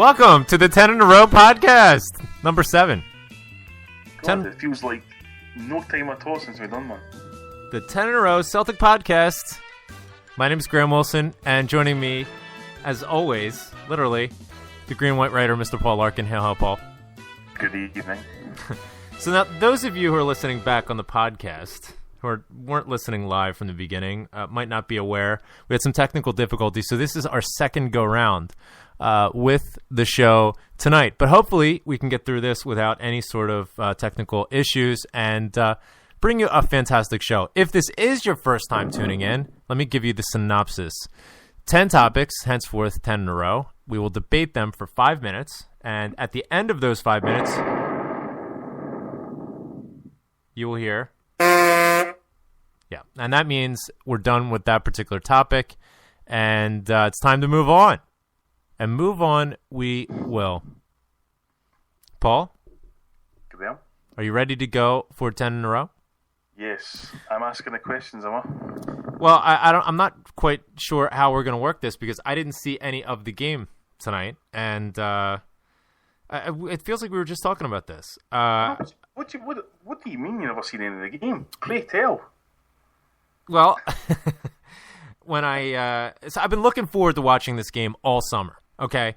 Welcome to the 10inaRow podcast, number 7. God, it feels like no time at all since we've done one. The 10inaRow Celtic podcast. My name is Graham Wilson, and joining me, as always, literally, the green-white writer, Mr. Paul Larkin. Hail, Paul. Good evening. So now, those of you who are listening back on the podcast, weren't listening live from the beginning, might not be aware. We had some technical difficulties, so this is our second go-round with the show tonight. But hopefully we can get through this without any sort of technical issues and bring you a fantastic show. If this is your first time tuning in, let me give you the synopsis. 10 topics, henceforth 10 in a row. We will debate them for 5 minutes, and at the end of those 5 minutes, you will hear... Yeah, and that means we're done with that particular topic, and it's time to move on. And move on we will. Paul? Graham? Are you ready to go for 10 in a row? Yes. I'm asking the questions, am I? Well, I'm not quite sure how we're going to work this because I didn't see any of the game tonight, and it feels like we were just talking about this. What do you mean you never seen any of the game? Pray tell. Well, so I've been looking forward to watching this game all summer. Okay,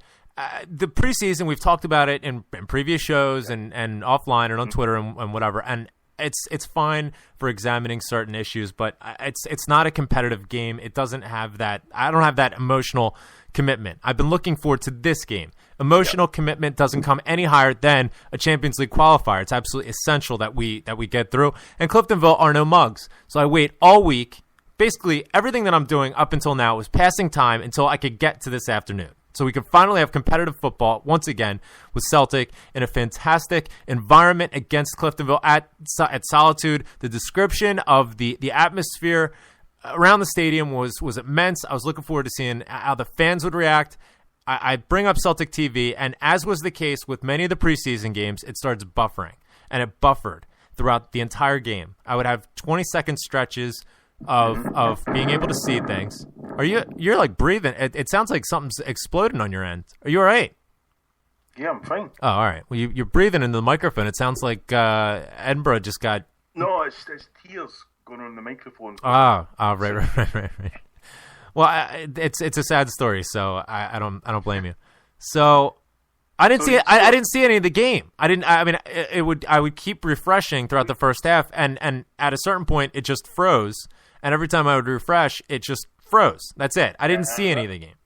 the preseason, we've talked about it in previous shows and offline and on Twitter and whatever, and it's fine for examining certain issues, but it's not a competitive game. It doesn't have that. I don't have that emotional commitment. I've been looking forward to this game. Emotional commitment doesn't come any higher than a Champions League qualifier. It's absolutely essential that we get through. And Cliftonville are no mugs. So I wait all week. Basically, everything that I'm doing up until now was passing time until I could get to this afternoon. So we could finally have competitive football once again with Celtic in a fantastic environment against Cliftonville at Solitude. The description of the atmosphere around the stadium was immense. I was looking forward to seeing how the fans would react. I bring up Celtic TV, and as was the case with many of the preseason games, it starts buffering, and it buffered throughout the entire game. I would have 20-second stretches of being able to see things. You're like breathing. It sounds like something's exploding on your end. Are you all right? Yeah, I'm fine. Oh, all right. Well, you're breathing into the microphone. It sounds like Edinburgh just got... No, it's tears going on the microphone. Right. Well, it's a sad story, so I don't blame you. So I didn't see it. I didn't see any of the game. I would keep refreshing throughout the first half, and at a certain point it just froze. And every time I would refresh, it just froze. That's it. I didn't see any of the game.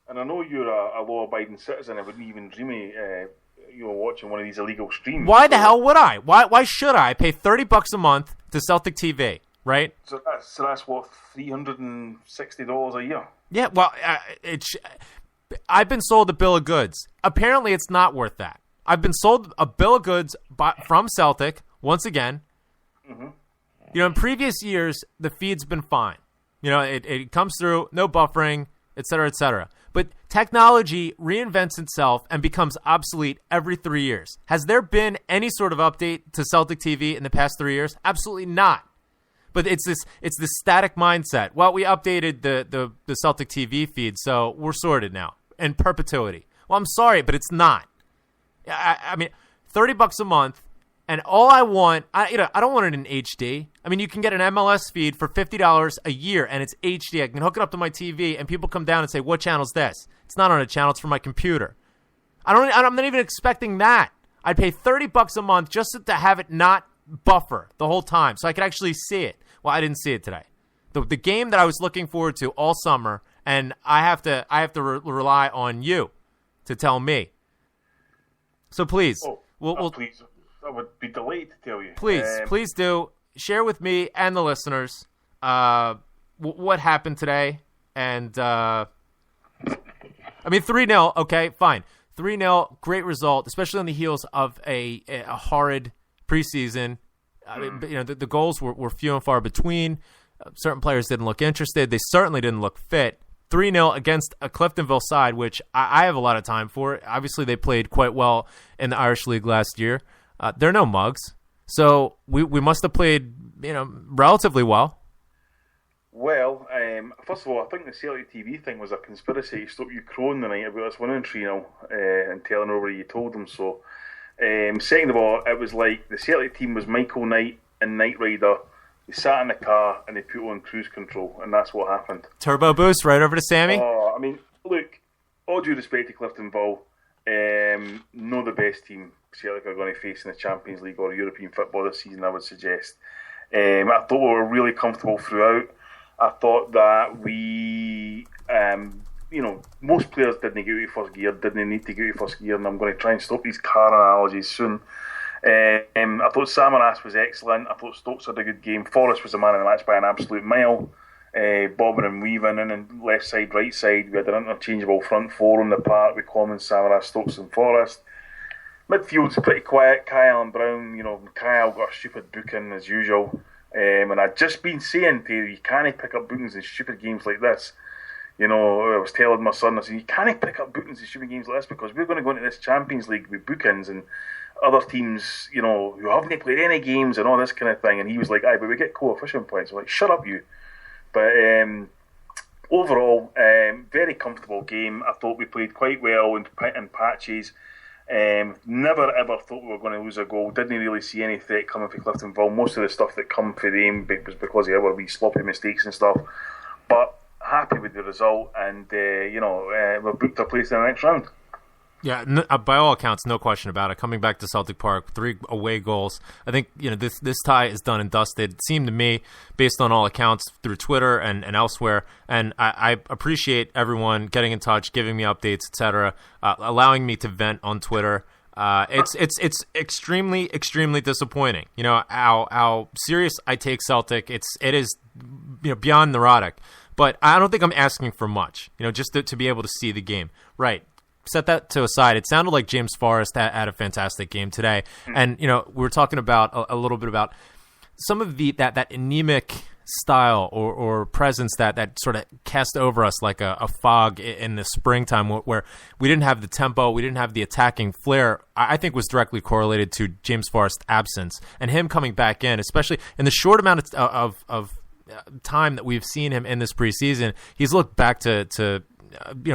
And I know you're a law-abiding citizen. I wouldn't even dream of watching one of these illegal streams. Why the hell would I? Why should I pay $30 a month to Celtic TV? Right? So that's what, $360 a year? Yeah, well, I've been sold a bill of goods. Apparently, it's not worth that. I've been sold a bill of goods from Celtic, once again. Mm-hmm. In previous years, the feed's been fine. It comes through, no buffering, et cetera, et cetera. But technology reinvents itself and becomes obsolete every 3 years. Has there been any sort of update to Celtic TV in the past 3 years? Absolutely not. But it's this static mindset. Well, we updated the Celtic TV feed, so we're sorted now in perpetuity. Well, I'm sorry, but it's not. I mean, $30 a month, and all I want, I don't want it in HD. I mean, you can get an MLS feed for $50 a year, and it's HD. I can hook it up to my TV, and people come down and say, "What channel's this?" It's not on a channel; it's from my computer. I'm not even expecting that. I'd pay $30 a month just to have it not buffer the whole time, so I could actually see it. Well, I didn't see it today. The game that I was looking forward to all summer, and I have to rely on you to tell me. So please, please, I would be delighted to tell you. Please do share with me and the listeners what happened today. And 3-0. Okay, fine. 3-0, great result, especially on the heels of a horrid preseason. The goals were few and far between. Certain players didn't look interested. They certainly didn't look fit. 3-0 against a Cliftonville side, which I have a lot of time for. Obviously, they played quite well in the Irish League last year. They're no mugs. So we must have played, relatively well. Well, First of all, I think the Celtic TV thing was a conspiracy to stop you crowing the night about us winning 3-0 and telling everybody you told them so. Second of all, it was like the Celtic team was Michael Knight and Knight Rider. They sat in the car and they put on cruise control, and that's what happened. Turbo boost right over to Sammy? Oh, I mean, look, all due respect to Cliftonville, not the best team Celtic are going to face in the Champions League or European football this season, I would suggest. I thought we were really comfortable throughout. I thought that we, most players didn't get out of first gear, didn't need to get out of first gear, and I'm going to try and stop these car analogies soon. I thought Samaras was excellent. I thought Stokes had a good game. Forrest was the man of the match by an absolute mile. Bobbing and weaving in and left side, right side. We had an interchangeable front four on the park with Commons, Samaras, Stokes and Forrest. Midfield's pretty quiet. Kyle and Brown, Kyle got a stupid booking as usual. And I'd just been saying to you, you can't pick up bookings in stupid games like this. I was telling my son, I said, you can't pick up bookings in stupid games like this because we're going to go into this Champions League with bookings and other teams, who haven't played any games and all this kind of thing. And he was like, aye, but we get coefficient points. I'm like, shut up, you. But overall, very comfortable game. I thought we played quite well in patches. Never ever thought we were going to lose a goal. Didn't really see any threat coming from Cliftonville. Most of the stuff that come for them was because of our wee sloppy mistakes and stuff. But happy with the result, and we've booked a place in the next round. Yeah, by all accounts, no question about it. Coming back to Celtic Park, 3 away goals. I think this tie is done and dusted. It seemed to me, based on all accounts through Twitter and elsewhere, and I appreciate everyone getting in touch, giving me updates, etc., allowing me to vent on Twitter. It's extremely disappointing. How serious I take Celtic. It is beyond neurotic, but I don't think I'm asking for much. Just to be able to see the game right. Set that to aside. It sounded like James Forrest had a fantastic game today, and we were talking about a little bit about some of that anemic style or presence that sort of cast over us like a fog in the springtime, where we didn't have the tempo, we didn't have the attacking flair. I think was directly correlated to James Forrest's absence and him coming back in, especially in the short amount of time that we've seen him in this preseason. He's looked back to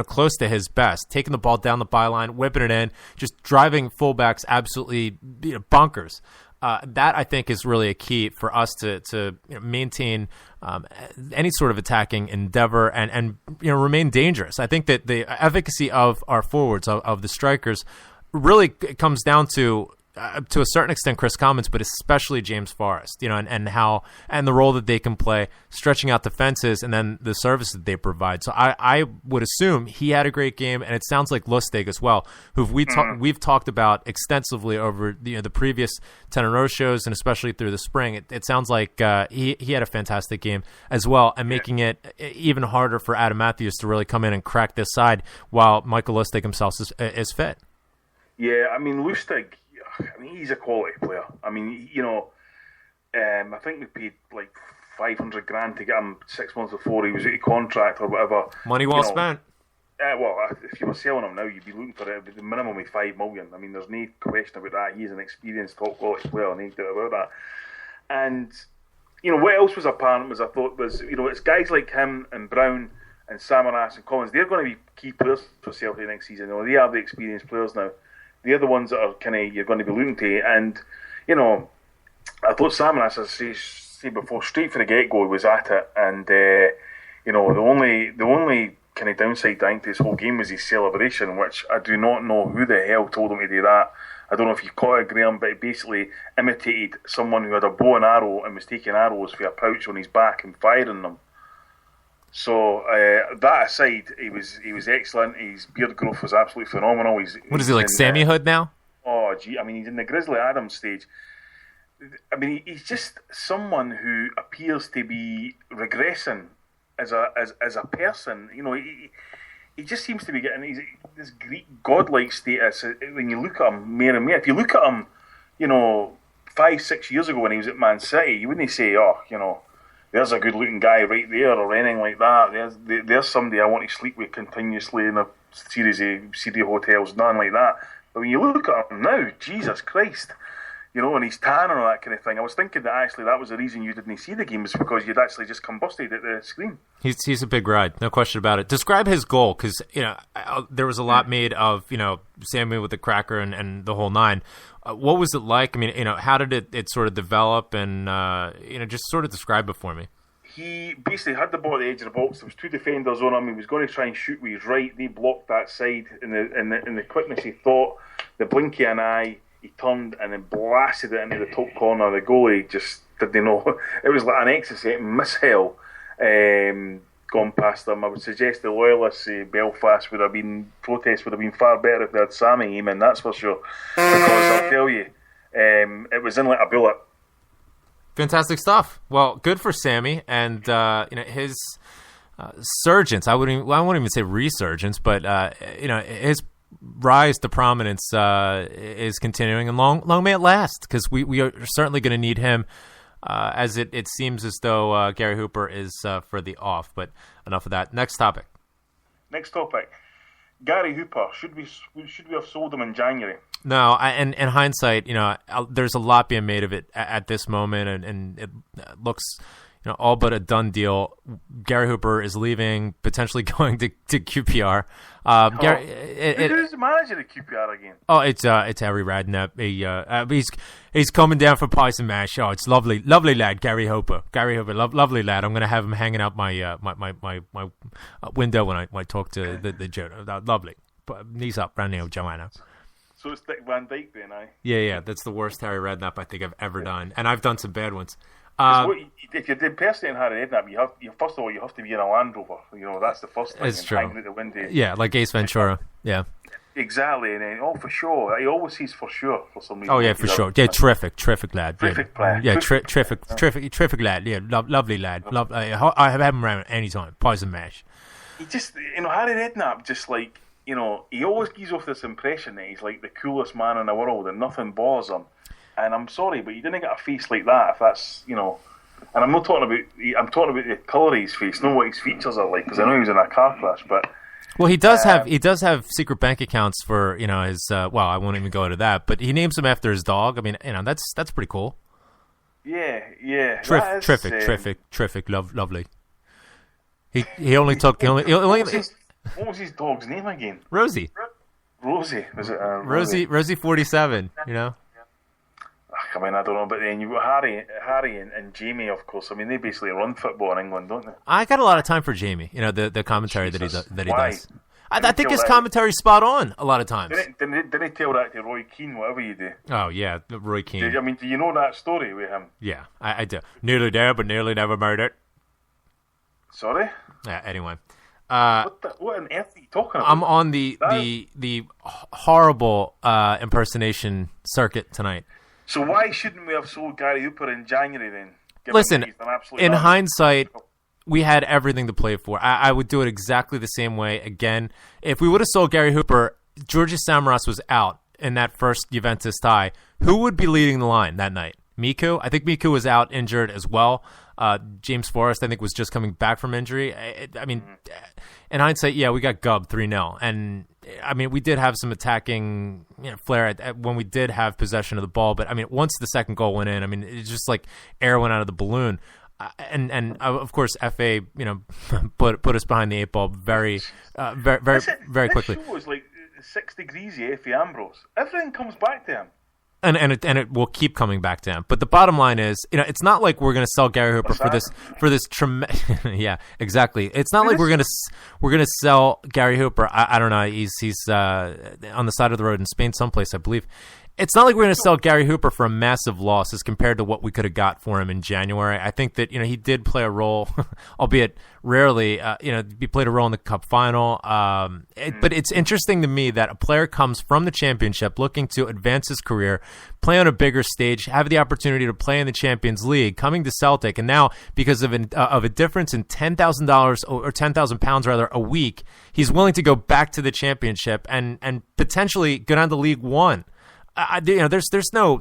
close to his best, taking the ball down the byline, whipping it in, just driving fullbacks absolutely bonkers. That I think is really a key for us to maintain any sort of attacking endeavor and remain dangerous. I think that the efficacy of our forwards, of the strikers, really comes down to a certain extent Chris Commons, but especially James Forrest, and the role that they can play, stretching out defenses, and then the service that they provide. So I would assume he had a great game, and it sounds like Lustig as well, who we've talked about extensively over the previous 10inaRow shows, and especially through the spring. It sounds like he had a fantastic game as well, and making it even harder for Adam Matthews to really come in and crack this side while Michael Lustig himself is fit. Yeah, I mean, Lustig, he's a quality player. I think we paid like $500,000 to get him 6 months before he was out of contract or whatever. Money well spent. If you were selling him now, you'd be looking for the minimum of $5 million. I mean, there's no question about that. He's an experienced, top quality player, no doubt about that. And what else was apparent was it's guys like him and Brown and Samaras and Collins. They're going to be key players for Celtic next season. They are the experienced players now. The other ones that are you're going to be looking to, and I thought Samaras, as I said before, straight for the get go, he was at it, and the only kind of downside I think to this whole game was his celebration, which I do not know who the hell told him to do that. I don't know if you caught it, Graham, but he basically imitated someone who had a bow and arrow and was taking arrows for a pouch on his back and firing them. So that aside, he was excellent. His beard growth was absolutely phenomenal. What is he, like Sammy Hood now? Oh, gee, he's in the Grizzly Adams stage. He's just someone who appears to be regressing as a person. He just seems to be getting this Greek godlike status when you look at him more and more. If you look at him, 5-6 years ago when he was at Man City, you wouldn't say, there's a good-looking guy right there, or anything like that. There's somebody I want to sleep with continuously in a series of CD hotels, nothing like that. But when you look at him now, Jesus Christ, and he's tan and all that kind of thing. I was thinking that actually that was the reason you didn't see the games, because you'd actually just combusted at the screen. He's a big ride, no question about it. Describe his goal, because there was a lot made of Sammy with the cracker and the whole nine. What was it like? I mean, how did it sort of develop, and just sort of describe it for me. He basically had the ball at the edge of the box. There was two defenders on him. He was going to try and shoot with his right. They blocked that side. In the quickness he thought, the blinky an eye, he turned and then blasted it into the top corner. The goalie just didn't know. It was like an exorcism mishell gone past them. I would suggest the loyalists Belfast protests would have been far better if they had Sammy in, that's for sure. Because I'll tell you, it was in like a bullet. Fantastic stuff. Well, good for Sammy, and his surgence. I won't even say resurgence, but his rise to prominence is continuing, and long may it last, because we are certainly going to need him. As it seems as though Gary Hooper is for the off. But enough of that. Next topic. Gary Hooper, should we have sold him in January? No, in hindsight, there's a lot being made of it at this moment, and it looks, all but a done deal. Gary Hooper is leaving, potentially going to QPR. Who's the manager of QPR again? Oh, it's Harry Radnap. He's coming down for pies and mash. Oh, it's lovely lad, Gary Hooper, lovely lad. I'm gonna have him hanging out my window when I talk to the Joe. Lovely, knees up, brand new Joanna. So it's Dick Van Dyke then, aye? Yeah, that's the worst Harry Redknapp I think I've ever done, and I've done some bad ones. If you did personate Harry Redknapp, you first of all you have to be in a Land Rover. That's the first thing. It's true. Hanging out the window. Yeah, like Ace Ventura. Yeah. Exactly, and then for sure, he always says for sure for some reason. Oh yeah, for sure. Yeah, terrific lad. Terrific player. Yeah, terrific lad. Yeah, lovely lad. I have him around anytime. Pies and mash. He just, Harry Redknapp, just like. He always gives off this impression that he's like the coolest man in the world and nothing bothers him. And I'm sorry, but you didn't get a face like that if that's, and I'm not talking about, I'm talking about the colour of his face, not what his features are like, because I know he was in a car crash, but... Well, he does have secret bank accounts for, his, I won't even go into that, but he names him after his dog. I mean, that's pretty cool. Yeah. Terrific, lovely. He only took... What was his dog's name again? Rosie. Rosie, was it? Rosie 47, I mean, I don't know, but then you've got Harry and Jamie, of course. I mean, they basically run football in England, don't they? I got a lot of time for Jamie, the commentary that he Why? does. I think his commentary's spot on a lot of times. Didn't he tell that to Roy Keane, whatever you do? Oh, yeah, Roy Keane. Do you know that story with him? Yeah, I do. Nearly there, but nearly never murdered. Sorry? Yeah, anyway. What on earth are you talking about? I'm on the horrible impersonation circuit tonight. So why shouldn't we have sold Gary Hooper in January then? Listen, in hindsight, we had everything to play for. I would do it exactly the same way again. If we would have sold Gary Hooper, Georgios Samaras was out in that first Juventus tie. Who would be leading the line that night? Miku? I think Miku was out injured as well. James Forrest, I think, was just coming back from injury. I mean, in hindsight, yeah, we got gubbed 3-0. And, I mean, we did have some attacking flair when we did have possession of the ball. But, I mean, once the second goal went in, I mean, it's just like air went out of the balloon. And of course, FA, put us behind the eight ball very quickly. This show is like 6 degrees, Effie Ambrose. Everything comes back to him. And it will keep coming back to him. But the bottom line is, it's not like we're going to sell Gary Hooper for this tremendous. Yeah, exactly. It's not like we're going to sell Gary Hooper. I don't know. He's on the side of the road in Spain, someplace, I believe. It's not like we're going to sell Gary Hooper for a massive loss as compared to what we could have got for him in January. I think that he did play a role, albeit rarely. He played a role in the Cup final. But it's interesting to me that a player comes from the Championship looking to advance his career, play on a bigger stage, have the opportunity to play in the Champions League, coming to Celtic, and now because of a difference in $10,000 or £10,000 rather a week, he's willing to go back to the Championship and potentially go down to League One. There's no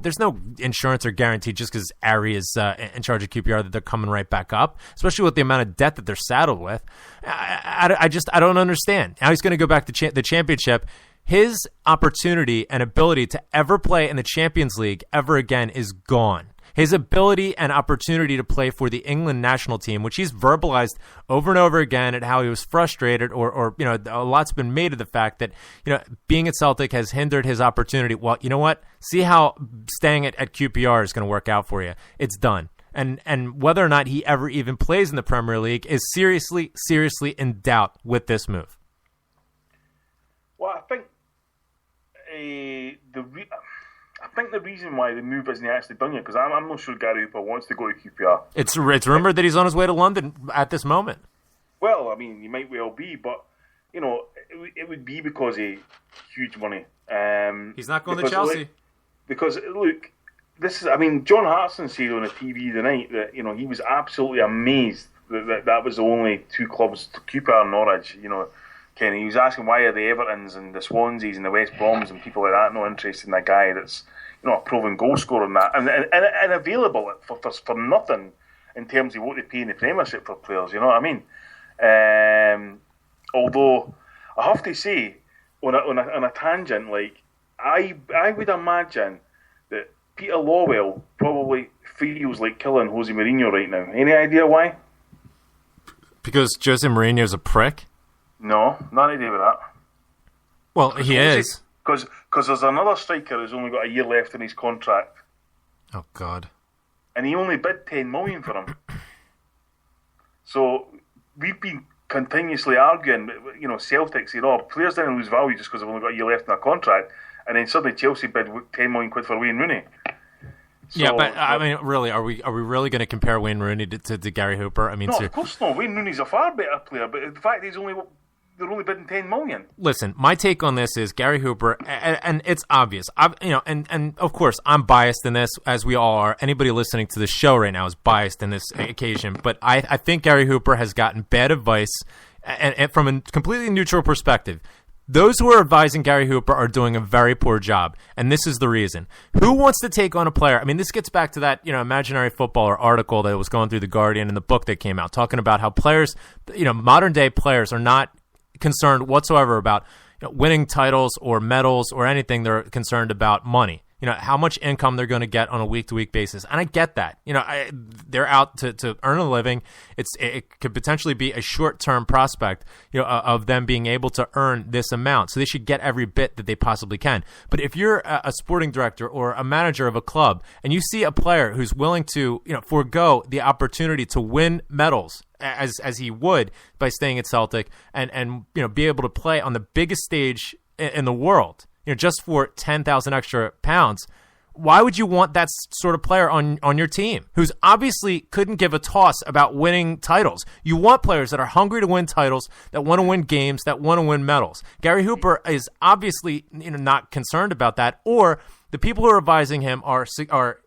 insurance or guarantee just because Ari is in charge of QPR that they're coming right back up, especially with the amount of debt that they're saddled with. I don't understand how he's going to go back to the Championship. his opportunity and ability to ever play in the Champions League ever again is gone. His ability and opportunity to play for the England national team, which he's verbalized over and over again at how he was frustrated or a lot's been made of the fact that, being at Celtic has hindered his opportunity. Well, you know what? See how staying at QPR is going to work out for you. It's done. And whether or not he ever even plays in the Premier League is seriously in doubt with this move. Well, I think the reason why the move isn't actually done yet, because I'm not sure Gary Hooper wants to go to QPR. It's rumored that he's on his way to London at this moment. Well, I mean, he might well be, but it would be because of huge money. He's not going to Chelsea. Because look, John Hartson said on the TV tonight that he was absolutely amazed that was the only two clubs, QPR and Norwich. Kenny, he was asking why are the Evertons and the Swanseas and the West Broms and people like that not interested in a guy that's a proven goal scorer and that and available for nothing in terms of what they pay in the Premiership for players. You know what I mean? Although I have to say, on a tangent, like I would imagine that Peter Lawwell probably feels like killing Jose Mourinho right now. Any idea why? Because Jose Mourinho's a prick? No, nothing to do with that. Well, he is. Because there's another striker who's only got a year left in his contract. Oh, God. And he only bid 10 million for him. So we've been continuously arguing, Celtic saying, players didn't lose value just because they've only got a year left in their contract. And then suddenly Chelsea bid 10 million quid for Wayne Rooney. So, yeah, but I mean, really, are we really going to compare Wayne Rooney to Gary Hooper? I mean, no, of course not. Wayne Rooney's a far better player, but the fact they're only bidding 10 million. Listen, my take on this is Gary Hooper, and it's obvious. And of course, I'm biased in this, as we all are. Anybody listening to this show right now is biased in this occasion. But I think Gary Hooper has gotten bad advice, and from a completely neutral perspective. Those who are advising Gary Hooper are doing a very poor job, and this is the reason. Who wants to take on a player? I mean, this gets back to that, imaginary footballer article that was going through The Guardian and the book that came out, talking about how players, modern-day players are not concerned whatsoever about winning titles or medals or anything. They're concerned about money. How much income they're going to get on a week-to-week basis. And I get that. They're out to earn a living. It could potentially be a short-term prospect, of them being able to earn this amount. So they should get every bit that they possibly can. But if you're a sporting director or a manager of a club and you see a player who's willing to, forego the opportunity to win medals as he would by staying at Celtic and be able to play on the biggest stage in the world, just for 10,000 extra pounds, why would you want that sort of player on your team who's obviously couldn't give a toss about winning titles? You want players that are hungry to win titles, that want to win games, that want to win medals. Gary Hooper is obviously not concerned about that, or the people who are advising him are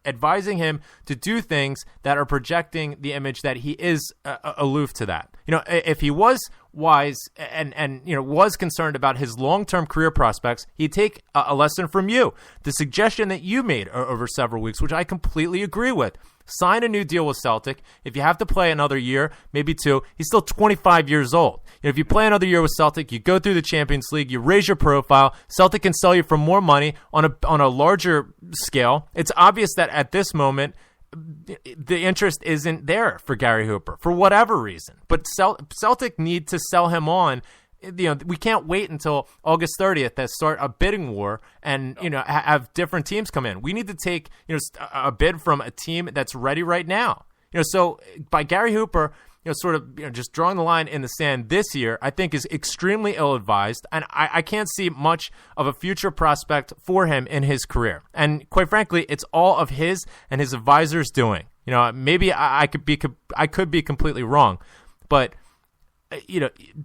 advising him to do things that are projecting the image that he is aloof to that. If he was wise and was concerned about his long-term career prospects, he'd take a lesson from you. The suggestion that you made over several weeks, which I completely agree with. Sign a new deal with Celtic. If you have to play another year, maybe two, he's still 25 years old. If you play another year with Celtic, you go through the Champions League, you raise your profile, Celtic can sell you for more money on a larger scale. It's obvious that at this moment, the interest isn't there for Gary Hooper for whatever reason. But Celtic need to sell him on. We can't wait until August 30th to start a bidding war and have different teams come in. We need to take a bid from a team that's ready right now. So by Gary Hooper, just drawing the line in the sand this year, I think is extremely ill-advised, and I can't see much of a future prospect for him in his career. And quite frankly, it's all of his and his advisors' doing. Maybe I could be completely wrong, but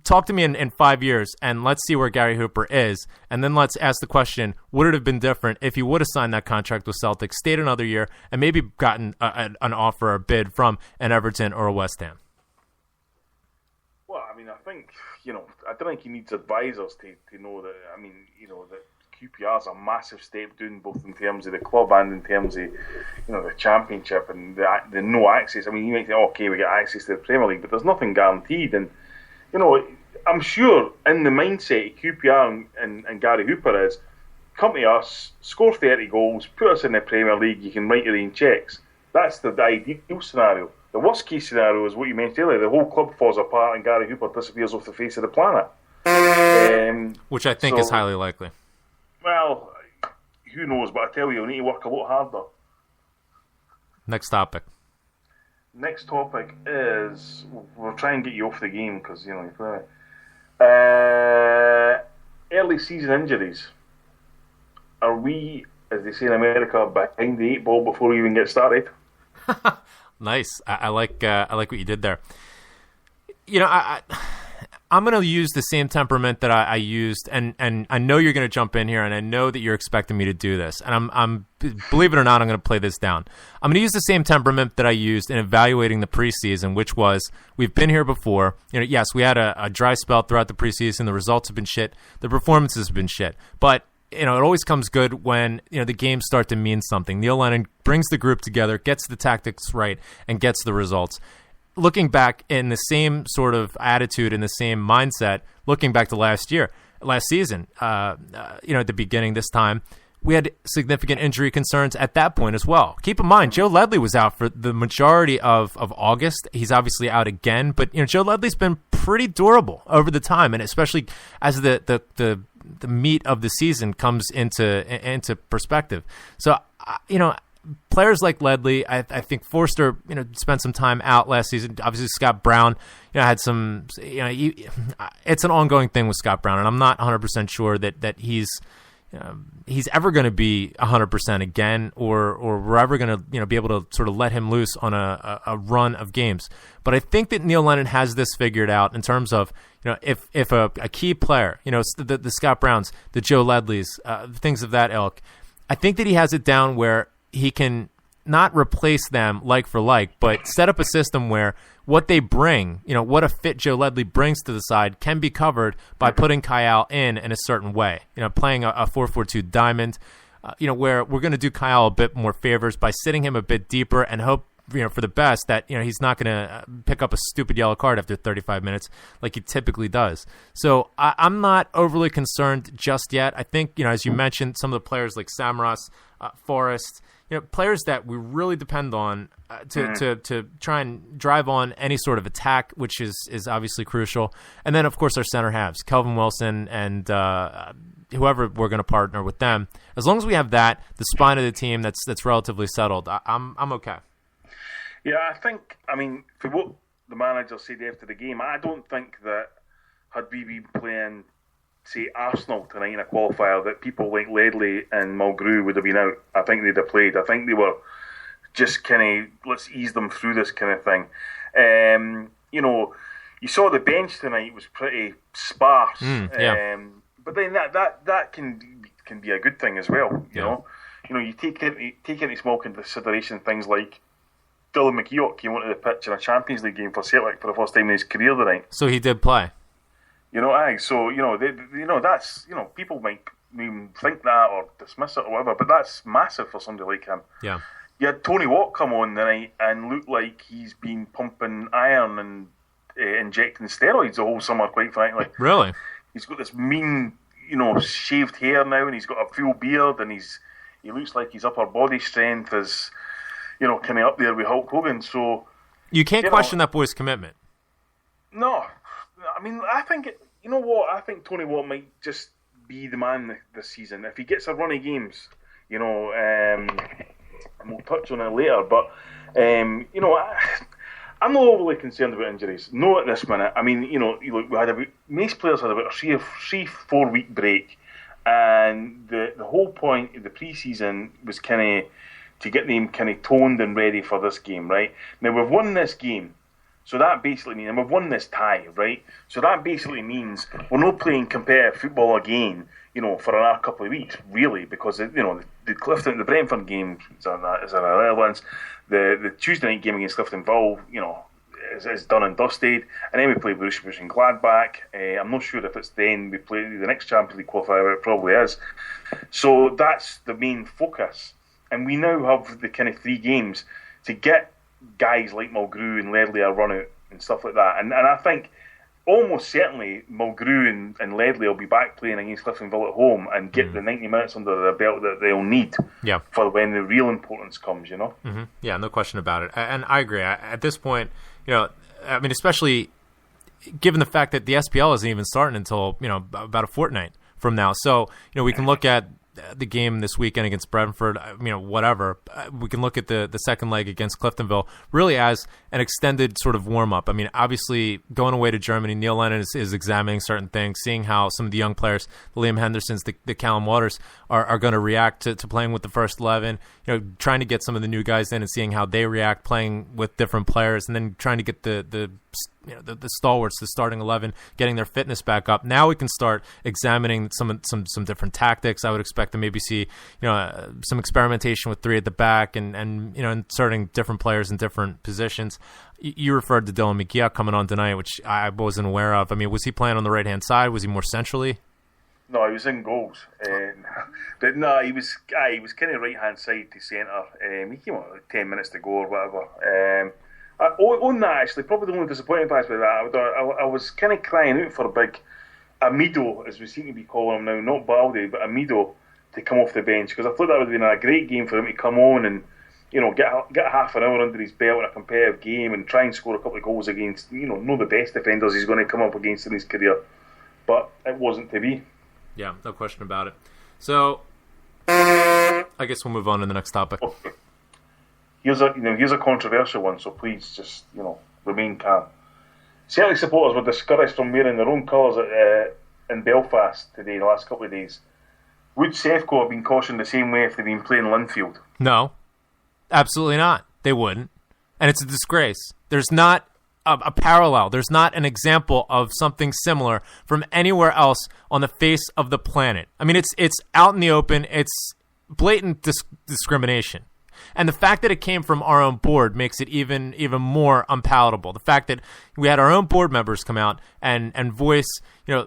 talk to me in 5 years and let's see where Gary Hooper is. And then let's ask the question, would it have been different if he would have signed that contract with Celtic, stayed another year, and maybe gotten an offer or a bid from an Everton or a West Ham? Well, I mean, I think, I don't think he needs advisors to know that, that QPR is a massive step down both in terms of the club and in terms of, the Championship and the no access. I mean, you might say, okay, we get access to the Premier League, but there's nothing guaranteed. And, I'm sure in the mindset of QPR and Gary Hooper is, come to us, score 30 goals, put us in the Premier League, you can write your own checks. That's the ideal scenario. The worst case scenario is what you mentioned earlier. The whole club falls apart and Gary Hooper disappears off the face of the planet. Which I think is highly likely. Well, who knows, but I tell you, we need to work a lot harder. Next topic. Next topic is, we'll try and get you off the game because, you know, early season injuries. Are we, as they say in America, behind the 8 ball before we even get started? Nice. I like what you did there. You know, I'm going to use the same temperament that I used, and I know you're going to jump in here, and I know that you're expecting me to do this, and I'm believe it or not, I'm going to play this down. I'm going to use the same temperament that I used in evaluating the preseason, which was, we've been here before. You know, yes, we had a dry spell throughout the preseason. The results have been shit. The performances have been shit. But, you know, it always comes good when, you know, the games start to mean something. Neil Lennon brings the group together, gets the tactics right, and gets the results. Looking back in the same sort of attitude, in the same mindset, looking back to last season, you know, at the beginning this time, we had significant injury concerns at that point as well. Keep in mind, Joe Ledley was out for the majority of August. He's obviously out again, but, you know, Joe Ledley's been pretty durable over the time, and especially as the meat of the season comes into perspective. So, you know, players like Ledley, I think Forster, you know, spent some time out last season. Obviously, Scott Brown, you know, had some, you know, it's an ongoing thing with Scott Brown, and I'm not 100% sure that he's ever going to be 100% again, or we're ever going to, you know, be able to sort of let him loose on a run of games. But I think that Neil Lennon has this figured out in terms of, you know, if a key player, you know, the Scott Browns, the Joe Ledleys, things of that ilk, I think that he has it down where he can not replace them like for like, but set up a system where what they bring, you know, what a fit Joe Ledley brings to the side can be covered by putting Kyle in a certain way. You know, playing a 4-4-2 diamond, you know, where we're going to do Kyle a bit more favors by sitting him a bit deeper and hope, you know, for the best that, you know, he's not going to pick up a stupid yellow card after 35 minutes like he typically does. So I'm not overly concerned just yet. I think, you know, as you mentioned, some of the players like Samaras, Forrest, you know, players that we really depend on to try and drive on any sort of attack, which is obviously crucial. And then, of course, our center halves, Kelvin Wilson and whoever we're going to partner with them. As long as we have that, the spine of the team that's relatively settled, I'm okay. Yeah, I mean, for what the manager said after the game, I don't think that had we been playing, say, Arsenal tonight in a qualifier, that people like Ledley and Mulgrew would have been out. I think they'd have played. I think they were just kind of, let's ease them through this kind of thing. You know, you saw the bench tonight was pretty sparse. But then that can be a good thing as well. You know, you take into small consideration things like Dylan McGeoch came onto the pitch in a Champions League game for Celtic for the first time in his career tonight. So he did play. You know, so you know, that's, you know, people might think that or dismiss it or whatever, but that's massive for somebody like him. Yeah. You had Tony Watt come on tonight and look like he's been pumping iron and injecting steroids the whole summer, quite frankly. Really? He's got this mean, you know, shaved hair now, and he's got a full beard, and he looks like his upper body strength is, you know, kind of up there with Hulk Hogan. So you can't question that boy's commitment. No. I mean, I think, you know what, I think Tony Watt might just be the man this season. If he gets a run of games, you know, and we'll touch on it later, but, you know, I'm not overly concerned about injuries. No, at this minute. I mean, you know, most players had about a 3-4 week break, and the whole point of the pre-season was kind of to get them kind of toned and ready for this game, right? Now, we've won this game. So that basically means, and we've won this tie, right? So that basically means we're not playing competitive football again, you know, for another couple of weeks, really, because, you know, the Clifton, the Brentford game is an irrelevance. The Tuesday night game against Clifton Vale, you know, is done and dusted, and then we play Borussia Mönchengladbach. I'm not sure if it's then we play the next Champions League qualifier, it probably is. So that's the main focus, and we now have the kind of 3 games to get guys like Mulgrew and Ledley a run out and stuff like that. And I think almost certainly Mulgrew and Ledley will be back playing against Cliftonville at home and get the 90 minutes under their belt that they'll need for when the real importance comes, Mm-hmm. Yeah, no question about it. And I agree. At this point, I mean, especially given the fact that the SPL isn't even starting until, about a fortnight from now. So, we can look at the game this weekend against Brentford, whatever. We can look at the second leg against Cliftonville really as an extended sort of warm-up. I mean, obviously, going away to Germany, Neil Lennon is examining certain things, seeing how some of the young players, the Liam Hendersons, the Callum Waters, are going to react to playing with the first 11, trying to get some of the new guys in and seeing how they react playing with different players, and then trying to get the stalwarts, the starting 11, getting their fitness back up. Now we can start examining some different tactics. I would expect to maybe see some experimentation with 3 at the back and inserting different players in different positions. You referred to Dylan McGee coming on tonight, which I wasn't aware of. I mean, was he playing on the right-hand side? Was he more centrally? No, he was in goals. But no, he was kind of right-hand side to centre. He came on like 10 minutes to go or whatever. On that, actually, probably the only disappointing part with that, I was kind of crying out for a big Amido, as we seem to be calling him now, not Baldy, but Amido, to come off the bench, because I thought that would have been a great game for him to come on and get half an hour under his belt in a competitive game and try and score a couple of goals against not the best defenders he's going to come up against in his career. But it wasn't to be. Yeah, no question about it. So I guess we'll move on to the next topic. Okay. Here's a controversial one, so please just remain calm. Celtic supporters were discouraged from wearing their own colours in Belfast today, the last couple of days. Would Sefco have been cautioned the same way if they'd been playing Linfield? No, absolutely not. They wouldn't, and it's a disgrace. There's not a parallel. There's not an example of something similar from anywhere else on the face of the planet. I mean, it's out in the open. It's blatant discrimination. And the fact that it came from our own board makes it even more unpalatable. The fact that we had our own board members come out and voice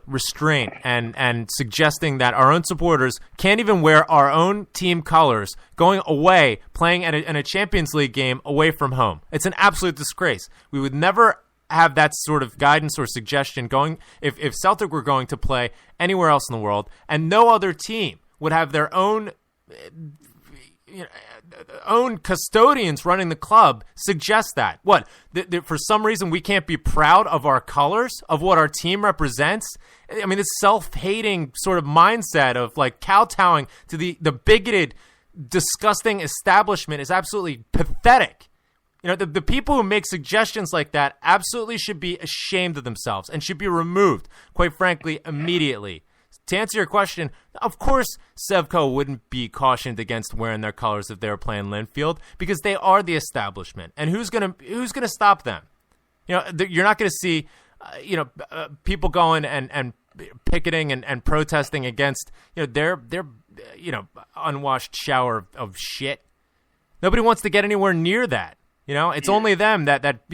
restraint and suggesting that our own supporters can't even wear our own team colors going away, playing in a Champions League game away from home. It's an absolute disgrace. We would never have that sort of guidance or suggestion going if Celtic were going to play anywhere else in the world, and no other team would have their own own custodians running the club suggest that. What? For some reason, we can't be proud of our colors, of what our team represents? I mean, this self-hating sort of mindset of like kowtowing to the bigoted, disgusting establishment is absolutely pathetic. The people who make suggestions like that absolutely should be ashamed of themselves and should be removed, quite frankly, immediately. To answer your question, of course Sevco wouldn't be cautioned against wearing their colors if they were playing Linfield, because they are the establishment. And who's gonna stop them? You're not going to see people going and picketing and protesting against their unwashed shower of shit. Nobody wants to get anywhere near that. It's only them that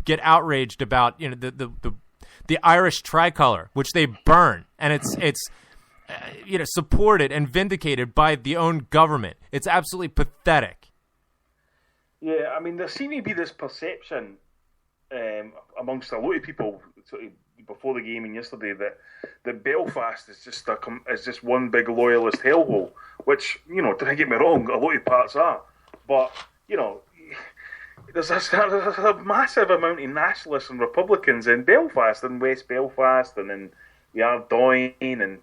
get outraged about the Irish tricolor, which they burn, and it's supported and vindicated by the own government. It's absolutely pathetic. Yeah, I mean, there seemed to be this perception amongst a lot of people before the game and yesterday that Belfast is just one big loyalist hellhole, which don't get me wrong, a lot of parts are, but there's a massive amount of nationalists and Republicans in Belfast, in West Belfast, and in the Ardoyne, and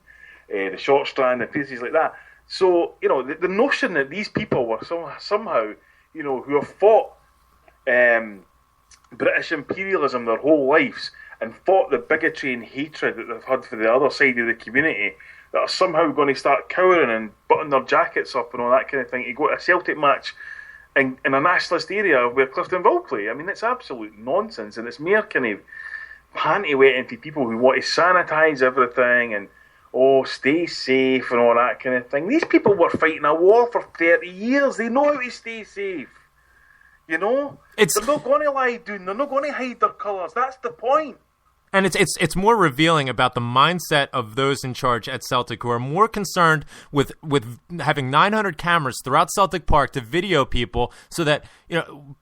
the Short Strand, and places like that. So, the notion that these people were somehow, who have fought British imperialism their whole lives and fought the bigotry and hatred that they've had for the other side of the community, that are somehow going to start cowering and button their jackets up and all that kind of thing to go to a Celtic match in a nationalist area where Cliftonville play. I mean, it's absolute nonsense, and it's mere kind of panty-wetting to people who want to sanitise everything and, stay safe and all that kind of thing. These people were fighting a war for 30 years. They know how to stay safe. They're not going to lie down. They're not going to hide their colours. That's the point. And it's more revealing about the mindset of those in charge at Celtic, who are more concerned with having 900 cameras throughout Celtic Park to video people, so that,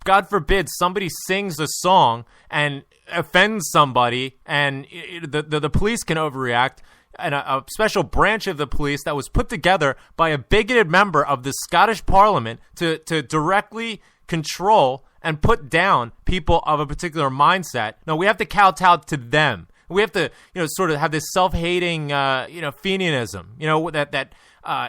God forbid somebody sings a song and offends somebody, and the police can overreact. And a special branch of the police that was put together by a bigoted member of the Scottish Parliament to directly control and put down people of a particular mindset. No, we have to kowtow to them. We have to, sort of have this self-hating, Fenianism, that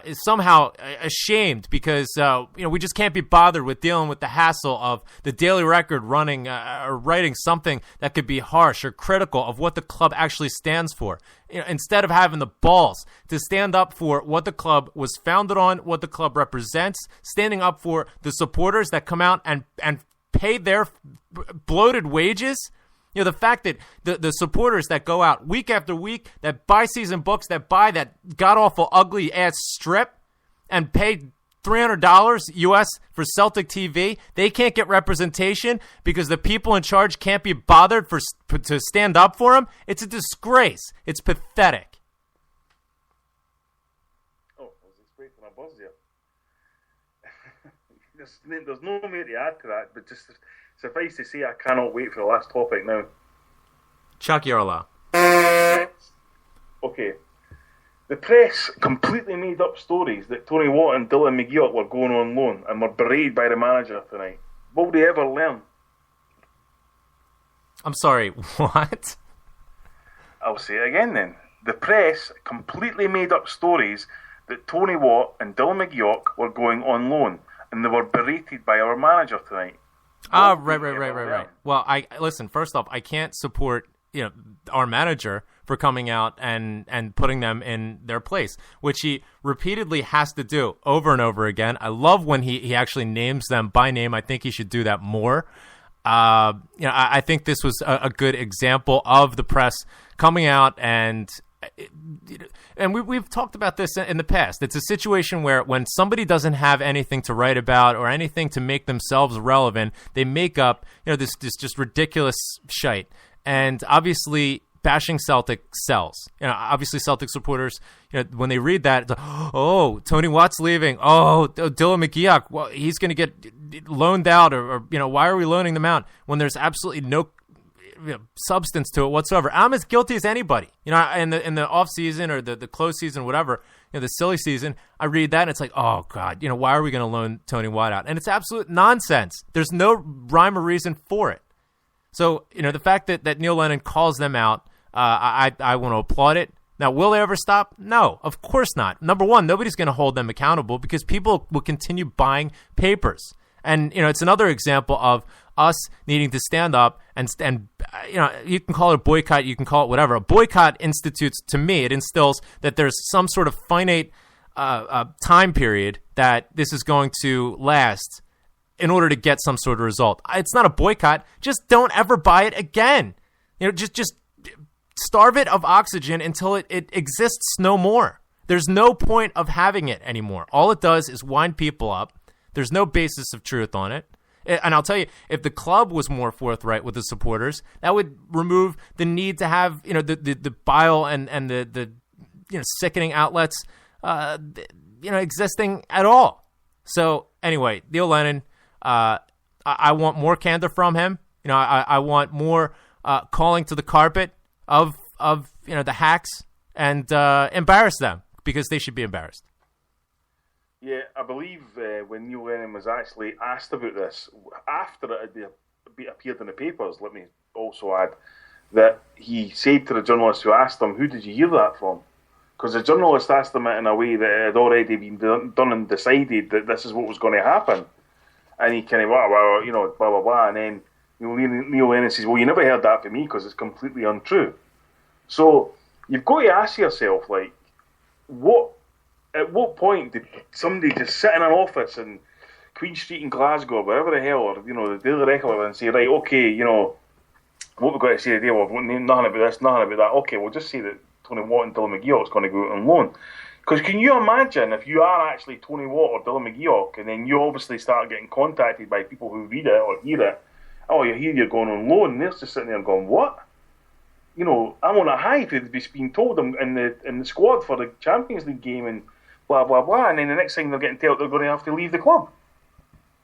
is somehow ashamed because, we just can't be bothered with dealing with the hassle of the Daily Record running or writing something that could be harsh or critical of what the club actually stands for. Instead of having the balls to stand up for what the club was founded on, what the club represents, standing up for the supporters that come out and pay their bloated wages. The fact that the supporters that go out week after week, that buy season books, that buy that god-awful, ugly-ass strip and pay $300 US for Celtic TV, they can't get representation because the people in charge can't be bothered to stand up for them. It's a disgrace. It's pathetic. Oh, I was expecting a buzz there. There's no more to add to that, but just suffice to say, I cannot wait for the last topic now. Chuck, you're allowed. Okay. The press completely made up stories that Tony Watt and Dylan McGeoch were going on loan and were berated by the manager tonight. Will they ever learn? I'm sorry, what? I'll say it again then. The press completely made up stories that Tony Watt and Dylan McGeoch were going on loan and they were berated by our manager tonight. Right. Well, listen, first off, I can't support, our manager for coming out and putting them in their place, which he repeatedly has to do over and over again. I love when he actually names them by name. I think he should do that more. I think this was a good example of the press coming out and we've talked about this in the past. It's a situation where when somebody doesn't have anything to write about or anything to make themselves relevant, they make up, this just ridiculous shite. And obviously, bashing Celtic sells. Obviously, Celtic supporters, when they read that, it's like, oh, Tony Watt's leaving. Oh, Dylan McGeoch, well, he's going to get loaned out, or why are we loaning them out when there's absolutely no substance to it whatsoever? I'm as guilty as anybody. In the off season or the close season, whatever, the silly season, I read that and it's like, oh God, why are we going to loan Tony Watt out? And it's absolute nonsense. There's no rhyme or reason for it. So, the fact that Neil Lennon calls them out, I want to applaud it. Now, will they ever stop? No, of course not. Number one, nobody's going to hold them accountable because people will continue buying papers. And, it's another example of us needing to stand up and you can call it a boycott, you can call it whatever. A boycott institutes, to me, it instills that there's some sort of finite time period that this is going to last in order to get some sort of result. It's not a boycott. Just don't ever buy it again. Just starve it of oxygen until it exists no more. There's no point of having it anymore. All it does is wind people up. There's no basis of truth on it. And I'll tell you, if the club was more forthright with the supporters, that would remove the need to have, the bile and the sickening outlets, existing at all. So anyway, Neil Lennon, I want more candor from him. I want more calling to the carpet of the hacks and embarrass them because they should be embarrassed. Yeah, I believe when Neil Lennon was actually asked about this, after it had appeared in the papers, let me also add, that he said to the journalist who asked him, who did you hear that from? Because the journalist asked him it in a way that it had already been done and decided that this is what was going to happen. And he kind of, blah, blah, blah. And then Neil Lennon says, well, you never heard that from me because it's completely untrue. So you've got to ask yourself, at what point did somebody just sit in an office in Queen Street in Glasgow, or wherever the hell, or the Daily Record, and say, right, okay, what we've got to say today, we've nothing about this, nothing about that. Okay, we'll just say that Tony Watt and Dylan McGeoch is going to go out on loan. Because can you imagine if you are actually Tony Watt or Dylan McGeoch, and then you obviously start getting contacted by people who read it or hear it, oh, you hear you're going on loan, and they're just sitting there going, what? I'm on a high if it's been told I'm in the squad for the Champions League game and blah blah blah, and then the next thing they're getting told they're going to have to leave the club.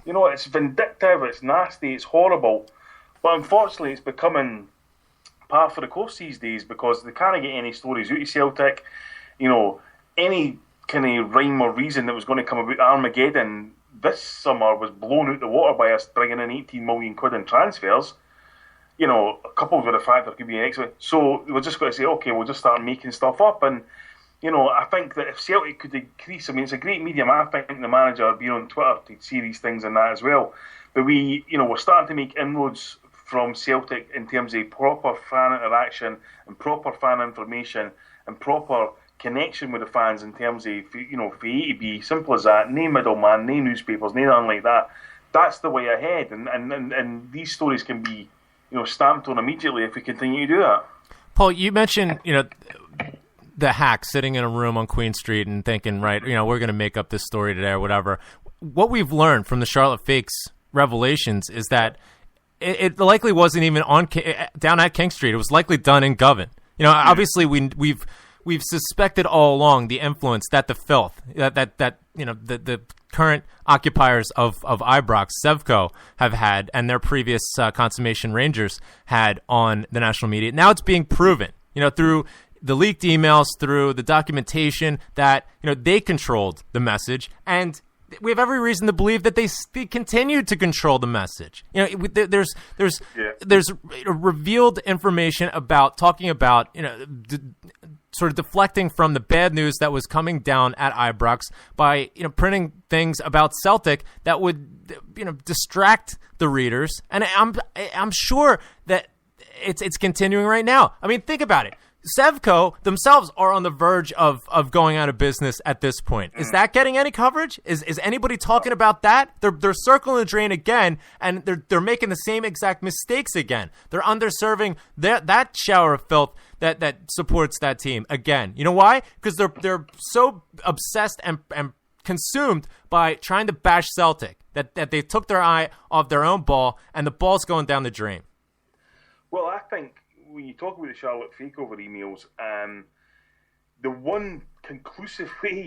It's vindictive, it's nasty, it's horrible, but unfortunately it's becoming par for the course these days because they can't get any stories out of Celtic. Any kind of rhyme or reason that was going to come about Armageddon this summer was blown out the water by us bringing in 18 million quid in transfers. Coupled with the fact there could be an exit. So we're just going to say, okay, we'll just start making stuff up. And, I think that if Celtic could increase, it's a great medium. I think the manager being on Twitter to see these things and that as well. But we're starting to make inroads from Celtic in terms of proper fan interaction and proper fan information and proper connection with the fans in terms of, for A to B, simple as that, no middleman, no newspapers, no nothing like that. That's the way ahead. And these stories can be, stamped on immediately if we continue to do that. Paul, you mentioned, the hack sitting in a room on Queen Street and thinking, right, we're going to make up this story today or whatever. What we've learned from the Charlotte Fakes revelations is that it likely wasn't even down at King Street. It was likely done in Govan. Obviously we've suspected all along the influence that the filth that the current occupiers of Ibrox, Sevco, have had, and their previous Consummation Rangers had on the national media. Now it's being proven, through the leaked emails, through the documentation that they controlled the message, and we have every reason to believe that they continued to control the message. There's revealed information about talking about sort of deflecting from the bad news that was coming down at Ibrox by printing things about Celtic that would distract the readers, and I'm sure that it's continuing right now. I mean, think about it. Sevco themselves are on the verge of going out of business at this point. Is that getting any coverage? Is anybody talking about that? They're circling the drain again, and they're making the same exact mistakes again. They're underserving that shower of filth that supports that team again. You know why? Because they're so obsessed and consumed by trying to bash Celtic that they took their eye off their own ball, and the ball's going down the drain. Well, I think when you talk about the Charlotte fake over emails, the one conclusive way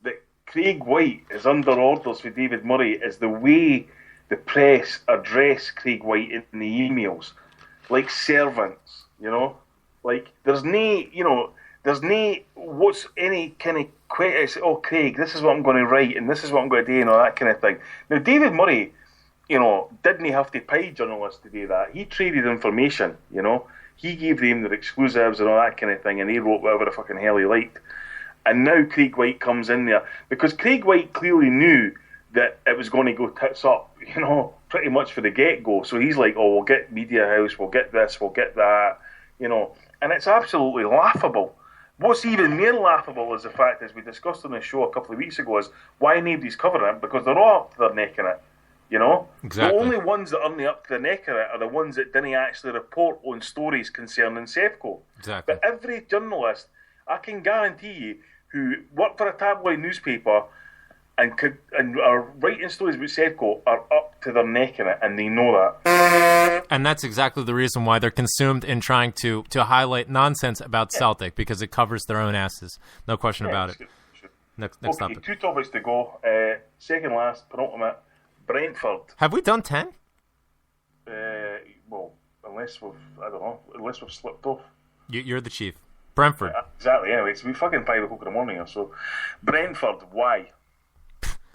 that Craig White is under orders for David Murray is the way the press address Craig White in the emails, like servants, like there's no what's any kind of question. Oh, Craig, this is what I'm going to write, and this is what I'm going to do, and all that kind of thing. Now, David Murray, didn't he have to pay journalists to do that? He traded information, He gave them their exclusives and all that kind of thing, and he wrote whatever the fucking hell he liked. And now Craig White comes in there, because Craig White clearly knew that it was going to go tits up, pretty much for the get-go. So he's like, oh, we'll get Media House, we'll get this, we'll get that, and it's absolutely laughable. What's even more laughable is the fact, as we discussed on the show a couple of weeks ago, is why nobody's covering it, because they're all up to their neck in it. Exactly. The only ones that aren't up to the neck of it are the ones that didn't actually report on stories concerning Sevco. Exactly. But every journalist, I can guarantee you, who work for a tabloid newspaper and are writing stories about Sevco are up to their neck in it, and they know that. And that's exactly the reason why they're consumed in trying to highlight nonsense about Celtic, because it covers their own asses. No question about it. Next topic. 2 topics to go. Second last, penultimate. Brentford. Have we done 10? Well, unless we've slipped off. You're the chief. Brentford. Exactly. Anyway, so we fucking 5 o'clock in the morning or so. Brentford. Why?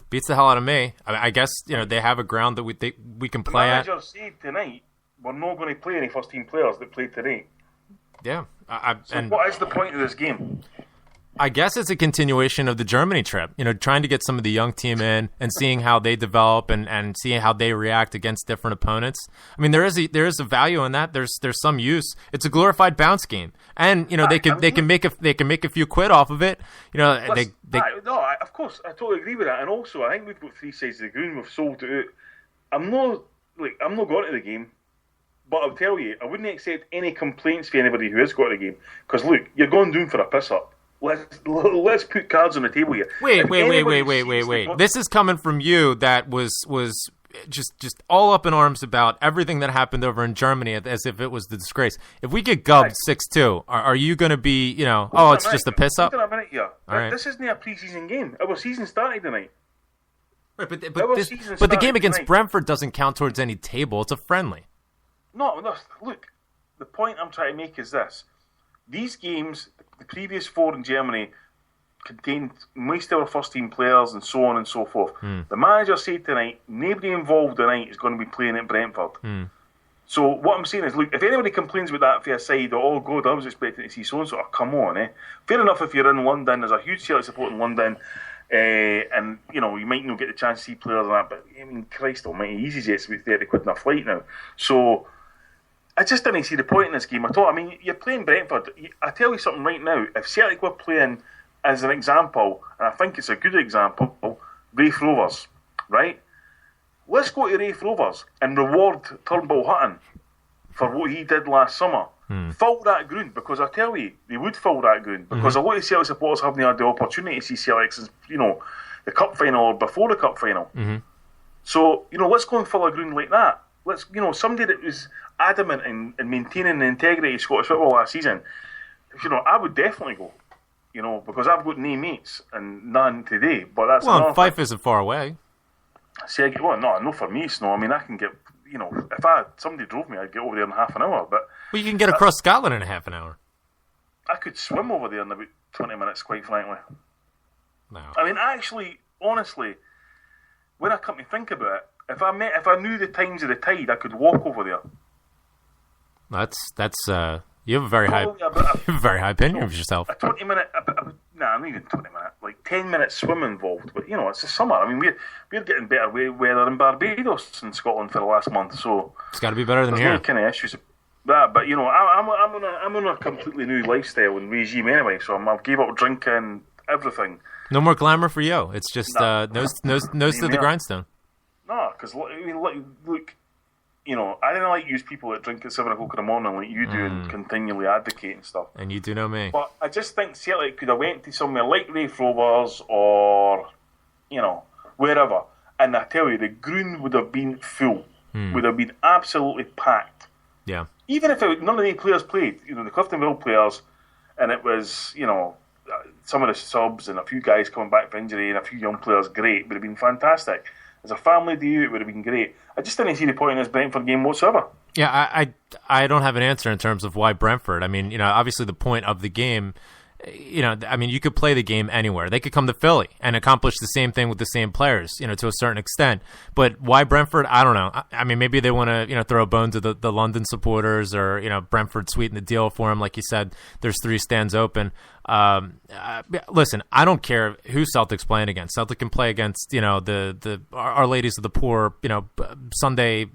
Beats the hell out of me. I guess they have a ground that we can play at. The manager said tonight we're not going to play any first team players that played today. Yeah. What is the point of this game? I guess it's a continuation of the Germany trip, trying to get some of the young team in and seeing how they develop and seeing how they react against different opponents. I mean, there is a value in that. There's some use. It's a glorified bounce game, and they can make a few quid off of it. No, of course, I totally agree with that. And also, I think we've got 3 sides of the ground. We've sold it out. I'm not going to the game, but I'll tell you, I wouldn't accept any complaints from anybody who has got to the game, because look, you're going down for a piss up. Let's put cards on the table here. Wait. This is coming from you that was just all up in arms about everything that happened over in Germany as if it was the disgrace. If we get gubbed 6-2, are you going to be, it's just a piss up? Hold on a minute, yeah. Right. This isn't a pre-season game. Our season started tonight. Right, but the game against tonight. Brentford doesn't count towards any table. It's a friendly. No, look, the point I'm trying to make is this. These games, the previous 4 in Germany, contained most of our first-team players and so on and so forth. The manager said tonight, nobody involved tonight is going to be playing at Brentford. So what I'm saying is, look, if anybody complains about that for a side, oh God, I was expecting to see so-and-so, come on, eh? Fair enough if you're in London, there's a huge Celtic support in London, and, you might not get the chance to see players and that, but, I mean, Christ almighty, EasyJet's about 30 quid in a flight now. So, I just didn't see the point in this game at all. I mean, you're playing Brentford. I tell you something right now, if Celtic were playing, as an example, and I think it's a good example, Raith Rovers, right? Let's go to Raith Rovers and reward Turnbull Hutton for what he did last summer. Fill that ground, because I tell you, they would fill that ground, because a lot of Celtic supporters haven't had the opportunity to see Celtic since, the cup final or before the cup final. So, let's go and fill a ground like that. Let's, somebody that was adamant in maintaining the integrity of Scottish football last season, I would definitely go. Because I've got no mates and none today. But that's Fife isn't far away. No, for me, it's no. I mean, I can get, if somebody drove me, I'd get over there in half an hour. But you can get across Scotland in half an hour. I could swim over there in about 20 minutes, quite frankly. No. I mean, actually, honestly, when I come to think about it, if I knew the times of the tide, I could walk over there. That's you have a very high opinion of yourself. A 20-minute, not even 20 minutes, like 10 minutes swim involved. But it's the summer. I mean, we're getting better weather in Barbados in Scotland for the last month, so it's got to be better than here. There's no kind of issues with that. But I'm on a completely new lifestyle and regime anyway. So I've gave up drinking, everything. No more glamour for you. It's just nose to the grindstone. No, because look, I didn't like use people that drink at 7 o'clock in the morning like you do and continually advocate and stuff. And you do know me. But I just think Celtic could have went to somewhere like Raith Rovers or, wherever. And I tell you, the ground would have been full. Would have been absolutely packed. Yeah. Even if none of the players played, the Cliftonville players, and it was, some of the subs and a few guys coming back from injury and a few young players, great. Would have been fantastic. As a family debut, it would have been great. I just didn't see the point in this Brentford game whatsoever. Yeah, I don't have an answer in terms of why Brentford. I mean, obviously the point of the game, you could play the game anywhere. They could come to Philly and accomplish the same thing with the same players, to a certain extent. But why Brentford? I don't know. I mean, maybe they want to, throw a bone to the London supporters, or, Brentford sweeten the deal for them. Like you said, there's 3 stands open. Listen, I don't care who Celtic's playing against. Celtic can play against, the Our Ladies of the Poor, Sunday,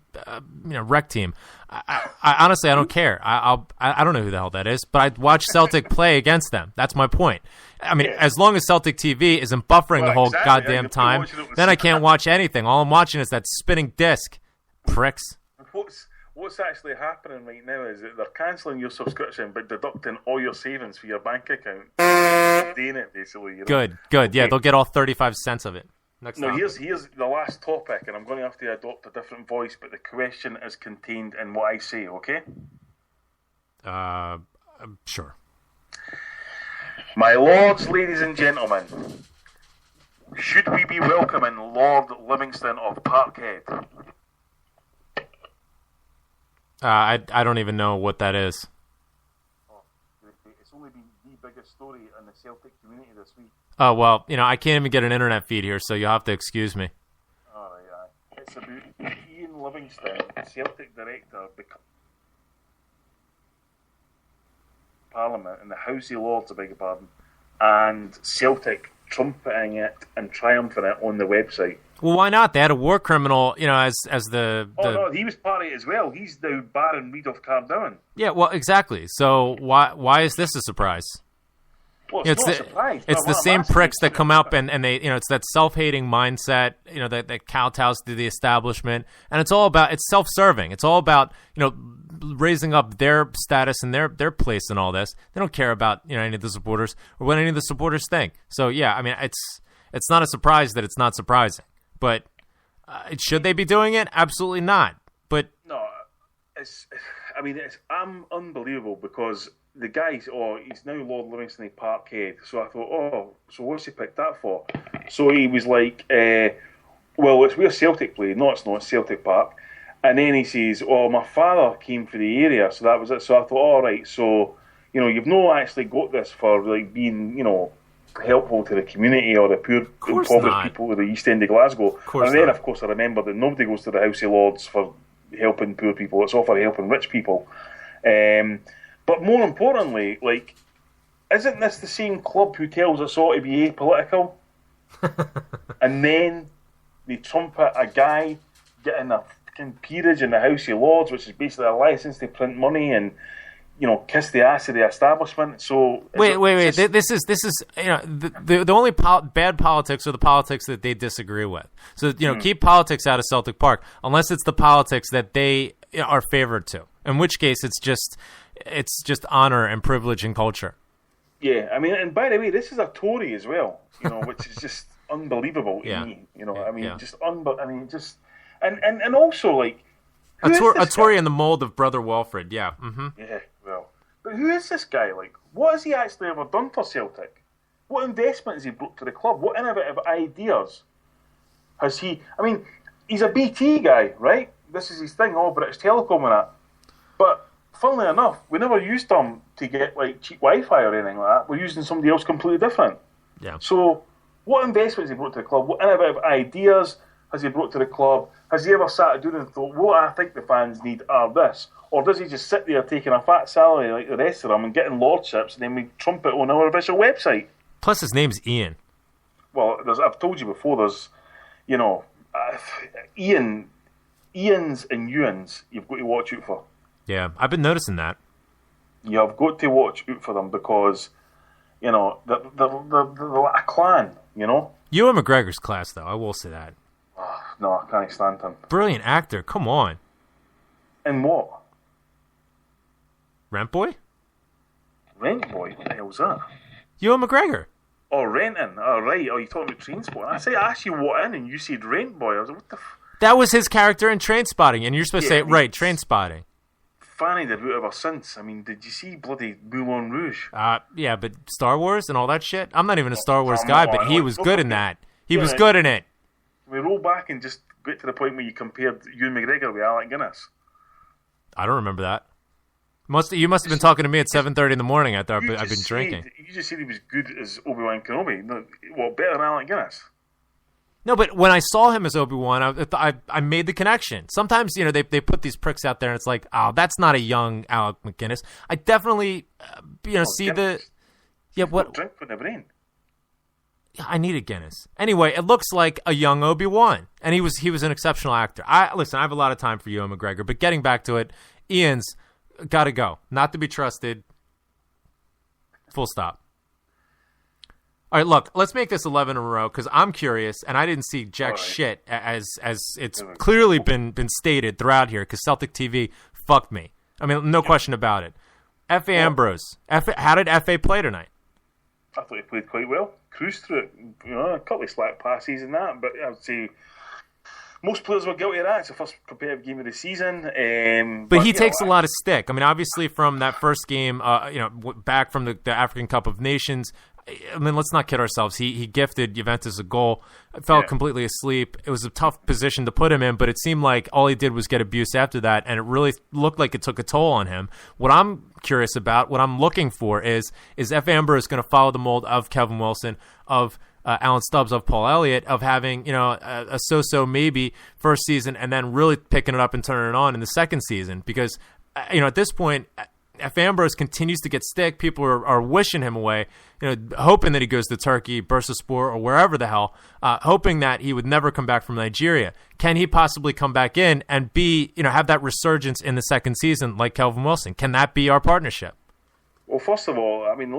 rec team. I honestly, I don't care. I don't know who the hell that is, but I'd watch Celtic play against them. That's my point. I mean, as long as Celtic TV isn't buffering the whole goddamn time, then I can't watch anything. All I'm watching is that spinning disc. Pricks. What's actually happening right now is that they're cancelling your subscription but deducting all your savings for your bank account. Doing it, basically. Good. Yeah, they'll get all 35 cents of it. Here's the last topic, and I'm going to have to adopt a different voice, but the question is contained in what I say, okay? Sure. My lords, ladies and gentlemen, should we be welcoming Lord Livingston of Parkhead? I don't even know what that is. It's only been the biggest story in the Celtic community this week. Oh, well, I can't even get an internet feed here, so you'll have to excuse me. Oh, yeah. It's about Ian Livingston, Celtic director, Parliament, in the House of Lords, I beg your pardon, and Celtic trumpeting it and triumphing it on the website. Well, why not? They had a war criminal, as the... Oh, no, he was part of it as well. He's now Baron Reid of Cardoon. Yeah, well, exactly. So why is this a surprise? Well, it's not a surprise. It's the same pricks that come up and they, it's that self-hating mindset, that kowtows to the establishment. And it's self-serving. It's all about, raising up their status and their place in all this. They don't care about, any of the supporters or what any of the supporters think. So, yeah, I mean, it's not a surprise that it's not surprising. But Should they be doing it? Absolutely not. But no, it's unbelievable because the guy's he's now Lord Livingston Parkhead. So I thought, so what's he picked that for? So he was like, well, it's where Celtic play. No, it's not. It's Celtic Park. And then he says, my father came from the area, so that was it. So I thought, all right, so you've not actually got this for like being helpful to the community or the poor, impoverished people of the East End of Glasgow. Of course, I remember that nobody goes to the House of Lords for helping poor people. It's all for helping rich people. But more importantly, like, isn't this the same club who tells us all to be apolitical? And then they trumpet a guy getting a fucking peerage in the House of Lords, which is basically a license to print money and kiss the ass of the establishment. So wait. This is the only bad politics are the politics that they disagree with. So keep politics out of Celtic Park unless it's the politics that they are favored to. In which case, it's just honor and privilege and culture. Yeah, I mean, and by the way, this is a Tory as well. Which is just unbelievable to me. And also like. A Tory in the mold of Brother Walfrid, yeah. Mm-hmm. Yeah, well. But who is this guy? Like, what has he actually ever done for Celtic? What investment has he brought to the club? What innovative ideas has he... I mean, he's a BT guy, right? This is his thing, all British Telecom and that. But, funnily enough, we never used him to get, like, cheap Wi-Fi or anything like that. We're using somebody else completely different. Yeah. So, what investment has he brought to the club? What innovative ideas has he brought to the club? Has he ever sat down and thought, what I think the fans need are this? Or does he just sit there taking a fat salary like the rest of them and getting lordships and then we trump it on our official website? Plus his name's Ian. Well, I've told you before, there's, Ians and Ewans you've got to watch out for. Yeah, I've been noticing that. You've got to watch out for them because, they're like a clan, Ewan McGregor's class, though, I will say that. No, I can't stand him. Brilliant actor, come on. And what? Rent Boy? Rent Boy? What the hell's that? Ewan McGregor. Oh, Renton. Oh, right. Oh, you talking about Trainspotting. I asked you what in and you said Rent Boy. I was like, what the That was his character in Trainspotting, and you're supposed to say, right, Trainspotting. Fanny did ever since. I mean, did you see bloody Moulin Rouge? Yeah, but Star Wars and all that shit? I'm not even a Star Wars guy, but he was good in that. He was good in it. We roll back and just get to the point where you compared Ewan McGregor with Alec Guinness. I don't remember that. You must have been talking to me at 7:30 in the morning after I've been drinking. You just said he was good as Obi-Wan Kenobi. What, better than Alec Guinness? No, but when I saw him as Obi-Wan, I made the connection. Sometimes, they put these pricks out there and it's like, oh, that's not a young Alec McGuinness. I definitely, see Guinness. what? Drink for the brain. I need a Guinness. Anyway, it looks like a young Obi-Wan, and he was an exceptional actor. I have a lot of time for Ewan McGregor, but getting back to it, Ian's got to go. Not to be trusted. Full stop. All right, look, let's make this 11 in a row because I'm curious, and I didn't see jack shit as it's clearly been stated throughout here because Celtic TV fucked me. I mean, no question about it. F.A. Ambrose. How did F.A. play tonight? I thought he played quite well. Cruised through it, a couple of slack passes and that, but I would say most players were guilty of that. It's the first competitive game of the season. But he takes a lot of stick. I mean, obviously from that first game, back from the African Cup of Nations, I mean, let's not kid ourselves. He gifted Juventus a goal. Fell completely asleep. It was a tough position to put him in, but it seemed like all he did was get abuse after that, and it really looked like it took a toll on him. What I'm curious about, what I'm looking for is F. Ambrose going to follow the mold of Kevin Wilson, of Alan Stubbs, of Paul Elliott, of having a so-so maybe first season and then really picking it up and turning it on in the second season? Because at this point, if Ambrose continues to get stick, people are wishing him away, hoping that he goes to Turkey, Bursaspor, or wherever the hell, hoping that he would never come back from Nigeria. Can he possibly come back in and be, have that resurgence in the second season like Kelvin Wilson? Can that be our partnership? Well, first of all, I mean,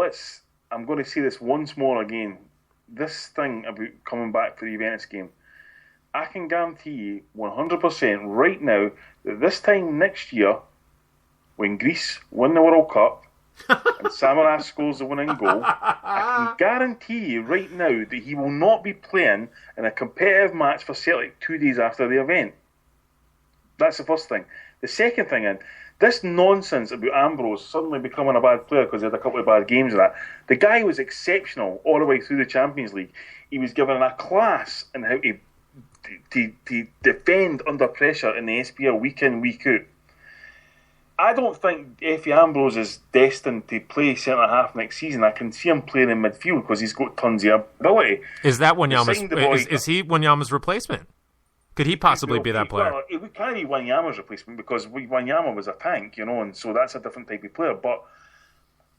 I'm going to say this once more again. This thing about coming back for the Juventus game, I can guarantee you 100% right now that this time next year, when Greece win the World Cup and Samaras scores the winning goal, I can guarantee you right now that he will not be playing in a competitive match for Celtic 2 days after the event. That's the first thing. The second thing, this nonsense about Ambrose suddenly becoming a bad player because he had a couple of bad games and that. The guy was exceptional all the way through the Champions League. He was given a class in how to defend under pressure in the SPL week in, week out. I don't think Effie Ambrose is destined to play centre-half next season. I can see him playing in midfield because he's got tons of ability. Is that Wanyama's, is he Wanyama's replacement? Could he possibly be that player? Well, it would kind of be Wanyama's replacement because Wanyama was a tank, and so that's a different type of player. But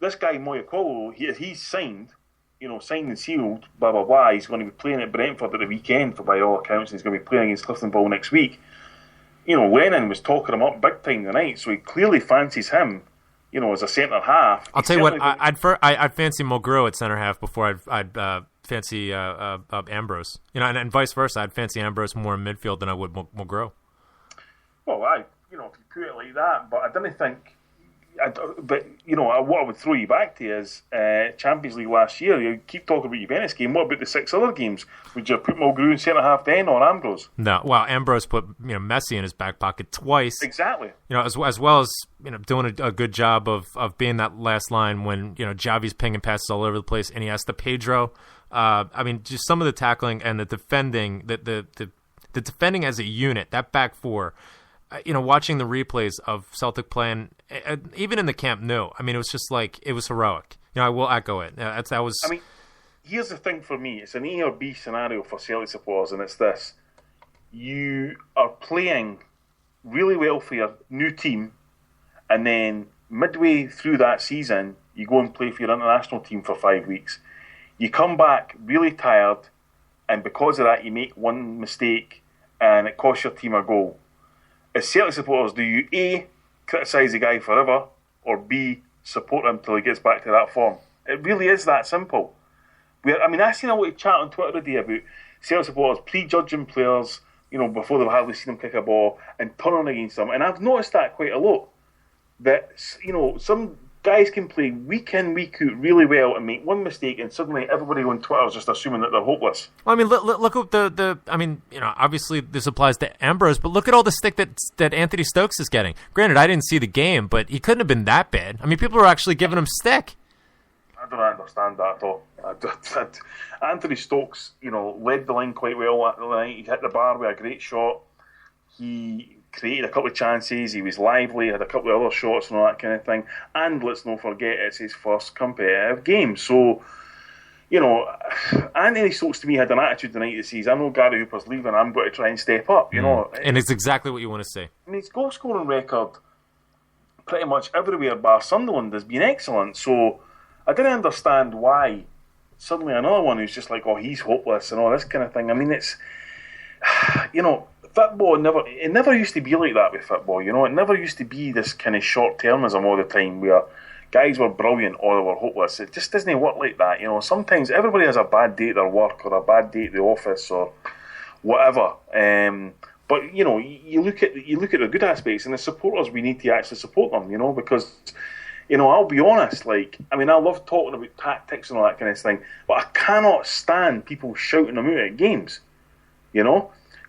this guy, Moyakolo, he's signed, signed and sealed, blah, blah, blah. He's going to be playing at Brentford at the weekend, by all accounts, and he's going to be playing against Clifton Ball next week. Lennon was talking him up big time tonight, so he clearly fancies him, as a centre half. I'll tell you what, I'd fancy Mulgrew at centre half before I'd fancy Ambrose. And vice versa. I'd fancy Ambrose more in midfield than I would Mulgrew. Well, if you put it like that, but I didn't think. But what I would throw you back to is Champions League last year. You keep talking about Juventus game. What about the 6 other games? Would you put Mulgrew in centre half then or Ambrose? No. Well, Ambrose put Messi in his back pocket twice. Exactly. As well as doing a good job of being that last line when Javi's pinging passes all over the place, and he has to Pedro. Just some of the tackling and the defending, the defending as a unit, that back four. Watching the replays of Celtic playing, even in the Camp Nou, it was just like, it was heroic. I will echo it. That was. Here's the thing for me. It's an A or B scenario for Celtic supporters, and it's this. You are playing really well for your new team, and then midway through that season, you go and play for your international team for 5 weeks. You come back really tired, and because of that, you make one mistake, and it costs your team a goal. As Celtic supporters, do you A, criticise the guy forever, or B, support him till he gets back to that form? It really is that simple. I've seen a lot of chat on Twitter today about Celtic supporters prejudging players, before they've hardly seen them kick a ball, and turning against them. And I've noticed that quite a lot. That, some guys can play week in, week out really well and make one mistake, and suddenly everybody on Twitter is just assuming that they're hopeless. Well, look at obviously this applies to Ambrose, but look at all the stick that Anthony Stokes is getting. Granted, I didn't see the game, but he couldn't have been that bad. People were actually giving him stick. I don't understand that at all. Anthony Stokes, led the line quite well that night. He hit the bar with a great shot. He created a couple of chances, he was lively, had a couple of other shots and all that kind of thing, and let's not forget it's his first competitive game, so Anthony Stokes to me had an attitude tonight that says, I know Gary Hooper's leaving, I'm going to try and step up, and it's exactly what you want to see. His goal scoring record pretty much everywhere bar Sunderland has been excellent, so I didn't understand why suddenly another one who's just like, he's hopeless and all this kind of thing. It's football never used to be like that with football, It never used to be this kind of short-termism all the time where guys were brilliant or they were hopeless. It just doesn't work like that, Sometimes everybody has a bad day at their work or a bad day at the office or whatever. But you look at the good aspects, and the supporters, we need to actually support them, because I'll be honest, I love talking about tactics and all that kind of thing, but I cannot stand people shouting them out at games,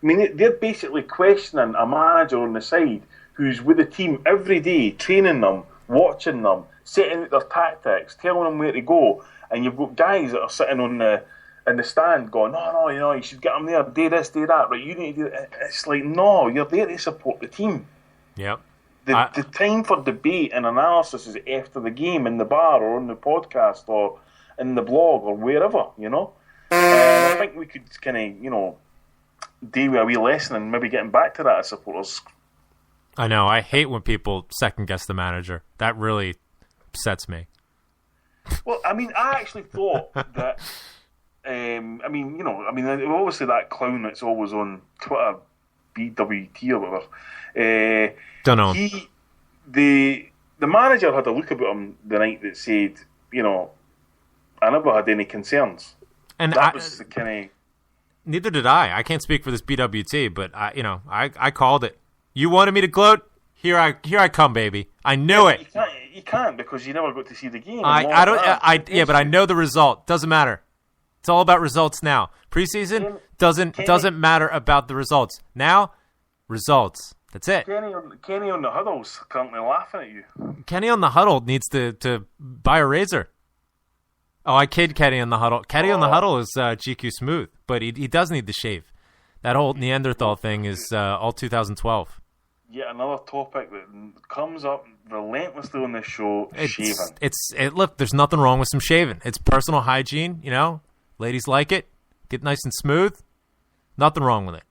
they're basically questioning a manager on the side who's with the team every day, training them, watching them, setting out their tactics, telling them where to go, and you've got guys that are sitting in the stand going, no, you should get them there, do this, do that, right, you need to do it. It's like, no, you're there to support the team. Yep. The time for debate and analysis is after the game in the bar or on the podcast or in the blog or wherever, And I think we could kind of, do a wee lesson and maybe getting back to that as supporters. I know. I hate when people second guess the manager. That really upsets me. Well, I actually thought that. Obviously that clown that's always on Twitter, BWT or whatever. Don't know. The manager had a look about him the night that said, I never had any concerns. And that was the kind of. Neither did I. I can't speak for this BWT, but I called it. You wanted me to gloat? Here I come, baby. I knew it. You can't because you never got to see the game. But I know the result. Doesn't matter. It's all about results now. Preseason doesn't matter about the results. Now, results. That's it. Kenny on the huddle's currently laughing at you. Kenny on the huddle needs to buy a razor. Oh, I kid Kenny on the huddle. Kenny on the huddle is GQ smooth, but he does need to shave. That whole Neanderthal thing is all 2012. Yet another topic that comes up relentlessly on this show, shaving. Look, there's nothing wrong with some shaving. It's personal hygiene, you know. Ladies like it. Get nice and smooth. Nothing wrong with it.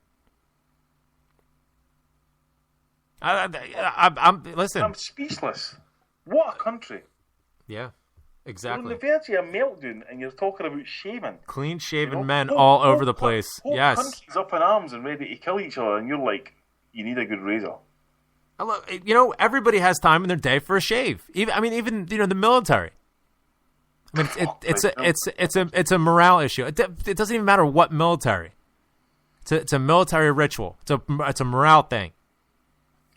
Listen. I'm speechless. What a country. Yeah, exactly. You're on the verge of a meltdown and you're talking about shaving. Clean-shaven men all over the place. Yes. Country's up in arms and ready to kill each other and you're like, you need a good razor. You know, everybody has time in their day for a shave. Even the military. I mean, it's a morale issue. It doesn't even matter what military. It's a military ritual. It's a morale thing.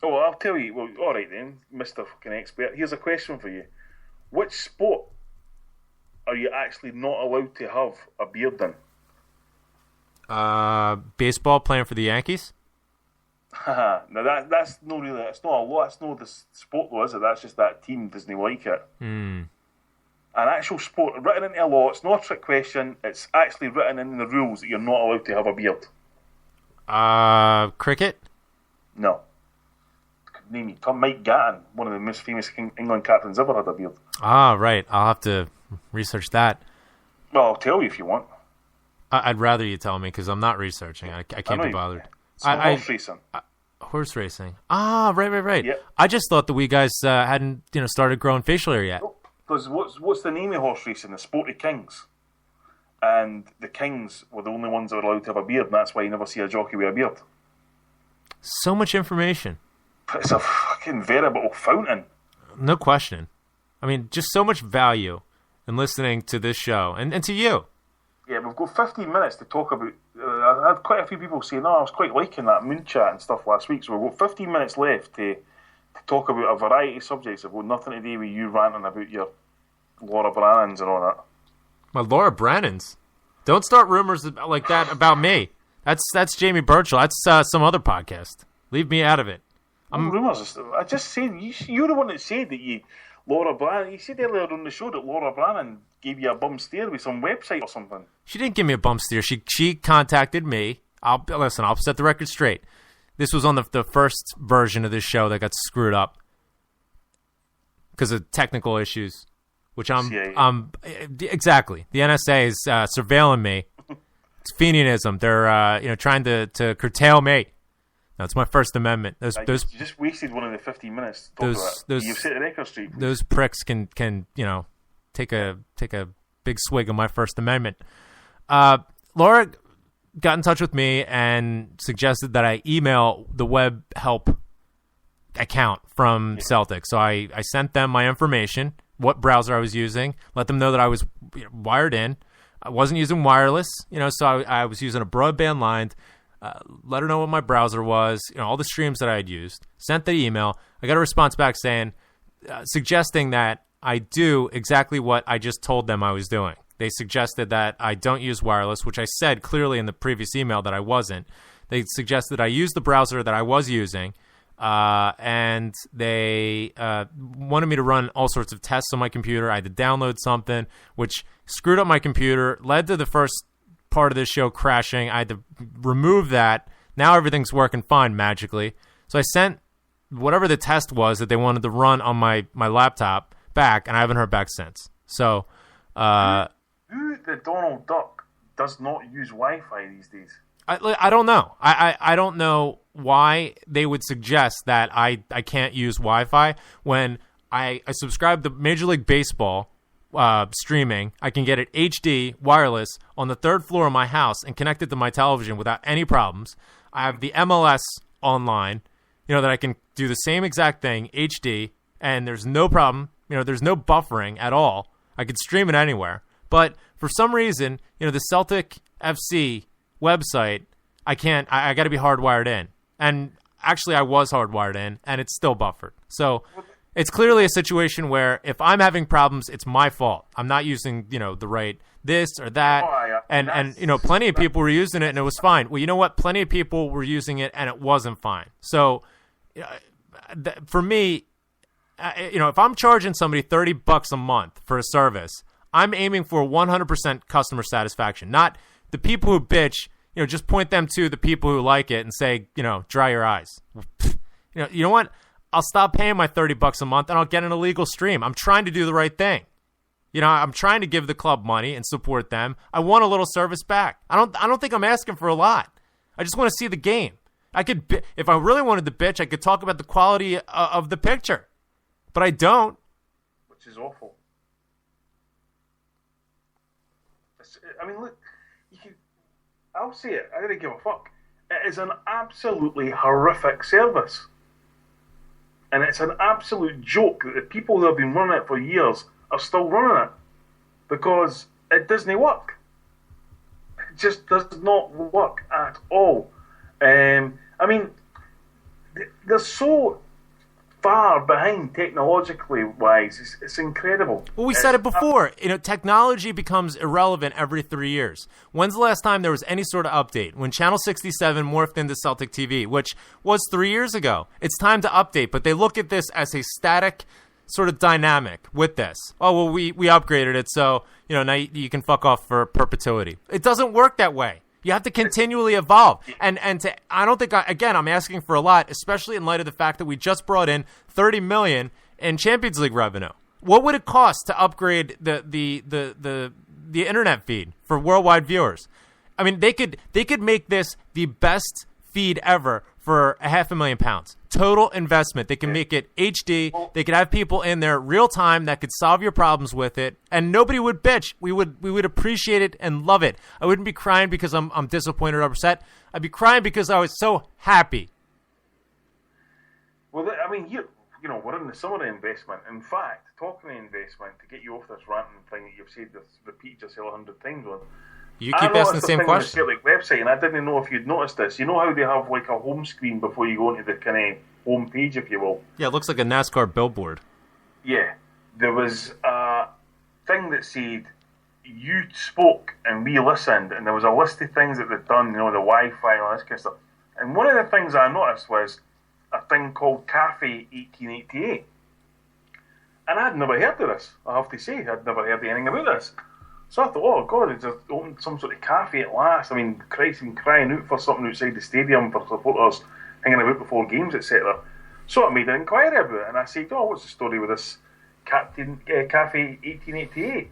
Oh, I'll tell you. Well, all right then, Mr. fucking expert. Here's a question for you: which sport are you actually not allowed to have a beard in? Baseball, playing for the Yankees. Now that's not really. It's not a lot. It's not the sport though, is it? That's just that team doesn't like it. An actual sport written into a law. It's not a trick question. It's actually written in the rules that you're not allowed to have a beard. Cricket? No. Name me. Mike Gatton, one of the most famous England captains ever, had a beard. Ah, right. I'll have to research that. Well, I'll tell you if you want. I'd rather you tell me because I'm not researching. I can't be bothered. It's horse racing. Horse racing. Ah, right. Yep. I just thought that we guys hadn't started growing facial hair yet. Because what's the name of horse racing? The Sport of Kings. And the kings were the only ones that were allowed to have a beard, and that's why you never see a jockey with a beard. So much information. It's a fucking veritable fountain. No question. I mean, just so much value in listening to this show, and to you. Yeah, we've got 15 minutes to talk about... I had quite a few people saying, I was quite liking that moon chat and stuff last week, so we've got 15 minutes left to talk about a variety of subjects that have got nothing to do with you ranting about your Laura Brannans and all that. My Laura Brannans? Don't start rumors like that about me. That's Jamie Burchell. That's some other podcast. Leave me out of it. Rumors. I just said you're the one that said that Laura Brannan. You said earlier on the show that Laura Brannan gave you a bum steer with some website or something. She didn't give me a bum steer. She contacted me. I'll set the record straight. This was on the first version of this show that got screwed up because of technical issues, which exactly. The NSA is surveilling me. It's Fenianism. They're trying to curtail me. That's my First Amendment. You just wasted one of the 15 minutes. You've set the record straight. Those pricks can take a big swig of my First Amendment. Laura got in touch with me and suggested that I email the web help account from Celtic. So I sent them my information, what browser I was using, let them know that I was wired in. I wasn't using wireless, so I was using a broadband line. Let her know what my browser was, all the streams that I had used. Sent the email. I got a response back saying, suggesting that I do exactly what I just told them I was doing. They suggested that I don't use wireless, which I said clearly in the previous email that I wasn't. They suggested I use the browser that I was using, and they wanted me to run all sorts of tests on my computer. I had to download something, which screwed up my computer, led to the first part of this show crashing. I had to remove that. Now everything's working fine magically. So I sent whatever the test was that they wanted to run on my laptop back, and I haven't heard back since. So, who the Donald Duck does not use Wi-Fi these days? I don't know. I don't know why they would suggest that I can't use Wi-Fi when I subscribe to Major League Baseball streaming. I can get it HD wireless on the third floor of my house and connect it to my television without any problems. I have the MLS online, that I can do the same exact thing HD, and there's no problem. There's no buffering at all. I could stream it anywhere. But for some reason, the Celtic FC website, I can't. I got to be hardwired in, and actually I was hardwired in, and it's still buffered. So it's clearly a situation where if I'm having problems, it's my fault. I'm not using, the right this or that. And plenty of people were using it, and it was fine. Well, you know what? Plenty of people were using it, and it wasn't fine. So for me, if I'm charging somebody $30 a month for a service, I'm aiming for 100% customer satisfaction, not the people who bitch. Just point them to the people who like it and say, dry your eyes. You know what? I'll stop paying my $30 a month and I'll get an illegal stream. I'm trying to do the right thing. I'm trying to give the club money and support them. I want a little service back. I don't think I'm asking for a lot. I just want to see the game. I could, if I really wanted to bitch, I could talk about the quality of the picture, but I don't. Which is awful. I mean, look, I'll say it. I don't give a fuck. It is an absolutely horrific service. And it's an absolute joke that the people who have been running it for years are still running it. Because it doesn't work. It just does not work at all. I mean, they're so far behind technologically wise. It's incredible. Well, we said it before. Technology becomes irrelevant every 3 years. When's the last time there was any sort of update? When Channel 67 morphed into Celtic TV, which was 3 years ago. It's time to update, but they look at this as a static sort of dynamic with this. Oh, well, we upgraded it, so now you can fuck off for perpetuity. It doesn't work that way. You have to continually evolve. I don't think, I'm asking for a lot, especially in light of the fact that we just brought in $30 million in Champions League revenue. What would it cost to upgrade the internet feed for worldwide viewers? I mean, they could make this the best feed ever for £500,000. Total investment. They can make it HD. They could have people in there real time that could solve your problems with it, and nobody would bitch. We would appreciate it and love it. I wouldn't be crying because I'm disappointed or upset. I'd be crying because I was so happy. Well, I mean, we're in the summer of investment. In fact, talking of investment, to get you off this ranting thing that you've said, repeated yourself 100 times on. You keep asking the same question. On the Celtic website, and I didn't know if you'd noticed this. You know how they have like a home screen before you go into the kind of home page, if you will? Yeah, it looks like a NASCAR billboard. Yeah. There was a thing that said, you spoke and we listened, and there was a list of things that they'd done, the Wi-Fi and all this kind of stuff. And one of the things I noticed was a thing called Cafe 1888. And I'd never heard of this, I have to say. I'd never heard anything about this. So I thought, oh God, it's just opened some sort of cafe at last. I mean, Christ, been crying out for something outside the stadium for supporters hanging about before games, etc. So I made an inquiry about it, and I said, oh, what's the story with this Cafe 1888?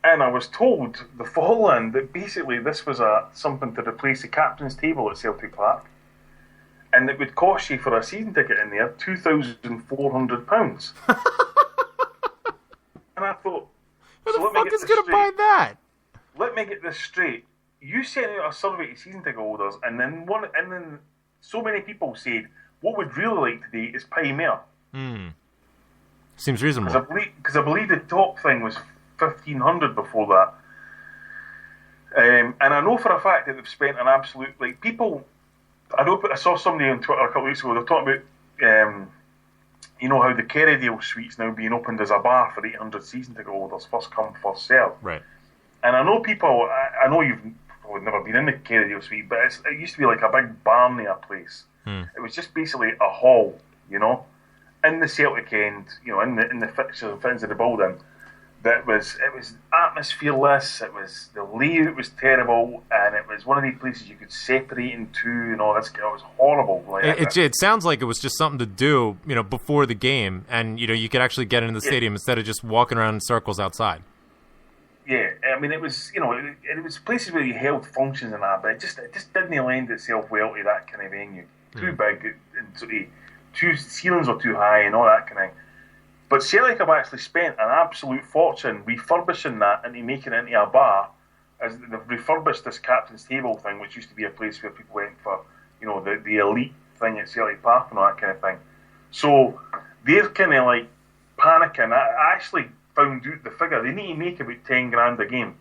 And I was told the following, that basically this was something to replace the captain's table at Celtic Park, and it would cost you for a season ticket in there £2,400. And I thought, who the fuck is going to buy that? Let me get this straight. You sent out a survey to season ticket holders, and then so many people said, what we'd really like today is pay more. Seems reasonable. Because I believe the top thing was $1,500 before that. And I know for a fact that they've spent an absolute, people, I saw somebody on Twitter a couple of weeks ago, they're talking about, how the Kerrydale Suite's now being opened as a bar for 800 season ticket holders, first come, first served. Right. And I know people, I know you've probably never been in the Kerrydale Suite, but it used to be like a big barn-near place. It was just basically a hall, in the Celtic end, in the fixtures and fittings of the building. It was atmosphereless, the layout was terrible, and it was one of these places you could separate in two and all this. It was horrible. It sounds like it was just something to do, before the game, and you could actually get into the stadium instead of just walking around in circles outside. Yeah, I mean it was it was places where you held functions and that, but it just didn't lend itself well to that kind of venue. Too big, and sort of two ceilings were too high and all that kind of thing. But Celtic have actually spent an absolute fortune refurbishing that and making it into a bar. As they've refurbished this captain's table thing, which used to be a place where people went for, the elite thing at Celtic Park and all that kind of thing. So they're kind of like panicking. I actually found out the figure. They need to make about $10,000 a game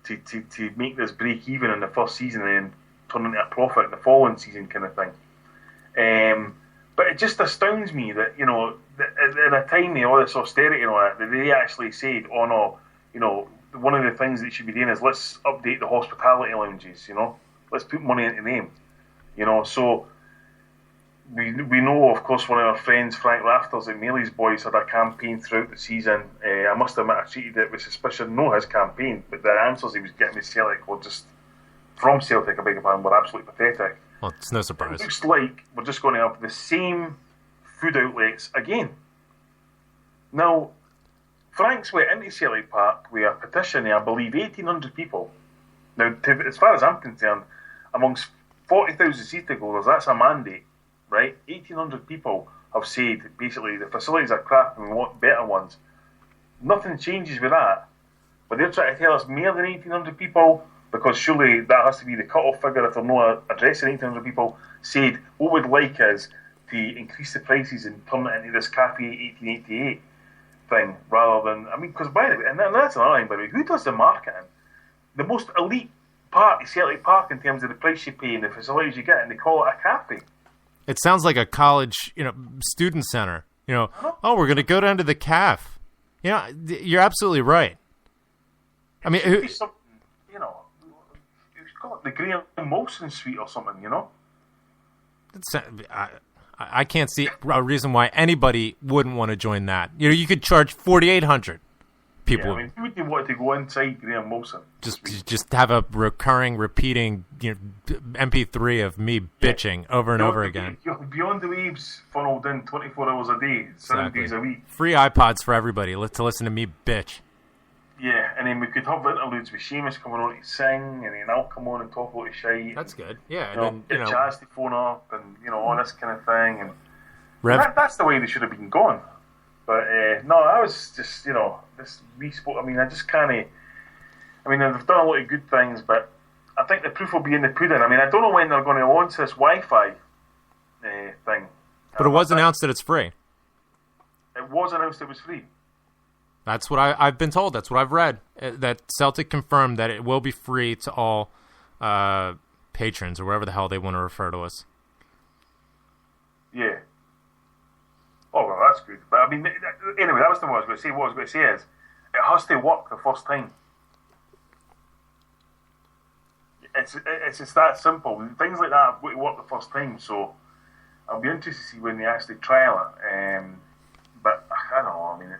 to make this break even in the first season and then turn into a profit in the following season kind of thing. But it just astounds me that, you know, at a time of all this austerity and all that they actually said, oh no, you know, one of the things that should be doing is let's update the hospitality lounges, you know, let's put money into them, you know. So we know, of course, one of our friends, Frank Rafters at Mealy's Boys, had a campaign throughout the season. I must admit, I treated it with suspicion, no his campaign, but the answers he was getting with Celtic were just, from Celtic, I beg your pardon, were absolutely pathetic. Well, it's no surprise. It looks like we're just going to have the same food outlets again. Now, Frank's went into Celtic Park with a petition of, I believe, 1,800 people. Now, as far as I'm concerned, amongst 40,000 seater goers, that's a mandate, right? 1,800 people have said, basically, the facilities are crap and we want better ones. Nothing changes with that. But they're trying to tell us more than 1,800 people, because surely that has to be the cut-off figure if they're not addressing 1,800 people, said what we'd like is to increase the prices and turn it into this Cafe 1888 thing, rather than, I mean, because by the way, and that's another thing, by the way, who does the marketing? The most elite part of Celtic Park in terms of the price you pay and the facilities you get, and they call it a cafe. It sounds like a college, you know, student center. You know, oh, we're going to go down to the caf. You know, you're absolutely right. I mean, it should be something, you know, it's called the Graham Molson Suite or something, you know? I can't see a reason why anybody wouldn't want to join that. You know, you could charge 4,800 people. Yeah, I mean, who would you want to go inside Graham Molson? Just have a recurring, repeating, you know, MP3 of me bitching over and over again. Beyond the Waves funneled in 24 hours a day, 7 days a week. Free iPods for everybody to listen to me bitch. Yeah, and then we could have interludes with Seamus coming on to sing, and then I'll come on and talk about shite. That's good. Yeah, and then, get Chaz to phone up, and you know, all this kind of thing, and that's the way they should have been going. But no, I was just, you know, this re-sport. I mean, I just can't. I mean, they've done a lot of good things, but I think the proof will be in the pudding. I mean, I don't know when they're going to launch this Wi-Fi thing. But it was announced that it's free. It was announced it was free. That's what I've been told. That's what I've read. That Celtic confirmed that it will be free to all patrons, or whatever the hell they want to refer to us. Yeah. Oh, well, that's good. But, I mean, anyway, that was the what I was going to say. What I was going to say is, it has to work the first time. It's just that simple. Things like that work the first time, so I'll be interested to see when they actually trial it. But, I don't know, I mean,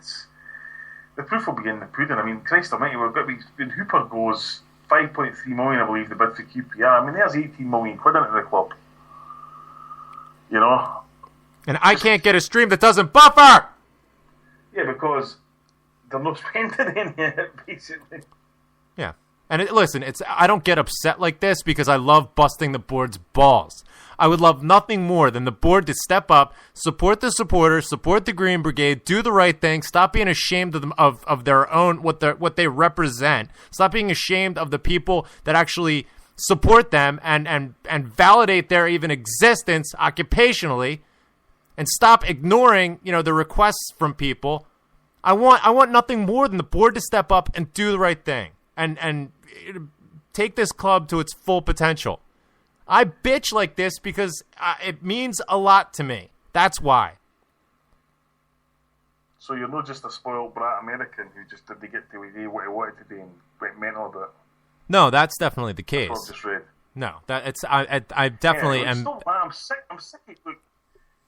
the proof will be in the pudding. I mean, Christ almighty, we've got when Hooper goes 5.3 million, I believe, the bid for QPR. I mean, there's 18 million quid into the club. You know? And I can't get a stream that doesn't buffer! Yeah, because they're not spending any of it, basically. Yeah. And listen, I don't get upset like this because I love busting the board's balls. I would love nothing more than the board to step up, support the supporters, support the Green Brigade, do the right thing, stop being ashamed of them, of their own, what they represent, stop being ashamed of the people that actually support them and validate their even existence occupationally, and stop ignoring, you know, the requests from people. I want nothing more than the board to step up and do the right thing and take this club to its full potential. I bitch like this because it means a lot to me. That's why. So you're not just a spoiled brat American who just didn't get to do what he wanted to do and went mental about it. No, that's definitely the case. That's what I just read. No, I definitely am. Still, man, I'm sick. Look,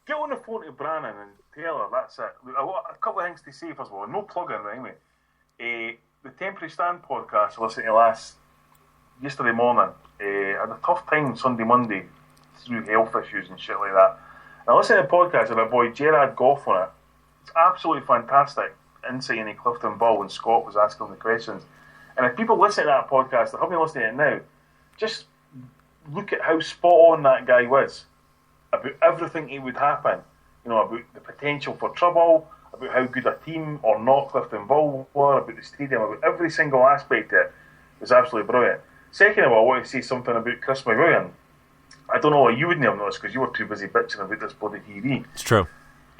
get on the phone to Brannan and tell her that's it. Look, a couple of things to say first of all. No plugging, anyway. The Temporary Stand podcast I listened to yesterday morning. I had a tough time Sunday, Monday through health issues and shit like that. And I listened to the podcast of our boy Gerard Goff on it. It's absolutely fantastic insight into Clifton Ball when Scott was asking the questions. And if people listen to that podcast, that haven't listened to it now, just look at how spot on that guy was about everything that would happen. You know, about the potential for trouble, about how good a team or not Clifton Ball were, about the stadium, about every single aspect of it was absolutely brilliant. Second of all, I want to say something about Chris McGuigan. I don't know why you wouldn't have noticed because you were too busy bitching about this bloody TV. It's true.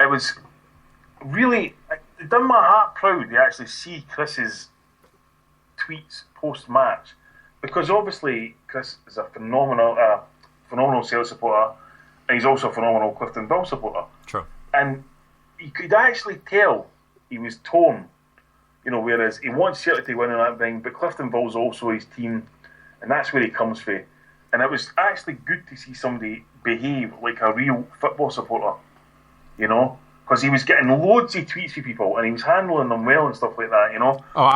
It was really, it done my heart proud to actually see Chris's tweets post-match, because obviously Chris is a phenomenal Celtic supporter, And he's also a phenomenal Cliftonville supporter. True. And you could actually tell he was torn, whereas he wants Celtic to win on that thing, but Cliftonville's also his team, and that's where he comes from. And it was actually good to see somebody behave like a real football supporter, because he was getting loads of tweets from people, and he was handling them well and stuff like that, Oh,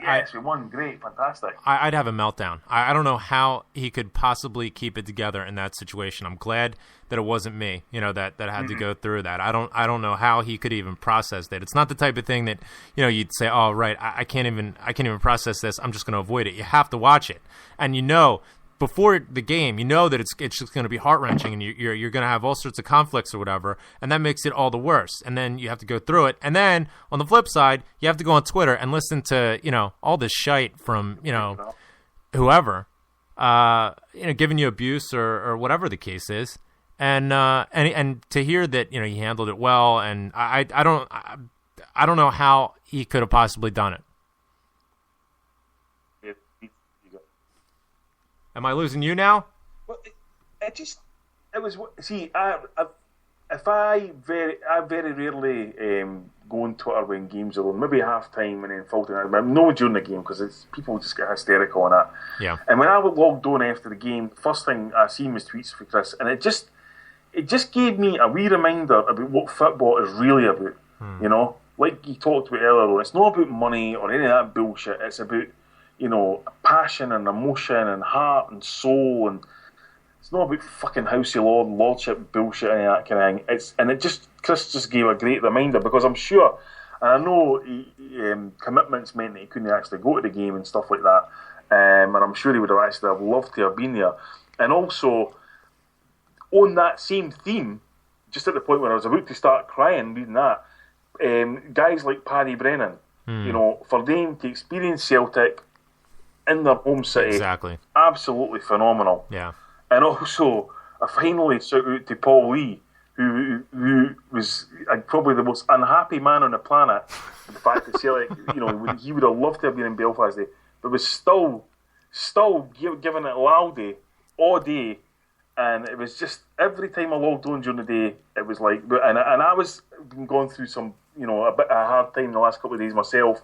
yes, we won, great, fantastic. I'd have a meltdown. I don't know how he could possibly keep it together in that situation. I'm glad that it wasn't me, that had to go through that. I don't know how he could even process that. It's not the type of thing that, you'd say, oh, right, I can't even process this. I'm just going to avoid it. You have to watch it. And before the game, that it's just going to be heart-wrenching, and you're going to have all sorts of conflicts or whatever, and that makes it all the worse. And then you have to go through it. And then, on the flip side, you have to go on Twitter and listen to, all this shite from, whoever, giving you abuse or whatever the case is. And to hear that, he handled it well, and I don't know how he could have possibly done it. Am I losing you now? Well, I very rarely go on Twitter when games are on, maybe half time and then full time. No during the game because people just get hysterical on that. Yeah. And when I logged on after the game, first thing I seen was tweets for Chris, and it just gave me a wee reminder about what football is really about. Like you talked about earlier on, it's not about money or any of that bullshit. It's about passion and emotion and heart and soul, and it's not about fucking housey lordship bullshit and that kind of thing. Chris just gave a great reminder, because I'm sure, and I know commitments meant that he couldn't actually go to the game and stuff like that, and I'm sure he would have actually loved to have been there. And also, on that same theme, just at the point where I was about to start crying reading that, guys like Paddy Brennan, for them to experience Celtic in their home city, exactly, absolutely phenomenal. Yeah. And also, I finally shout out to Paul Lee, who was probably the most unhappy man on the planet. The fact that Celtic, he would have loved to have been in Belfast Day, but was still giving it loudy all day. And it was just, every time I logged on during the day, it was like, and I was going through some, a bit of a hard time the last couple of days myself,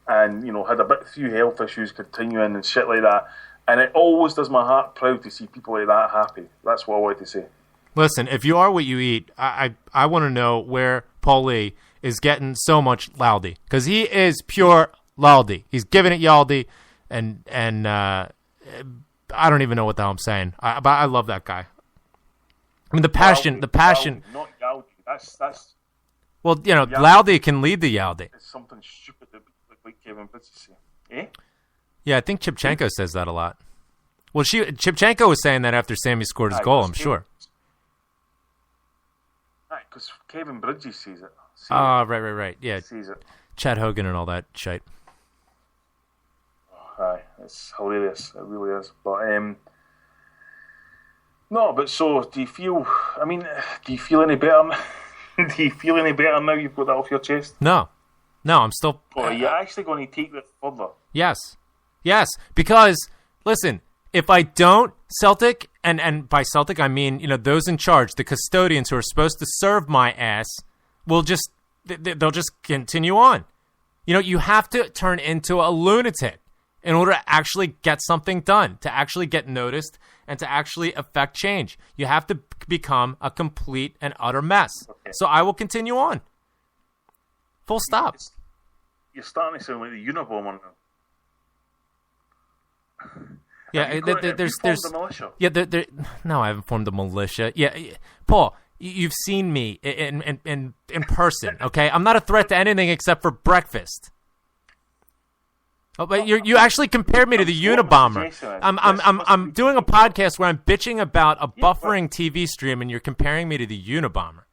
and had a few health issues continuing and shit like that, and it always does my heart proud to see people like that happy. That's what I wanted to say. Listen, if you are what you eat, I want to know where Paul Lee is getting so much laldi, because he is pure laldi. He's giving it yaldi, and I don't even know what the hell I'm saying. But I love that guy. I mean, the passion. Yaldi, not yaldi. That's. Well, laldi can lead the yaldi. It's something stupid that like Kevin Bitsy say. Eh? Yeah, I think Chipchenko says that a lot. Well, Chipchenko was saying that after Sammy scored his goal, I'm sure. Right, because Kevin Bridges sees it. Right. Yeah. Sees it. Chad Hogan and all that shite. Aye, it's hilarious. It really is. But no. But so, do you feel any better? Do you feel any better now you've got that off your chest? No, I'm still. Or are you actually going to take this further? Yes, because listen, if I don't, Celtic, and by Celtic I mean those in charge, the custodians who are supposed to serve my ass, they'll just continue on. You have to turn into a lunatic in order to actually get something done, to actually get noticed, and to actually affect change. You have to become a complete and utter mess. Okay. So I will continue on. Full stop. You're starting to sound like the Unabomber now. Yeah, there's the militia? Yeah, no, I haven't formed a militia. Yeah, Paul, you've seen me in person. Okay, I'm not a threat to anything except for breakfast. Oh, but you actually compared me to the Unabomber. I'm doing a podcast where I'm bitching about a buffering TV stream, and you're comparing me to the Unabomber.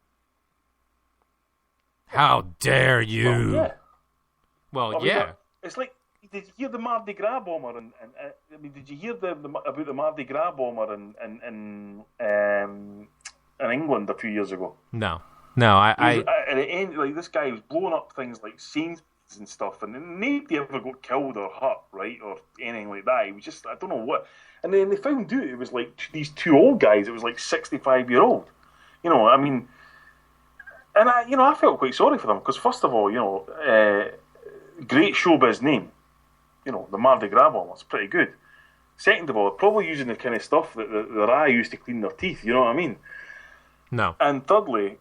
How dare you? Well, yeah. It's like, did you hear the Mardi Gras bomber? And did you hear about the Mardi Gras bomber in England a few years ago? No. At the end, like this guy was blowing up things like and stuff, and nobody ever got killed or hurt, right, or anything like that. It was just, I don't know what. And then they found out it was like these two old guys. It was like 65-year-old. You know, I mean, and I felt quite sorry for them because first of all, great showbiz name. You know, the Mardi Gras one was pretty good. Second of all, probably using the kind of stuff that the Rye used to clean their teeth. You know what I mean? No. And thirdly,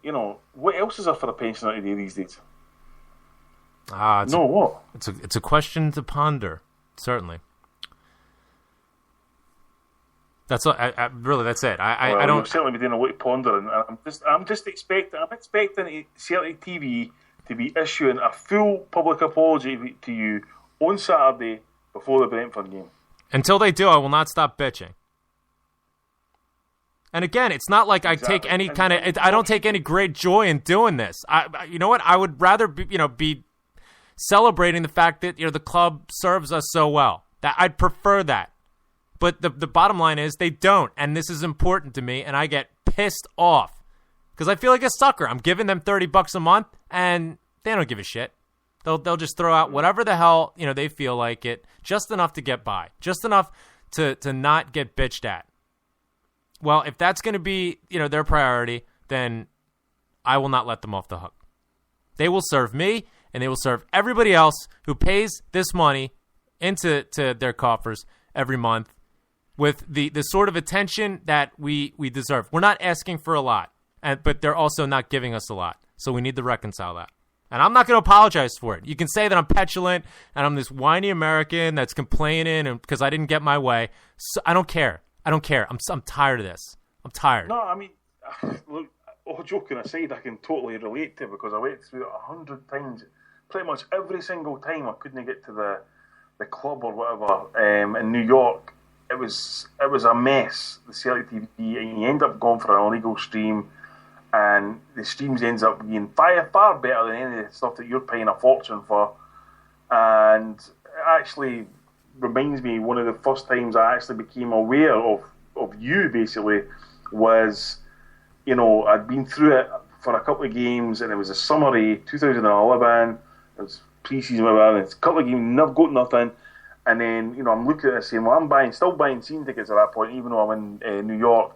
what else is there for a pensioner today these days? What? It's a question to ponder. Certainly. That's all. Really, that's it. I don't. You'll certainly be doing a lot of pondering. I'm expecting Celtic TV to be issuing a full public apology to you on Saturday before the Brentford game. Until they do, I will not stop bitching. And again, it's not like I take any kind of. I don't take any great joy in doing this. You know what? I would rather be celebrating the fact that the club serves us so well. That I'd prefer that. But the bottom line is they don't, and this is important to me, and I get pissed off because I feel like a sucker. I'm giving them $30 a month, and they don't give a shit. They'll just throw out whatever the hell they feel like it, just enough to get by, just enough to not get bitched at. Well, if that's going to be their priority, then I will not let them off the hook. They will serve me, and they will serve everybody else who pays this money into their coffers every month with the sort of attention that we deserve. We're not asking for a lot, but they're also not giving us a lot. So we need to reconcile that. And I'm not going to apologize for it. You can say that I'm petulant and I'm this whiny American that's complaining and because I didn't get my way. So I don't care. I'm tired of this. I'm tired. No, I mean, look, all joking aside, I can totally relate to it because I went through it 100 times. Pretty much every single time I couldn't get to the club or whatever in New York. It was a mess, the Celtic TV, and you end up going for an illegal stream, and the streams ends up being far better than any of the stuff that you're paying a fortune for. And it actually reminds me, one of the first times I actually became aware of you, basically, was, I'd been through it for a couple of games, and it was a summery 2011, it was pre-season, and it's a couple of games, never got nothing. And then, I'm looking at it saying, well, I'm still buying season tickets at that point, even though I'm in New York,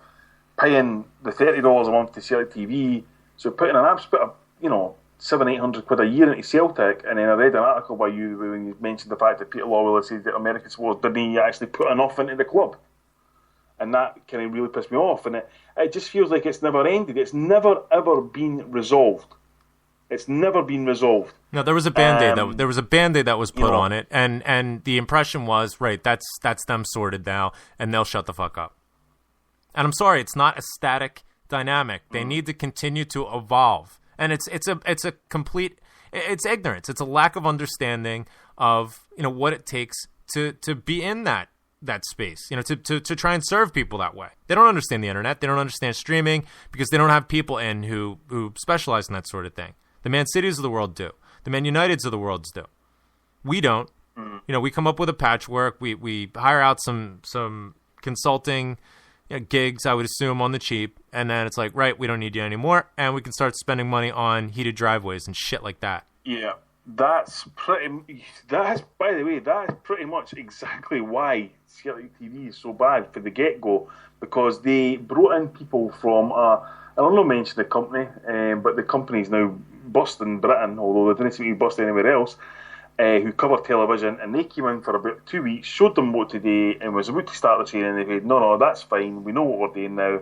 paying the $30 a month to Celtic TV. So putting an absolute, £700-800 a year into Celtic. And then I read an article by you when you mentioned the fact that Peter Lawwell had said that American supporters didn't actually put enough into the club. And that kind of really pissed me off. And it just feels like it's never ended. It's never, ever been resolved. It's never been resolved. No, there was a Band-Aid there was a Band-Aid that was put on it, and the impression was, right, that's them sorted now, and they'll shut the fuck up. And I'm sorry, it's not a static dynamic. They need to continue to evolve. And it's a complete ignorance. It's a lack of understanding of what it takes to be in that space, to try and serve people that way. They don't understand the internet. They don't understand streaming because they don't have people in who specialize in that sort of thing. The Man Cities of the world do. The Man Uniteds of the world do. We don't. We come up with a patchwork. We hire out some consulting gigs, I would assume, on the cheap, and then it's like, right, we don't need you anymore, and we can start spending money on heated driveways and shit like that. Yeah, by the way, that is pretty much exactly why Celtic TV is so bad for the get-go, because they brought in people from, I don't know, mention the company, but the company's now bust in Britain, although they didn't seem to be bust anywhere else, who cover television, and they came in for about 2 weeks, showed them what to do, and was about to start the training, and they said, no, that's fine, we know what we're doing now,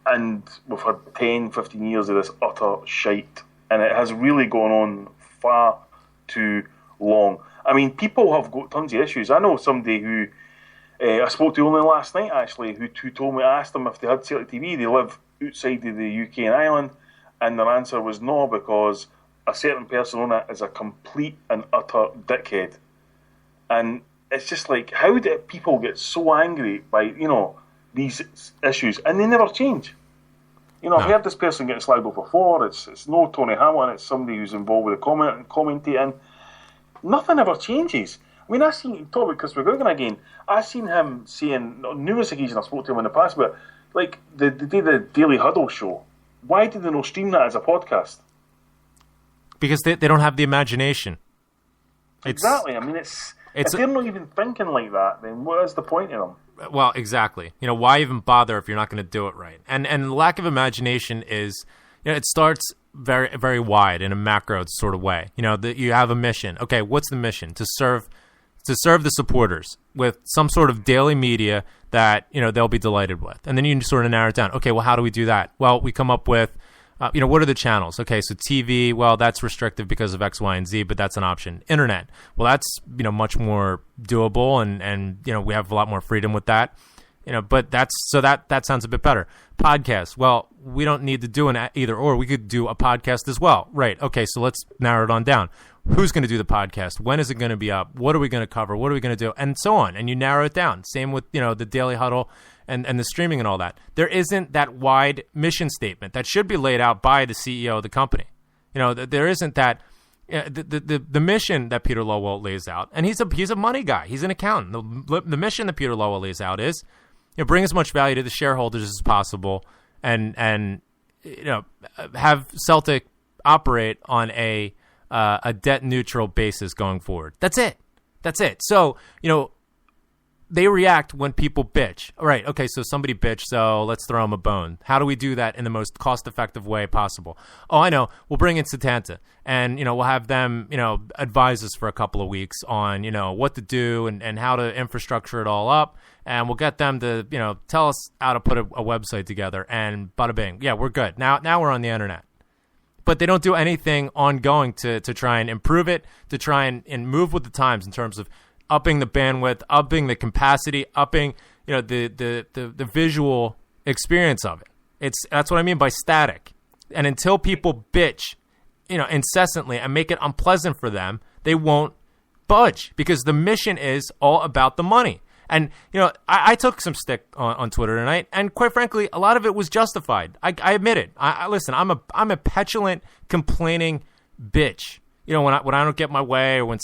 and we've had 10, 15 years of this utter shite, and it has really gone on far too long. I mean, people have got tons of issues. I know somebody who I spoke to only last night, actually, who told me, I asked them if they had Celtic TV, they live outside of the UK and Ireland, and their answer was no, because a certain person on it is a complete and utter dickhead. And it's just like, how do people get so angry by, these issues, and they never change? I've heard this person getting slagged off before. It's no Tony Hamilton, it's somebody who's involved with the commentating. Nothing ever changes. I mean, I seen, talk about Chris McGuigan again, I seen him saying, on numerous occasions I spoke to him in the past, but like the Daily Huddle show, why did they not stream that as a podcast? Because they don't have the imagination. Exactly. I mean, if they're not even thinking like that, then what is the point of them? Well, exactly. Why even bother if you're not going to do it right? And lack of imagination is, it starts very, very wide in a macro sort of way. You have a mission. Okay, what's the mission? To serve the supporters with some sort of daily media that they'll be delighted with, and then you sort of narrow it down. Okay, well, how do we do that? Well, we come up with. What are the channels? Okay, so TV, well, that's restrictive because of X, Y, and Z, but that's an option. Internet, well, that's, much more doable, and we have a lot more freedom with that. But that sounds a bit better. Podcast, well, we don't need to do an either or. We could do a podcast as well. Right, okay, so let's narrow it on down. Who's going to do the podcast? When is it going to be up? What are we going to cover? What are we going to do? And so on, and you narrow it down. Same with, the Daily Huddle and the streaming and all that. There isn't that wide mission statement that should be laid out by the CEO of the company. There isn't that the mission that Peter Lowell lays out, and he's a money guy. He's an accountant. The mission that Peter Lowell lays out is bring as much value to the shareholders as possible, and have Celtic operate on a debt neutral basis going forward. That's it. So they react when people bitch. All right, okay, so somebody bitched, so let's throw them a bone. How do we do that in the most cost-effective way possible? Oh, I know. We'll bring in Satanta, and, we'll have them, advise us for a couple of weeks on, what to do and how to infrastructure it all up, and we'll get them to, tell us how to put a website together, and bada bing. Yeah, we're good. Now we're on the internet. But they don't do anything ongoing to try and improve it, to try and move with the times in terms of upping the bandwidth, upping the capacity, upping the visual experience of it. That's what I mean by static. And until people bitch, incessantly and make it unpleasant for them, they won't budge because the mission is all about the money. And I took some stick on Twitter tonight, and quite frankly, a lot of it was justified. I admit it. Listen. I'm a petulant, complaining bitch. When I don't get my way, or when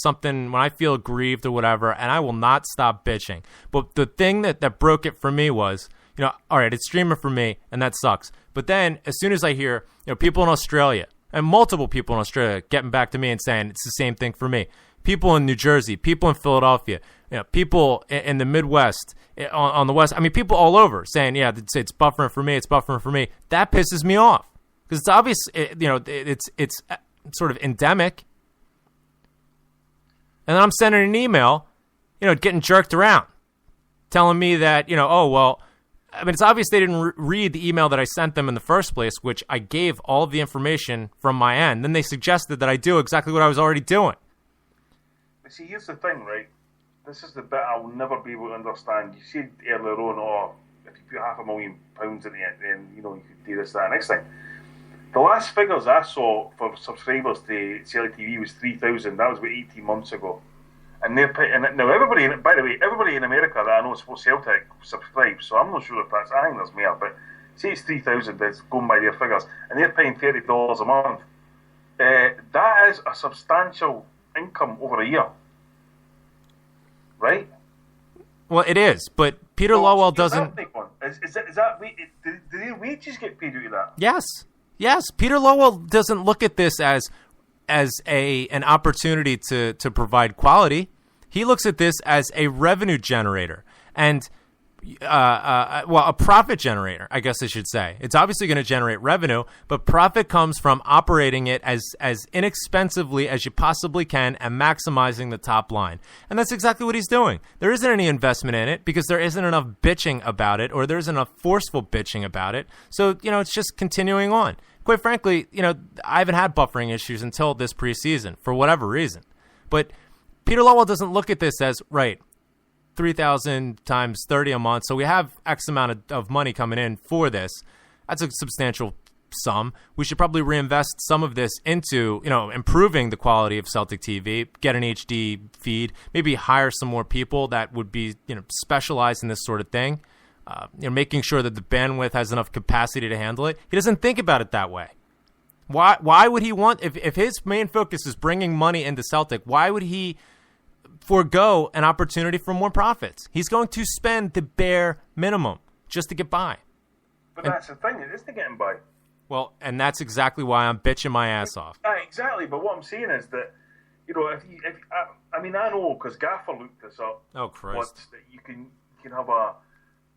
I feel aggrieved or whatever, and I will not stop bitching. But the thing that broke it for me was, all right, it's streaming for me, and that sucks. But then as soon as I hear, people in Australia, and multiple people in Australia getting back to me and saying it's the same thing for me. People in New Jersey, people in Philadelphia, people in the Midwest, on the West. I mean, people all over saying, yeah, it's buffering for me. It's buffering for me. That pisses me off because it's obvious, it's sort of endemic. And then I'm sending an email, getting jerked around, telling me that, it's obvious they didn't read the email that I sent them in the first place, which I gave all of the information from my end. Then they suggested that I do exactly what I was already doing. But see, here's the thing, right? This is the bit I'll never be able to understand. You said earlier on, if you put £500,000 in it, then, you could do this, that, next thing. The last figures I saw for subscribers to Celtic TV was 3,000. That was about 18 months ago. And they're paying it. Now, everybody in America that I know is for Celtic subscribes, so I'm not sure if that's, I think there's more, but say it's 3,000, that's going by their figures, and they're paying $30 a month. That is a substantial income over a year. Right? Well, it is, but Peter Lowell doesn't. Is that do their wages get paid out of that? Yes. Peter Lowell doesn't look at this as an opportunity to provide quality. He looks at this as a revenue generator and a profit generator, I guess I should say. It's obviously going to generate revenue, but profit comes from operating it as inexpensively as you possibly can and maximizing the top line. And that's exactly what he's doing. There isn't any investment in it because there isn't enough bitching about it, or there isn't enough forceful bitching about it. So, it's just continuing on. Quite frankly, I haven't had buffering issues until this preseason for whatever reason. But Peter Lowell doesn't look at this as, right, 3,000 times 30 a month. So we have X amount of money coming in for this. That's a substantial sum. We should probably reinvest some of this into, improving the quality of Celtic TV, get an HD feed, maybe hire some more people that would be, specialized in this sort of thing. Making sure that the bandwidth has enough capacity to handle it. He doesn't think about it that way. Why would he want, if his main focus is bringing money into Celtic, why would he forego an opportunity for more profits? He's going to spend the bare minimum just to get by. But that's the thing, it isn't getting by. Well, and that's exactly why I'm bitching my ass off. Exactly, but what I'm saying is that I mean, I know because Gaffer looked this up. Oh Christ! Once, that you can have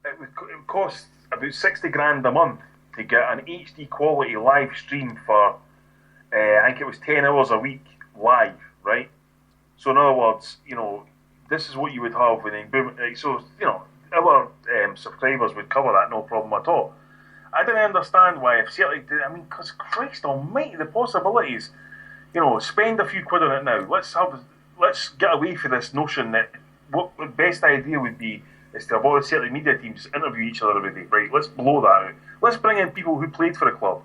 it would cost about $60,000 a month to get an HD quality live stream for I think it was 10 hours a week live, right? So in other words, this is what you would have when boom. So our subscribers would cover that, no problem at all. I didn't understand why if Celtic did. I mean, because Christ Almighty, the possibilities. Spend a few quid on it now. Let's get away from this notion that what the best idea would be is to have all the Celtic media teams interview each other every day, right? Let's blow that out. Let's bring in people who played for the club,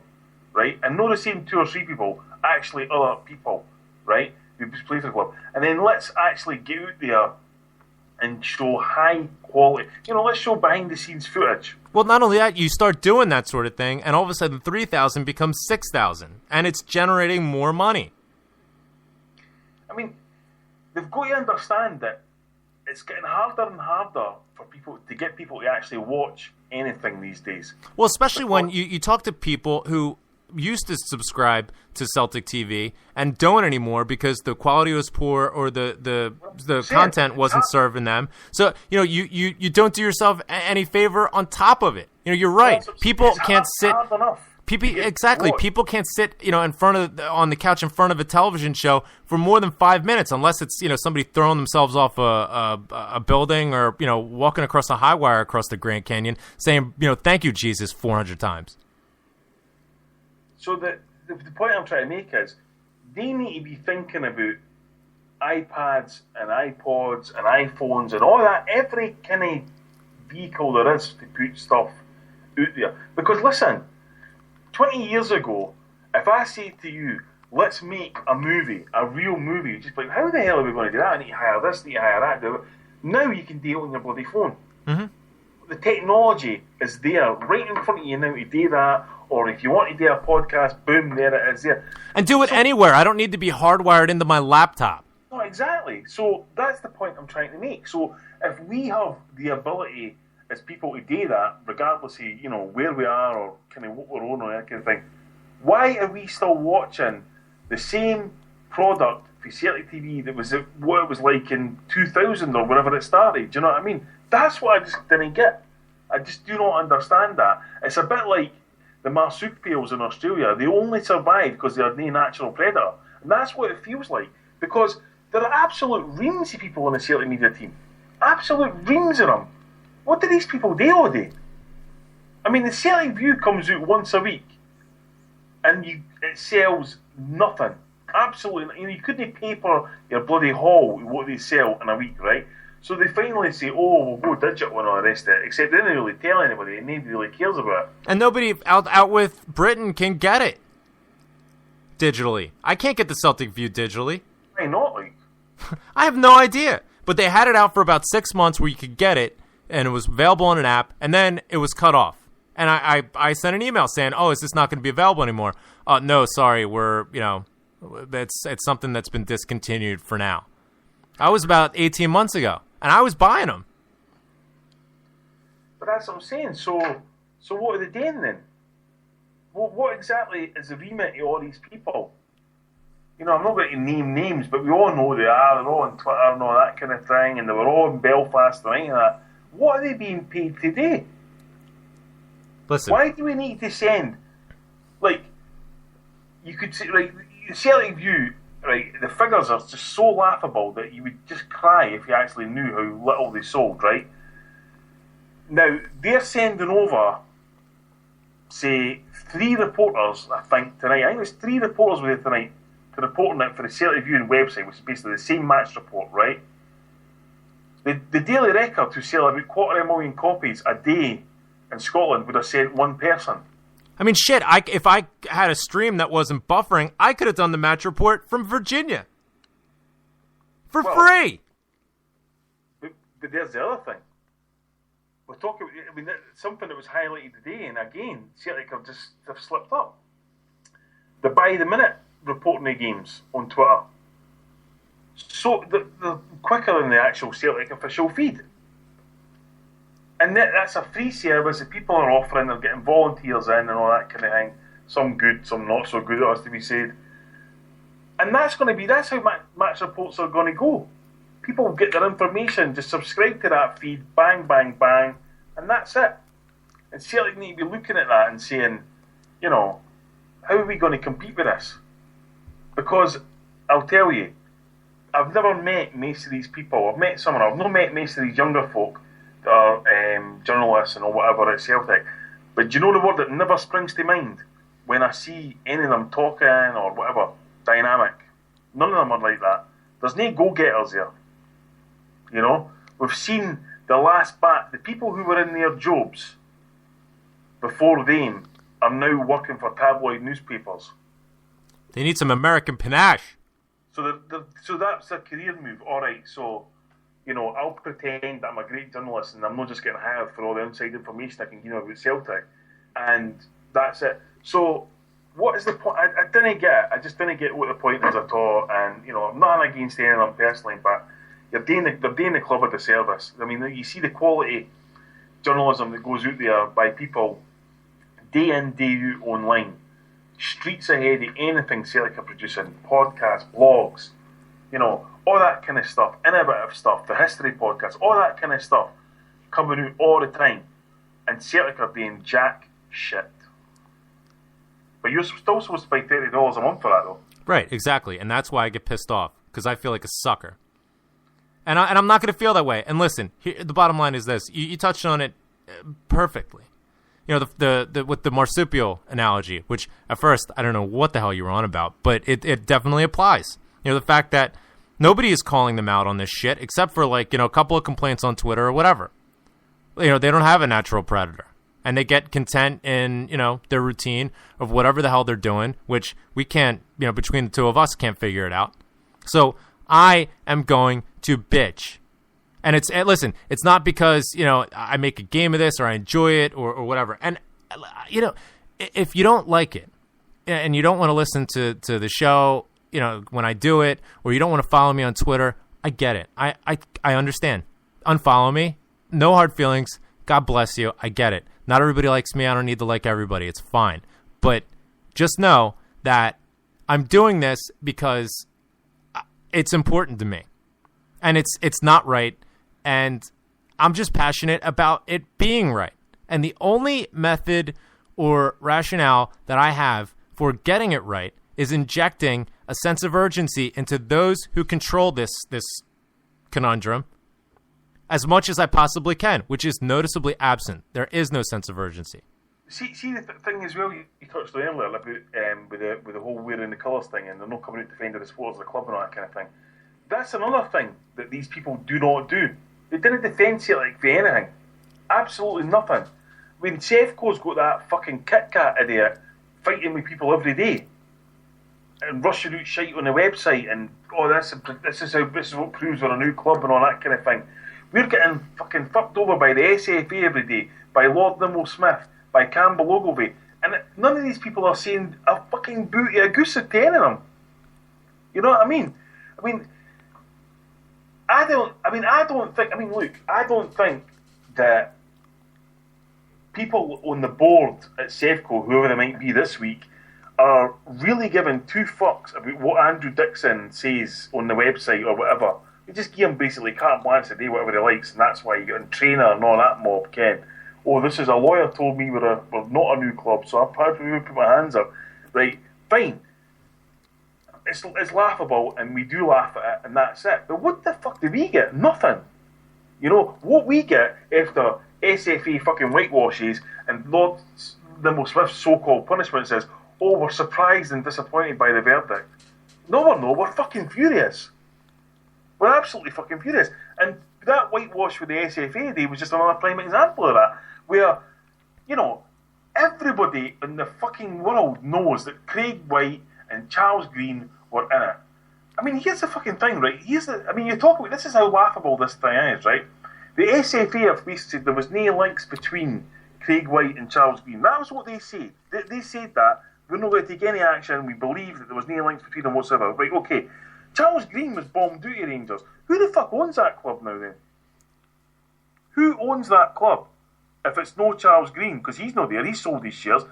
right? And not the same 2 or 3 people, actually other people, right? Who played for the club. And then let's actually get out there and show high quality. Let's show behind the scenes footage. Well, not only that, you start doing that sort of thing, and all of a sudden 3,000 becomes 6,000, and it's generating more money. I mean, they've got to understand that it's getting harder and harder for people to get people to actually watch anything these days. Well, especially when you talk to people who used to subscribe to Celtic TV and don't anymore because the quality was poor or the content wasn't serving them. So you don't do yourself any favor on top of it. You're right. People can't sit. People can't sit, in front of on the couch in front of a television show for more than 5 minutes, unless it's somebody throwing themselves off a building or walking across a high wire across the Grand Canyon, saying thank you Jesus 400 times. So the point I'm trying to make is they need to be thinking about iPads and iPods and iPhones and all that, every kind of vehicle there is to put stuff out there. Because listen, 20 years ago, if I say to you, let's make a movie, a real movie, you'd just be like, how the hell are we going to do that? I need to hire this, I need to hire that. Now you can do it on your bloody phone. Mm-hmm. The technology is there right in front of you now to do that. Or if you want to do a podcast, boom, there it is there. And do it anywhere. I don't need to be hardwired into my laptop. No, exactly. So that's the point I'm trying to make. So if we have the ability as people to do that, regardless of where we are or kind of what we're on or that kind of thing, why are we still watching the same product for Celtic TV that was what it was like in 2000 or whenever it started? Do you know what I mean? That's what I just didn't get. I just do not understand that. It's a bit like the marsupials in Australia. They only survive because they're no natural predator. And that's what it feels like. Because there are absolute reams of people on the Celtic media team. Absolute reams of them. What do these people do all day? I mean, the Celtic View comes out once a week. And it sells nothing. Absolutely. You couldn't pay for your bloody haul what they sell in a week, right? So they finally say, we'll go digital and all the rest of it, except they didn't really tell anybody, and nobody really cares about it. And nobody out with Britain can get it digitally. I can't get the Celtic View digitally. Why not, like? I have no idea. But they had it out for about 6 months where you could get it, and it was available on an app, and then it was cut off. And I sent an email saying, is this not going to be available anymore? No, sorry, it's something that's been discontinued for now. I was about 18 months ago. And I was buying them. But that's what I'm saying. So what are they doing then? What exactly is the remit of all these people? I'm not going to name names, but we all know they are. They're all on Twitter and all that kind of thing, and they were all in Belfast and anything like that. What are they being paid today? Listen. Why do we need to send, you could say, the Celtic View, right, the figures are just so laughable that you would just cry if you actually knew how little they sold, right? Now, they're sending over, say, 3 reporters, I think, tonight. I think there's 3 reporters with it tonight to report on it for the Celtic Viewing website, which is basically the same match report, right? The Daily Record, who sell about 250,000 copies a day in Scotland, would have sent 1 person. I mean, shit, if I had a stream that wasn't buffering, I could have done the match report from Virginia. For free. But there's the other thing. We're talking, something that was highlighted today, and again, Celtic have slipped up. The by-the-minute reporting of games on Twitter. So they're quicker than the actual Celtic official feed. And that's a free service that people are offering. They're getting volunteers in and all that kind of thing. Some good, some not so good, it has to be said. And that's how match reports are going to go. People get their information, just subscribe to that feed, bang, bang, bang, and that's it. And Celtic need to be looking at that and saying, how are we going to compete with this? Because I'll tell you, I've never met most of these people. I've met some of them. I've not met most of these younger folk that are journalists and or whatever at Celtic. But do you know the word that never springs to mind when I see any of them talking or whatever? Dynamic. None of them are like that. There's no go-getters here. We've seen the last bat. The people who were in their jobs before them are now working for tabloid newspapers. They need some American panache. So that's a career move. All right, so, I'll pretend that I'm a great journalist and I'm not just getting hired for all the inside information I can give about Celtic. And that's it. So what is the point? I didn't get it. I just didn't get what the point is at all. And, I'm not against any of them personally, but they're doing the club a disservice. I mean, you see the quality journalism that goes out there by people day in, day out online, streets ahead of anything Celtic are producing, podcasts, blogs, all that kind of stuff, innovative stuff, the history podcasts, all that kind of stuff coming out all the time. And Celtic are doing jack shit. But you're still supposed to pay $30 a month for that, though. Right, exactly. And that's why I get pissed off, because I feel like a sucker. And I'm not going to feel that way. And listen, the bottom line is this. You touched on it perfectly. The with the marsupial analogy, which at first I don't know what the hell you were on about, but it definitely applies. The fact that nobody is calling them out on this shit except for a couple of complaints on Twitter or whatever. They don't have a natural predator. And they get content in, their routine of whatever the hell they're doing, which we can't, between the two of us can't figure it out. So I am going to bitch. And listen, it's not because, I make a game of this or I enjoy it or whatever. And, if you don't like it and you don't want to listen to the show, when I do it, or you don't want to follow me on Twitter, I get it. I understand. Unfollow me. No hard feelings. God bless you. I get it. Not everybody likes me. I don't need to like everybody. It's fine. But just know that I'm doing this because it's important to me. And it's not right. And I'm just passionate about it being right. And the only method or rationale that I have for getting it right is injecting a sense of urgency into those who control this conundrum as much as I possibly can, which is noticeably absent. There is no sense of urgency. See the thing as well, you touched on earlier about with the whole wearing the colours thing, and they're not coming out to defend the supporters of the club and all that kind of thing. That's another thing that these people do not do. They didn't defend Celtic for anything. Absolutely nothing. I mean, Sefco's got that fucking Kit Kat idiot fighting with people every day and rushing out shite on the website and this is what proves we're a new club and all that kind of thing. We're getting fucking fucked over by the SFA every day, by Lord Nimmo Smith, by Campbell Ogilvie, and none of these people are saying a fucking booty a goose to any of them. You know what I mean? I don't think that people on the board at Sefco, whoever they might be this week, are really giving two fucks about what Andrew Dixon says on the website or whatever. You just give him basically carte blanche to do whatever he likes, and that's why you get a trainer and all that mob, Ken. Oh, this is a lawyer told me we're not a new club, so I'm proud to put my hands up. Right, fine. It's laughable, and we do laugh at it, and that's it. But what the fuck do we get? Nothing. What we get after SFA fucking whitewashes and Lord Nimmo Smith's so-called punishment says, oh, we're surprised and disappointed by the verdict. No, we're fucking furious. We're absolutely fucking furious. And that whitewash with the SFA day was just another prime example of that, where, everybody in the fucking world knows that Craig White and Charles Green were in it. I mean, here's the fucking thing, right? You talk about, this is how laughable this thing is, right? The SFA have basically said there was no links between Craig White and Charles Green. That was what they said. They said that. We're not going to take any action. We believe that there was no links between them whatsoever. Right, okay. Charles Green was bombed out of Rangers. Who the fuck owns that club now then? Who owns that club? If it's no Charles Green, because he's not there, he's sold his shares.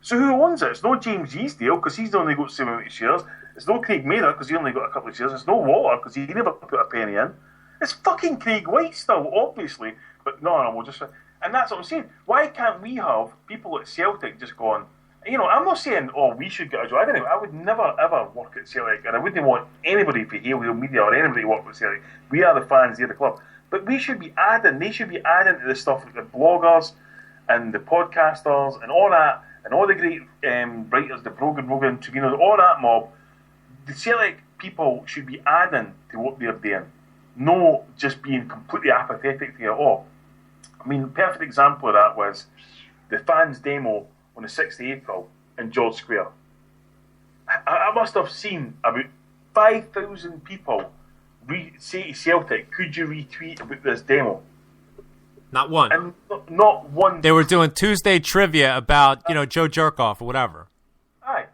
So who owns it? It's not James Easdale, because he's only got 70 shares. It's no Craig Mather because he only got a couple of shares. It's no Waller because he never put a penny in. It's fucking Craig White still, obviously. But no, we'll just... And that's what I'm saying. Why can't we have people at Celtic just going... I'm not saying, we should get a job. I would never, ever work at Celtic, and I wouldn't want anybody for Hale Media or anybody to work with Celtic. We are the fans, they're the club. But they should be adding to the stuff like the bloggers and the podcasters and all that, and all the great writers, the Brogan, Trevino, all that mob. The Celtic people should be adding to what they're doing, no just being completely apathetic to it all. I mean, the perfect example of that was the fans' demo on the 6th of April in George Square. I must have seen about 5,000 people say to Celtic, could you retweet about this demo? Not one. And not one. They were doing Tuesday trivia about, Joe Jerkoff or whatever. Aye.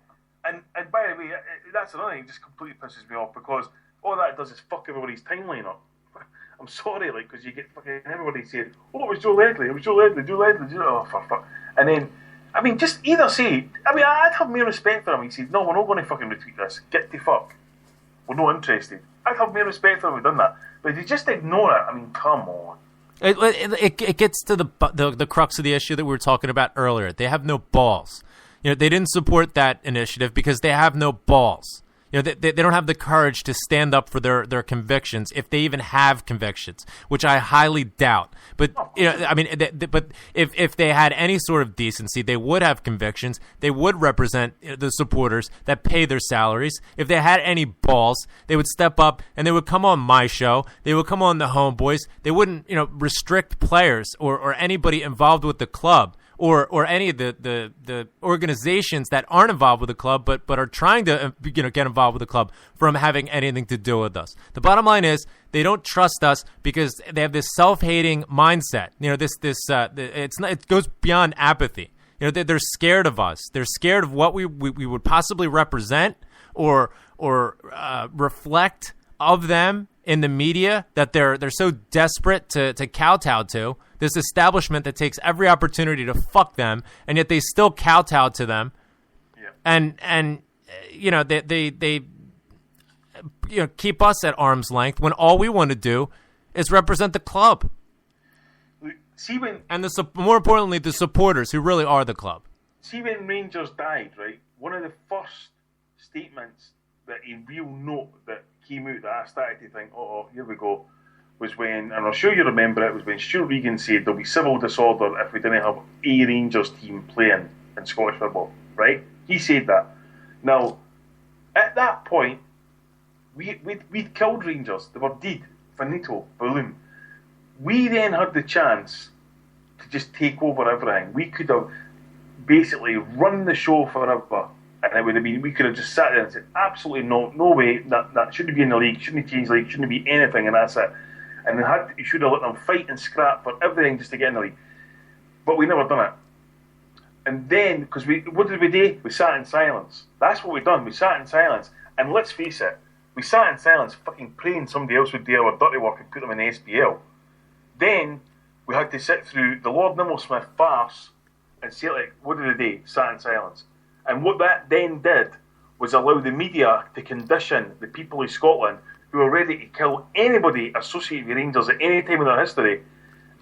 And by the way, that's another thing that just completely pisses me off because all that does is fuck everybody's timeline up. I'm sorry, because you get fucking everybody saying, it was Joe Ledley, oh, for fuck. And then, just either say, I'd have more respect for him. He says, no, we're not going to fucking retweet this. Get the fuck. We're not interested. I'd have more respect for him if we'd done that. But if you just ignore it, come on. It gets to the crux of the issue that we were talking about earlier. They have no balls. They didn't support that initiative because they have no balls. They don't have the courage to stand up for their convictions, if they even have convictions, which I highly doubt. But but if they had any sort of decency, they would have convictions. They would represent the supporters that pay their salaries. If they had any balls, they would step up and they would come on my show. They would come on the Homeboys. They wouldn't restrict players or anybody involved with the club. Or any of the organizations that aren't involved with the club but are trying to get involved with the club from having anything to do with us. The bottom line is they don't trust us because they have this self-hating mindset. It goes beyond apathy. They're scared of us. They're scared of what we would possibly represent or reflect of them in the media, that they're so desperate to kowtow to this establishment that takes every opportunity to fuck them, and yet they still kowtow to them. Yeah. And they keep us at arm's length when all we want to do is represent the club. See, more importantly, the supporters who really are the club. See, when Rangers died, right? One of the first statements that a real note that came out that I started to think, here we go, was when, and I'm sure you remember it, was when Stuart Regan said there'll be civil disorder if we didn't have a Rangers team playing in Scottish football, right? He said that. Now, at that point, we'd killed Rangers. They were dead. Finito. Boom. We then had the chance to just take over everything. We could have basically run the show forever. And it would have been, we could have just sat there and said, absolutely no way, that shouldn't be in the league, shouldn't change the league, shouldn't be anything, and that's it. And you should have let them fight and scrap for everything just to get in the league. But we never done it. And then, because what did we do? We sat in silence. That's what we done. We sat in silence. And let's face it, we sat in silence fucking praying somebody else would do our dirty work and put them in the SPL. Then we had to sit through the Lord Nimblesmith farce and say, what did they do? Sat in silence. And what that then did was allow the media to condition the people of Scotland who are ready to kill anybody associated with Rangers at any time in their history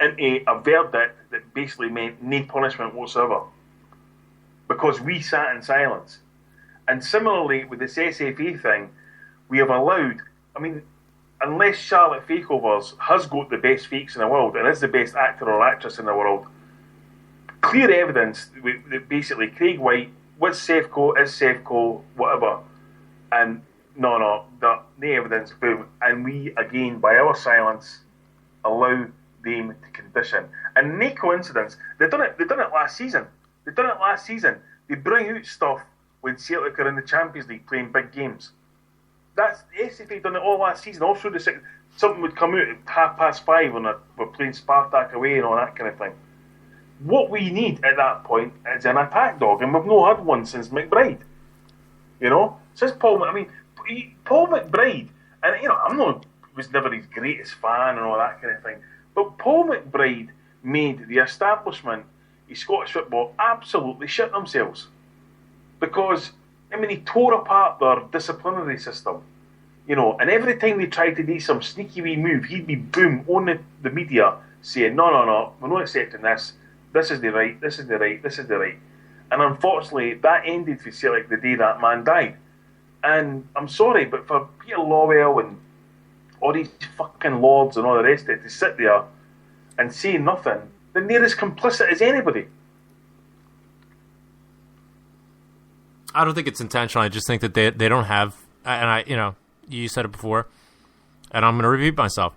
into a verdict that basically meant no punishment whatsoever. Because we sat in silence. And similarly with this SFA thing, we have allowed, unless Charlotte Fakeovers has got the best fakes in the world and is the best actor or actress in the world, clear evidence that basically Craig White was Sefco, is Sefco, whatever, and no evidence, boom, and we again by our silence allow them to condition. And no coincidence, they done it last season. They bring out stuff when Celtic are in the Champions League playing big games. That's SFA done it all last season. Also, something would come out at 5:30 when we're playing Spartak away and all that kind of thing. What we need at that point is an attack dog, and we've not had one since McBride. Since Paul McBride, and was never his greatest fan and all that kind of thing, but Paul McBride made the establishment of Scottish football absolutely shit themselves because I mean, he tore apart their disciplinary system. And every time they tried to do some sneaky wee move, he'd be boom on the media saying, no, we're not accepting this. This is the right, this is the right, this is the right. And unfortunately, that ended for Celtic the day that man died. And I'm sorry, but for Peter Lawwell and all these fucking lords and all the rest of it to sit there and say nothing, then they're as complicit as anybody. I don't think it's intentional. I just think that they don't have, and you said it before, and I'm going to repeat myself.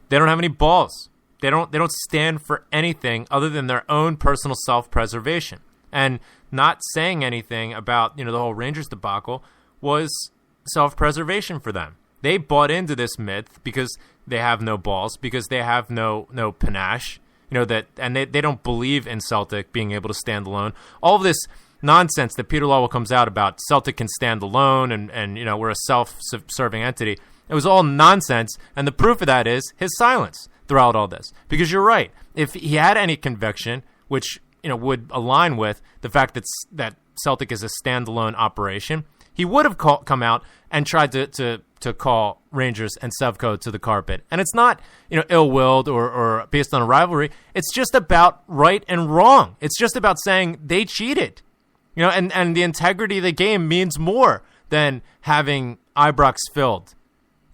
They don't have any balls. They don't stand for anything other than their own personal self-preservation. And not saying anything about, the whole Rangers debacle was self-preservation for them. They bought into this myth because they have no balls, because they have no panache, and they don't believe in Celtic being able to stand alone. All of this nonsense that Peter Lawwell comes out about Celtic can stand alone and we're a self-serving entity. It was all nonsense, and the proof of that is his silence throughout all this. Because you're right. If he had any conviction, which would align with the fact that Celtic is a standalone operation, he would have come out and tried to call Rangers and Sevco to the carpet. And it's not ill-willed or based on a rivalry. It's just about right and wrong. It's just about saying they cheated. And the integrity of the game means more than having Ibrox filled,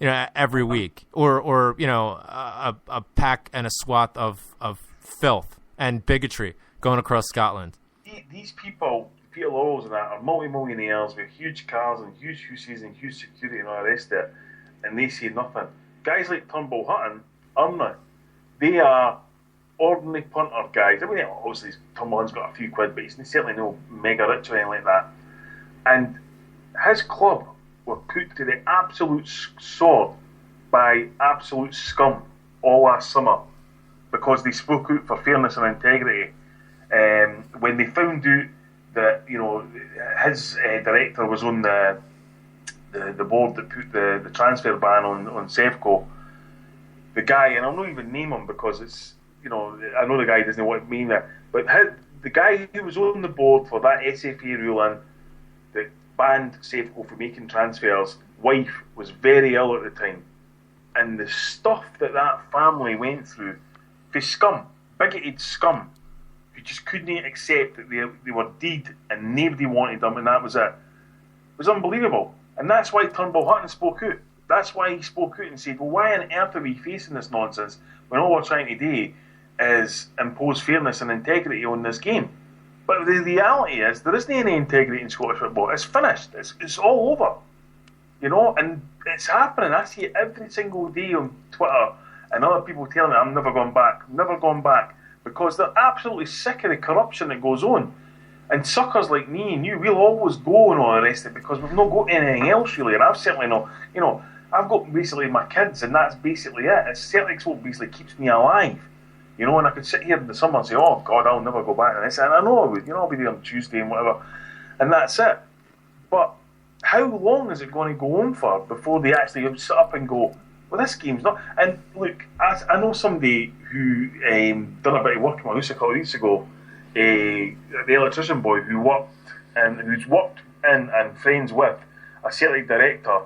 every week, or a pack and a swath of filth and bigotry going across Scotland. These people, Peter Lawwells and that, are multi-millionaires with huge cars and huge houses and huge security and all the rest of it, and they say nothing. Guys like Turnbull Hutton are not. They are ordinary punter guys. I mean, obviously Turnbull Hutton's got a few quid, but he's certainly no mega rich or anything like that. And his club were put to the absolute sword by absolute scum all last summer because they spoke out for fairness and integrity. When they found out that his director was on the board that put the transfer ban on Sevco, the guy, and I'll not even name him because it's I know the guy doesn't want to mean that, but the guy who was on the board for that SFA ruling that banned Sevco from making transfers, wife was very ill at the time, and the stuff that family went through, for scum, bigoted scum, who just couldn't accept that they were dead and nobody wanted them, and that was it. It was unbelievable, and that's why Turnbull Hutton spoke out. That's why he spoke out and said, well, why on earth are we facing this nonsense when all we're trying to do is impose fairness and integrity on this game? But the reality is there isn't any integrity in Scottish football. It's finished. It's all over. And it's happening. I see it every single day on Twitter and other people telling me I'm never going back, because they're absolutely sick of the corruption that goes on. And suckers like me and you, we'll always go and all the rest of it because we've not got anything else really. And I've certainly not, I've got basically my kids and that's basically it. It's Celtic's what basically keeps me alive. And I could sit here in the summer and say, oh God, I'll never go back to this. And I know I would, I'll be there on Tuesday and whatever. And that's it. But how long is it going to go on for before they actually sit up and go, well, this game's not... And look, I know somebody who done a bit of work in my house a couple of weeks ago, the electrician boy who's worked in and friends with a Celtic director,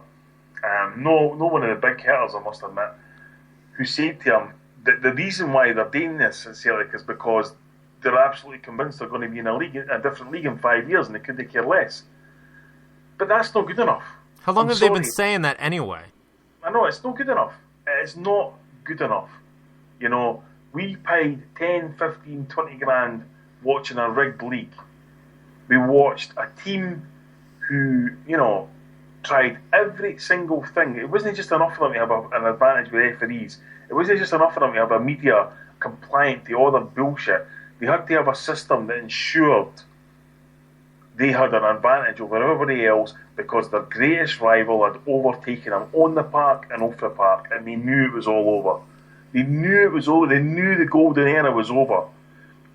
no one of the big hitters, I must admit, who said to him that the reason why they're doing this at Celtic is because they're absolutely convinced they're going to be in a different league in 5 years and they couldn't care less. But that's not good enough. How long have they been saying that anyway? I know, it's not good enough. It's not good enough. We paid 10, 15, 20 grand watching a rigged league. We watched a team who, tried every single thing. It wasn't just enough for them to have an advantage with referees. It wasn't just enough for them to have a media compliant to all the bullshit. They had to have a system that ensured they had an advantage over everybody else because their greatest rival had overtaken them on the park and off the park, and they knew it was all over. They knew it was over. They knew the golden era was over.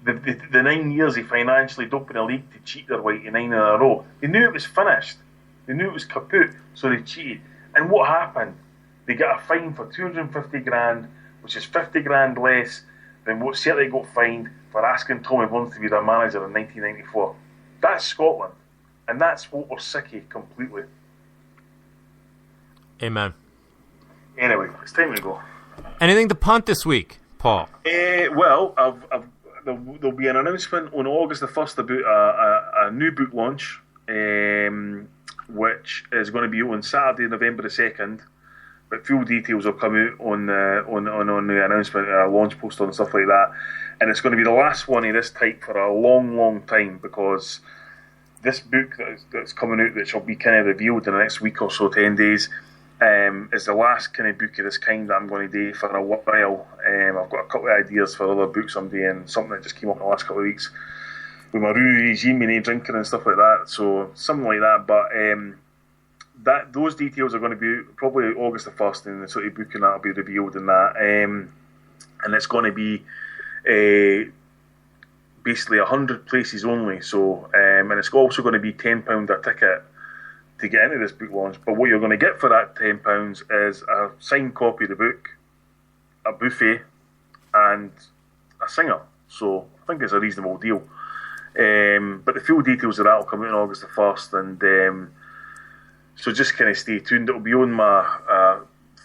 The 9 years they financially doped in the league to cheat their way to 9 in a row. They knew it was finished. They knew it was kaput, so they cheated. And what happened? They got a fine for 250 grand, which is 50 grand less than what Celtic got fined for asking Tommy Burns to be their manager in 1994. That's Scotland. And that's what we're sick of completely. Amen. Anyway, it's time to go. Anything to punt this week, Paul? Well, there'll be an announcement on August the 1st about a new book launch, which is going to be on Saturday, November the 2nd. But full details will come out on the announcement, launch poster and stuff like that. And it's going to be the last one of this type for a long, long time, because this book that's coming out, that shall be kind of revealed in the next week or so, 10 days, is the last kind of book of this kind that I'm going to do for a while. I've got a couple of ideas for other books I'm doing, something that just came up in the last couple of weeks with my regime and drinking and stuff like that. So something like that. But those details are going to be probably August the 1st, and the sort of book and that will be revealed in that. And it's going to be basically 100 places only. So and it's also going to be £10 a ticket to get into this book launch. But what you're going to get for that £10 is a signed copy of the book, a buffet, and a singer. So I think it's a reasonable deal. But the full details of that will come out on August the 1st, and so just kind of stay tuned. It'll be on my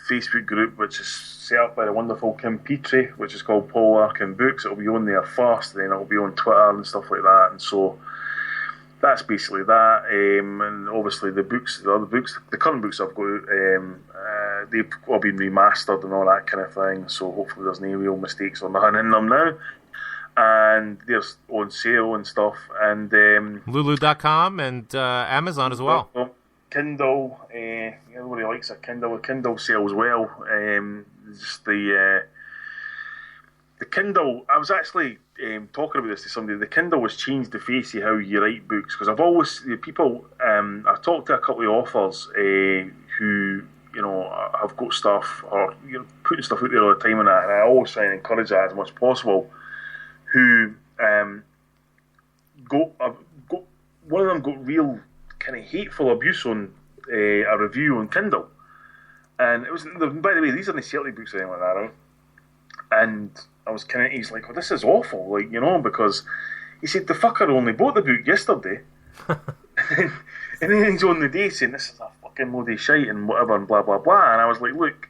Facebook group, which is set up by the wonderful Kim Petrie, which is called Paul Larkin Books. It'll be on there first, then it'll be on Twitter and stuff like that. And so that's basically that. And obviously the other books, the current books I've got, they've all been remastered and all that kind of thing. So hopefully there's no real mistakes or nothing in them now. And they're on sale and stuff. And Lulu.com and Amazon as well. Kindle, everybody likes a Kindle. A Kindle sells well. Just the Kindle. I was actually talking about this to somebody. The Kindle has changed the face of how you write books, because I've always people. I've talked to a couple of authors who have got stuff or putting stuff out there all the time and that, and I always try and encourage that as much as possible. Who one of them got real kind of hateful abuse on a review on Kindle, and it was, by the way, these aren't Celtic books or anything like that, right? And I was kind of, he's like, "Oh, this is awful," because he said the fucker only bought the book yesterday, and then he's on the day saying this is a fucking load of shite and whatever and blah blah blah, and I was like, look,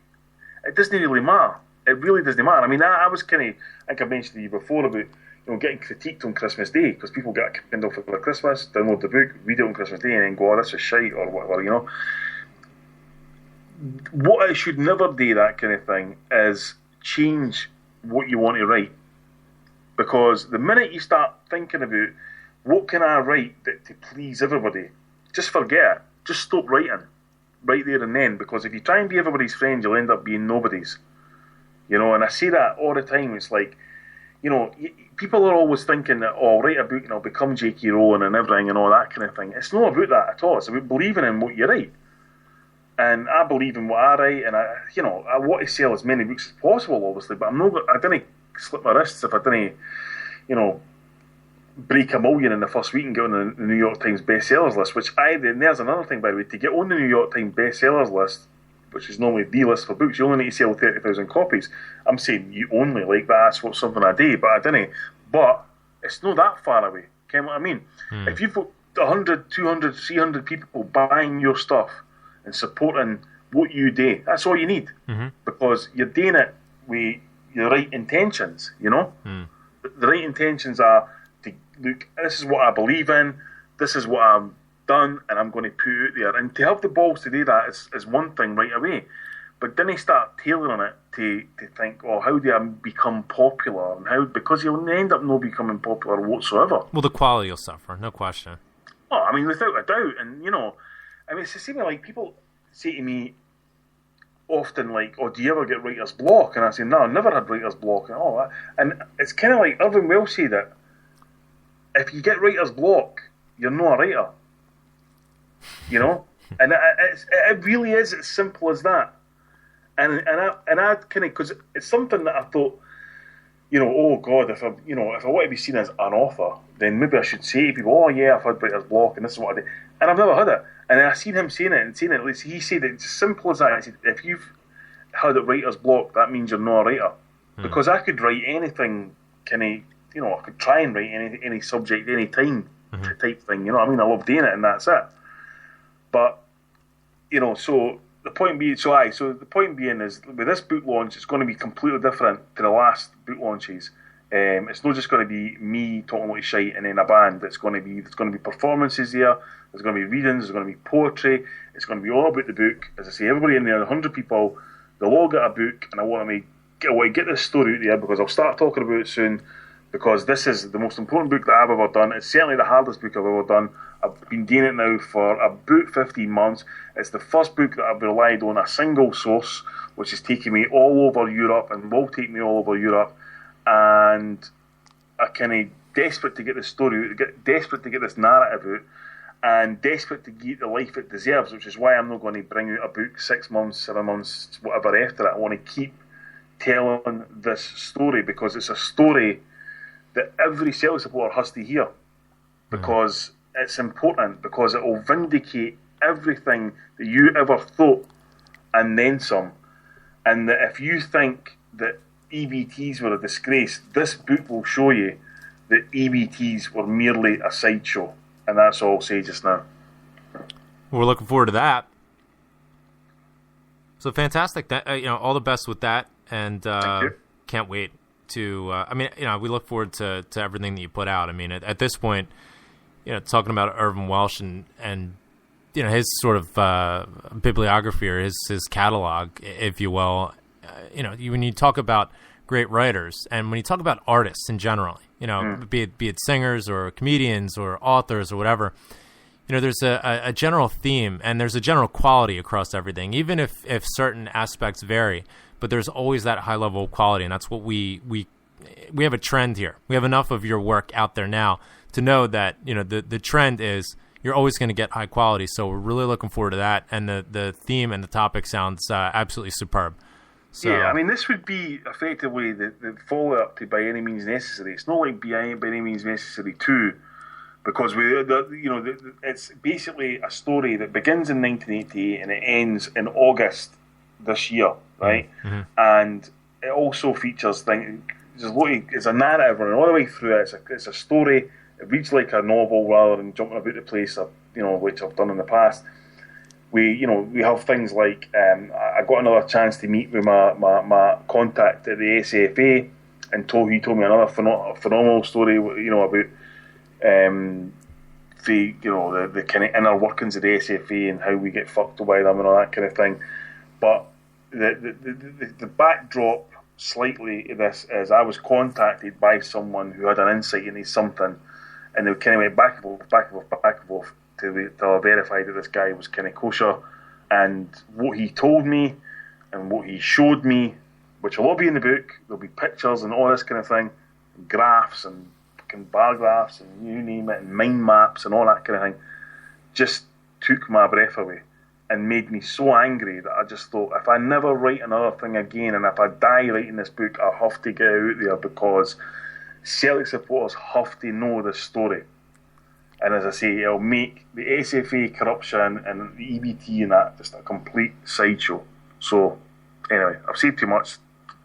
it doesn't really matter. It really doesn't matter. I mean, I was kind of, I think I mentioned to you before about getting critiqued on Christmas Day, because people get a Kindle for Christmas, download the book, read it on Christmas Day, and then go, "Oh, this is shite," or whatever, What I should never do, that kind of thing, is change what you want to write. Because the minute you start thinking about what can I write to please everybody, just forget it. Just stop writing right there and then, because if you try and be everybody's friend, you'll end up being nobody's. And I say that all the time. It's like, people are always thinking that, I'll write a book and I'll become J.K. Rowling and everything and all that kind of thing. It's not about that at all. It's about believing in what you write. And I believe in what I write, and I want to sell as many books as possible, obviously, but I didn't slip my wrists if I didn't, break a million in the first week and get on the New York Times bestsellers list, which and there's another thing, by the way, to get on the New York Times bestsellers list, which is normally the list for books, you only need to sell 30,000 copies. I'm saying you only, like that's what something I do, but I didn't. But it's not that far away. Can you know what I mean? If you've got 100, 200, 300 people buying your stuff and supporting what you do, that's all you need. Because you're doing it with your right intentions, The right intentions are to look, this is what I believe in, this is what I'm done, and I'm going to put it out there. And to have the balls to do that is one thing right away. But then they start tailoring it to think, how do I become popular? And how, because you'll end up not becoming popular whatsoever. Well, the quality will suffer, no question. Oh, I mean, without a doubt. And, it's the same way, like, people say to me often, like, do you ever get writer's block? And I say, no, I never had writer's block. And all that. And it's kind of like, Irving Welsh said that if you get writer's block, you're not a writer. And it really is as simple as that. And I kind of, because it's something that I thought, oh God, if I want to be seen as an author, then maybe I should say to people, oh yeah, I've had writer's block and this is what I did. And I've never had it. And then I seen him saying it, he said it's as simple as that. He said, if you've had a writer's block, that means you're not a writer. Because I could write anything, I could try and write any subject any time, type thing. You know what I mean? I love doing it, and that's it. But so the point being, is with this book launch, it's going to be completely different to the last book launches. It's not just going to be me talking about shite and then a band. There's going to be performances there. There's going to be readings. There's going to be poetry. It's going to be all about the book. As I say, everybody in there, 100 people, they'll all get a book, and I want to get this story out there because I'll start talking about it soon. Because this is the most important book that I've ever done. It's certainly the hardest book I've ever done. I've been doing it now for about 15 months. It's the first book that I've relied on a single source, which is taking me all over Europe and will take me all over Europe. And I'm kind of desperate to get this story out, desperate to get this narrative out, and desperate to get the life it deserves, which is why I'm not going to bring out a book 6 months, 7 months, whatever after it. I want to keep telling this story because it's a story that every Celtic supporter has to hear because it's important, because it will vindicate everything that you ever thought and then some. And that if you think that EBTs were a disgrace, this book will show you that EBTs were merely a sideshow. And that's all I'll say just now. We're looking forward to that. So fantastic. All the best with that. And can't wait to we look forward to everything that you put out. I mean, at this point, talking about Irvin Welsh and his sort of bibliography or his catalog, if you will, when you talk about great writers and when you talk about artists in general, be it singers or comedians or authors or whatever, there's a general theme and there's a general quality across everything, even if certain aspects vary. But there's always that high level of quality, and that's what we have a trend here. We have enough of your work out there now to know that the trend is you're always going to get high quality. So we're really looking forward to that, and the theme and the topic sounds absolutely superb. So, yeah, I mean, this would be effectively the follow up to By Any Means Necessary. It's not like By Any Means Necessary 2, because it's basically a story that begins in 1988 and it ends in August this year, right? Mm-hmm. And it also features things. It's a narrative running all the way through it. It's a story. It reads like a novel rather than jumping about the place, which I've done in the past. We have things like I got another chance to meet with my contact at the SFA, and he told me another phenomenal story, about the kind of inner workings of the SFA and how we get fucked by them and all that kind of thing. But the backdrop slightly of this is I was contacted by someone who had an insight into something, and they kind of went back and forth to verify that this guy was kind of kosher. And what he told me and what he showed me, which will all be in the book, there'll be pictures and all this kind of thing, and graphs and fucking bar graphs and you name it, and mind maps and all that kind of thing, just took my breath away and made me so angry that I just thought, if I never write another thing again, and if I die writing this book, I have to get it out there because Celtic supporters have to know this story. And as I say, it'll make the SFA corruption and the EBT and that just a complete sideshow. So, anyway, I've said too much.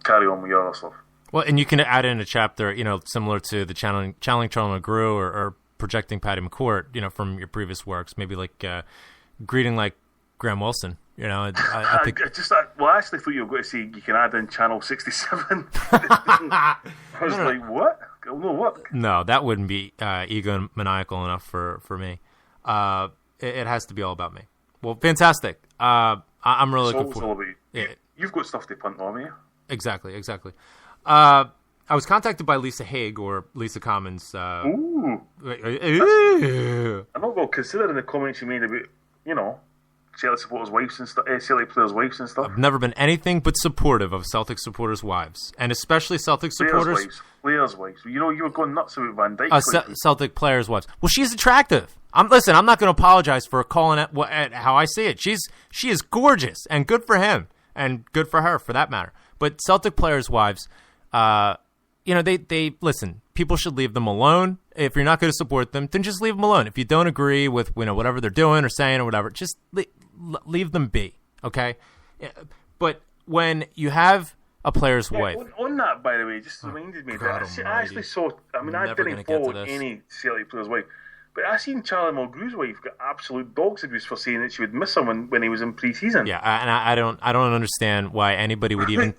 Carry on with your other stuff. Well, and you can add in a chapter, similar to the channeling Charlie McGrew or projecting Paddy McCourt, from your previous works, maybe like greeting like Graham Wilson. I think. I actually thought you were going to say you can add in Channel 67. I was like, what? No, what? No, that wouldn't be egomaniacal enough for me. It has to be all about me. Well, fantastic. I'm really looking forward. You've got stuff to punt on, haven't you? Exactly. I was contacted by Lisa Haig or Lisa Commons. Ooh. I'm not going to consider the comments you made about, Celtic supporters' wives and stuff, Celtic players' wives and stuff. I've never been anything but supportive of Celtic supporters' wives, and especially Celtic supporters. Players' wives. You were going nuts about Van Dijk. Celtic players' wives. Well, she's attractive. I'm not going to apologize for calling it how I see it. She is gorgeous, and good for him, and good for her for that matter. But Celtic players' wives, they listen. People should leave them alone. If you're not going to support them, then just leave them alone. If you don't agree with whatever they're doing or saying or whatever, just leave them be, okay? But when you have a player's wife... On that, by the way, just reminded me that I actually saw... I didn't follow any Celtic player's wife, But I seen Charlie Mulgrew's wife got absolute dog's abuse for saying that she would miss him when he was in pre-season. Yeah, and I don't understand why anybody would even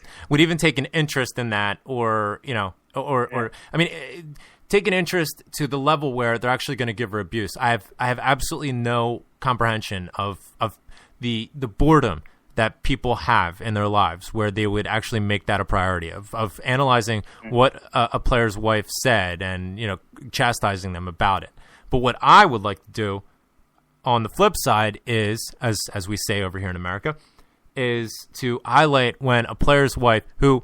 take an interest in that, or I mean, take an interest to the level where they're actually going to give her abuse. I have absolutely no comprehension of the boredom that people have in their lives where they would actually make that a priority of analyzing what a player's wife said and chastising them about it. But what I would like to do on the flip side is, as we say over here in America, is to highlight when a player's wife who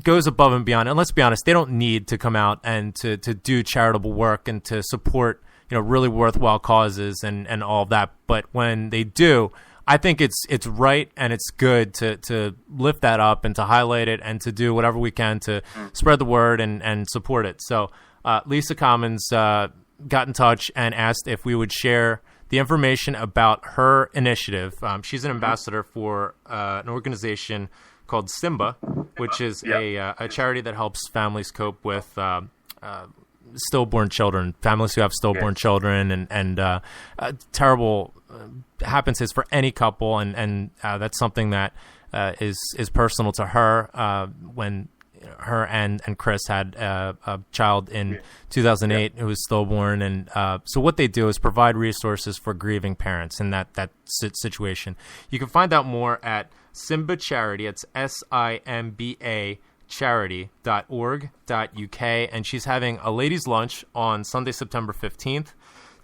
goes above and beyond, and let's be honest, they don't need to come out and to do charitable work and to support really worthwhile causes and all of that. But when they do, I think it's right and it's good to lift that up and to highlight it and to do whatever we can to spread the word and support it. So Lisa Commons got in touch and asked if we would share the information about her initiative. She's an ambassador for an organization called Simba, which is a charity that helps families cope with stillborn children, families who have stillborn children, and terrible happenances for any couple, and that's something that is personal to her. When her and Chris had a child in 2008 who was stillborn, and so what they do is provide resources for grieving parents in that situation. You can find out more at Simba Charity. It's SIMBA charity.org.uk, and she's having a ladies' lunch on Sunday, September 15th.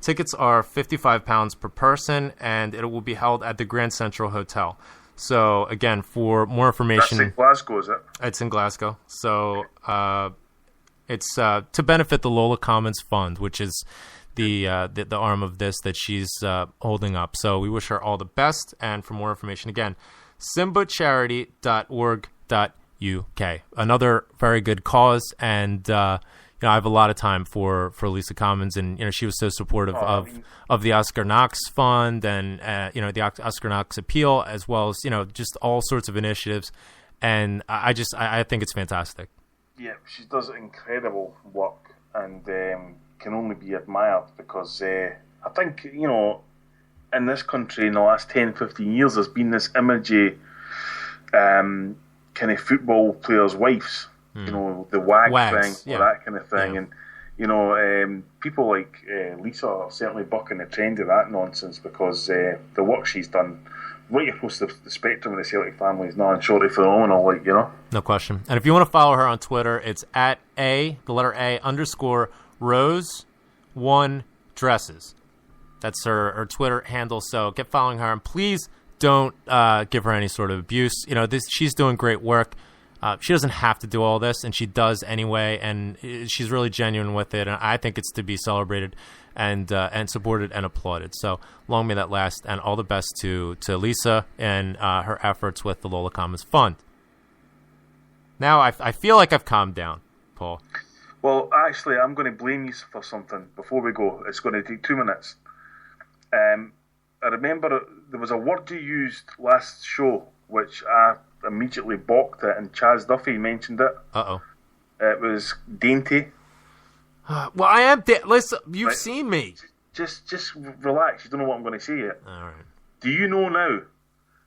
Tickets are £55 per person, and it will be held at the Grand Central Hotel. So, again, for more information... That's in Glasgow, is it? It's in Glasgow. So, it's to benefit the Lola Commons Fund, which is the arm of this that she's holding up. So, we wish her all the best, and for more information, again, simbacharity.org.uk. Another very good cause, and I have a lot of time for Lisa Commons, and she was so supportive of the Oscar Knox Fund and the Oscar Knox Appeal, as well as just all sorts of initiatives, and I think it's fantastic. Yeah, she does incredible work, and can only be admired because I think in this country in the last 10-15 years there's been this image of kind of football players' wives. The Wags thing, or that kind of thing, and people like Lisa are certainly bucking the trend of that nonsense because the work she's done right across the spectrum of the Celtic family is nothing short of phenomenal, No question. And if you want to follow her on Twitter, it's at the letter A _Rose1 Dresses. That's her Twitter handle. So get following her, and please don't give her any sort of abuse. She's doing great work. She doesn't have to do all this, and she does anyway, and she's really genuine with it, and I think it's to be celebrated and supported and applauded. So long may that last, and all the best to Lisa and her efforts with the Lola Commons Fund. Now I feel like I've calmed down, Paul. Well, actually, I'm going to blame you for something before we go. It's going to take 2 minutes. I remember there was a word you used last show, which I immediately balked at, and Chaz Duffy mentioned it. Uh-oh. It was dainty. Well, I am... Listen, you've seen me. Just relax. You don't know what I'm going to say yet. All right. Do you know now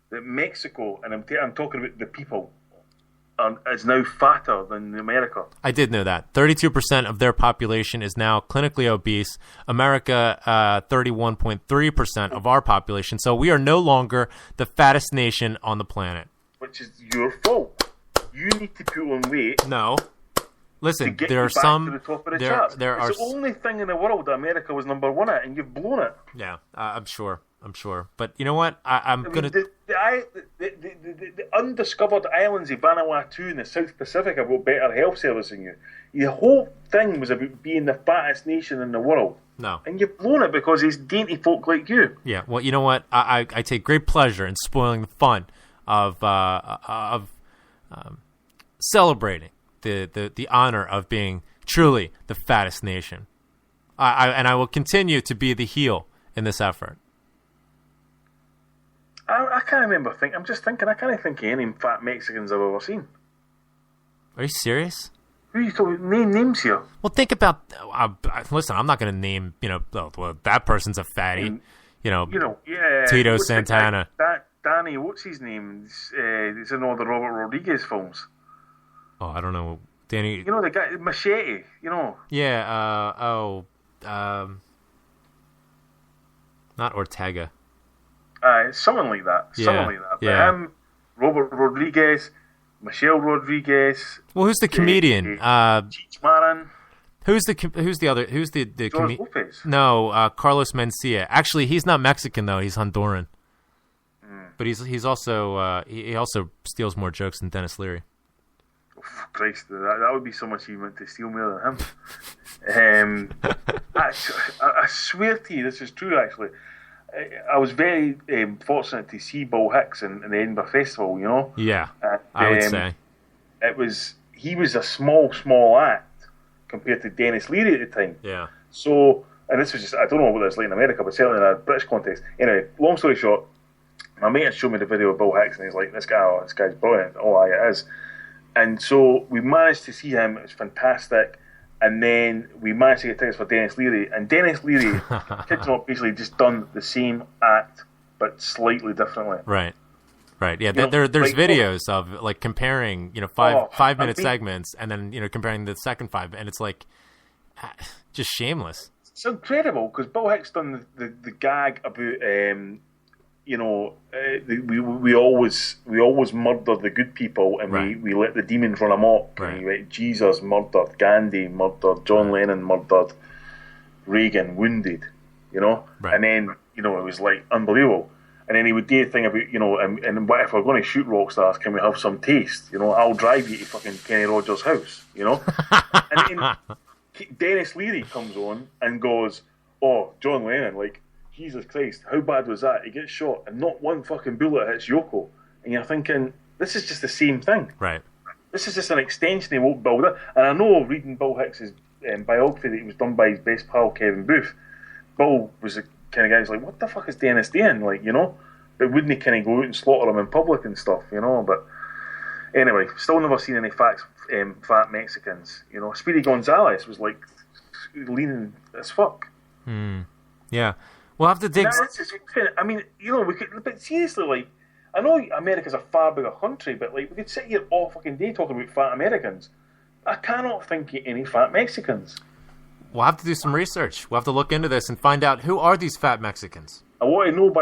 that Mexico, and I'm talking about the people, is now fatter than America? I did know that. 32% of their population is now clinically obese. America, 31.3% of our population. So we are no longer the fattest nation on the planet. Which is your fault. You need to put on weight. No. Listen, to get there you are back some... to the top of the charts. It's the only thing in the world that America was number one at, and you've blown it. Yeah, I'm sure. But you know what? I'm going to... The undiscovered islands of Vanuatu in the South Pacific have got better health service than you. The whole thing was about being the fattest nation in the world. No. And you've blown it because it's dainty folk like you. Yeah, well, you know what? I take great pleasure in spoiling the fun of celebrating the honor of being truly the fattest nation. I will continue to be the heel in this effort. I can't remember I can't think of any fat Mexicans I've ever seen. Are you serious? Who are you talking? Names here. Well, think about. Listen, I'm not going to name. Well, that person's a fatty. Yeah. Tito Santana. Danny, what's his name? He's in all the Robert Rodriguez films. Oh, I don't know. Danny. The guy, Machete. Yeah. Not Ortega. Something like that. Yeah. But him, Robert Rodriguez, Michelle Rodriguez. Well, who's the comedian? Cheech Marin. Who's the George Lopez? No, Carlos Mencia. Actually, he's not Mexican though. He's Honduran. But he's also he also steals more jokes than Dennis Leary. Oh, Christ, that would be so much achievement to steal more than him. I swear to you, this is true. Actually, I was very fortunate to see Bill Hicks in the Edinburgh Festival. Yeah, I would say he was a small act compared to Dennis Leary at the time. Yeah. So, and this was just, I don't know what it's like in America, but certainly in a British context. Anyway, long story short, my mate had shown me the video of Bill Hicks, and he's like, this guy's brilliant. Oh, aye, it is. And so we managed to see him. It was fantastic. And then we managed to get tickets for Dennis Leary. And Dennis Leary, kids not basically just done the same act, but slightly differently. Right. Yeah, there's videos of like comparing, 5-minute segments, and then comparing the second 5, and it's like just shameless. It's incredible because Bill Hicks done the gag about we always murder the good people, and right. we let the demons run amok. Right. And he went, Jesus murdered, Gandhi murdered, John Lennon murdered, Reagan wounded, Right. And then it was like unbelievable. And then he would do a thing about, and what if we're going to shoot rock stars, can we have some taste? I'll drive you to fucking Kenny Rogers' house, And then Dennis Leary comes on and goes, oh, John Lennon, like, Jesus Christ, how bad was that? He gets shot and not one fucking bullet hits Yoko. And you're thinking, this is just the same thing. Right. This is just an extension of what Bill did. And I know, reading Bill Hicks' biography that it was done by his best pal, Kevin Booth, Bill was the kind of guy who's like, what the fuck is Dennis doing? Like, but wouldn't he kind of go out and slaughter him in public and stuff, But anyway, still never seen any fat Mexicans. Speedy Gonzalez was like leaning as fuck. Yeah. We'll have to dig. We could, but seriously, like, I know America's a far bigger country, but like, we could sit here all fucking day talking about fat Americans. I cannot think of any fat Mexicans. We'll have to do some research. We'll have to look into this and find out who are these fat Mexicans. I want to know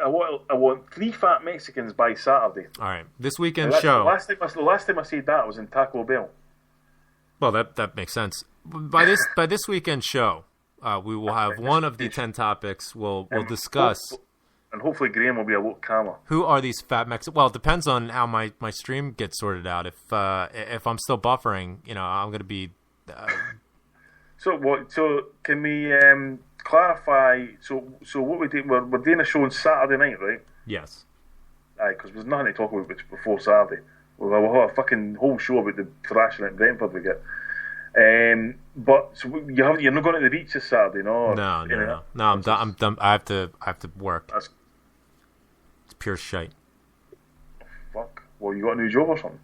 I want 3 fat Mexicans by Saturday. All right, this weekend show. The last time I said that was in Taco Bell. Well, that makes sense. By this weekend show, we will have one of the 10 topics. We'll discuss. And hopefully Graham will be a little calmer. Who are these fat Mexicans? Well, it depends on how my stream gets sorted out. If I'm still buffering, I'm going to be. So what? So can we clarify? So what we do? We're doing a show on Saturday night, right? Yes. Aye, because there's nothing to talk about before Saturday. We'll have a fucking whole show about the thrashing at Brentford we get. But so you're not going to the beach this Saturday, no? No. I'm done. I have to work. It's pure shite. Fuck. Well, you got a new job or something?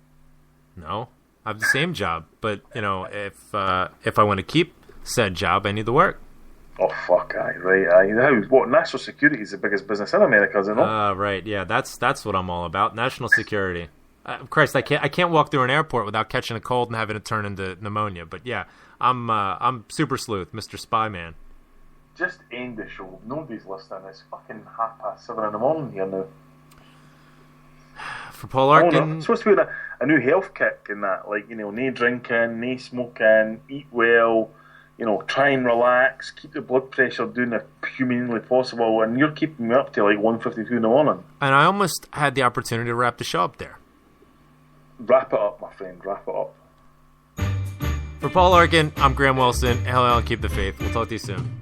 No, I have the same job, but if I want to keep said job, I need to work. Oh fuck! Aye. What? National security is the biggest business in America, is it not? Right. Yeah, that's what I'm all about. National security. Christ, I can't walk through an airport without catching a cold and having it turn into pneumonia. But yeah, I'm super sleuth, Mr. Spy Man. Just end the show. Nobody's listening. It's fucking 7:30 in the morning here now. For Paul Arkin, it's supposed to be a new health kick in that, like no drinking, no smoking, eat well, try and relax, keep the blood pressure doing the humanly possible, and you're keeping me up to like 1:52 in the morning. And I almost had the opportunity to wrap the show up there. Wrap it up, my friend. Wrap it up. For Paul Arkin, I'm Graham Wilson. Hell, keep the faith. We'll talk to you soon.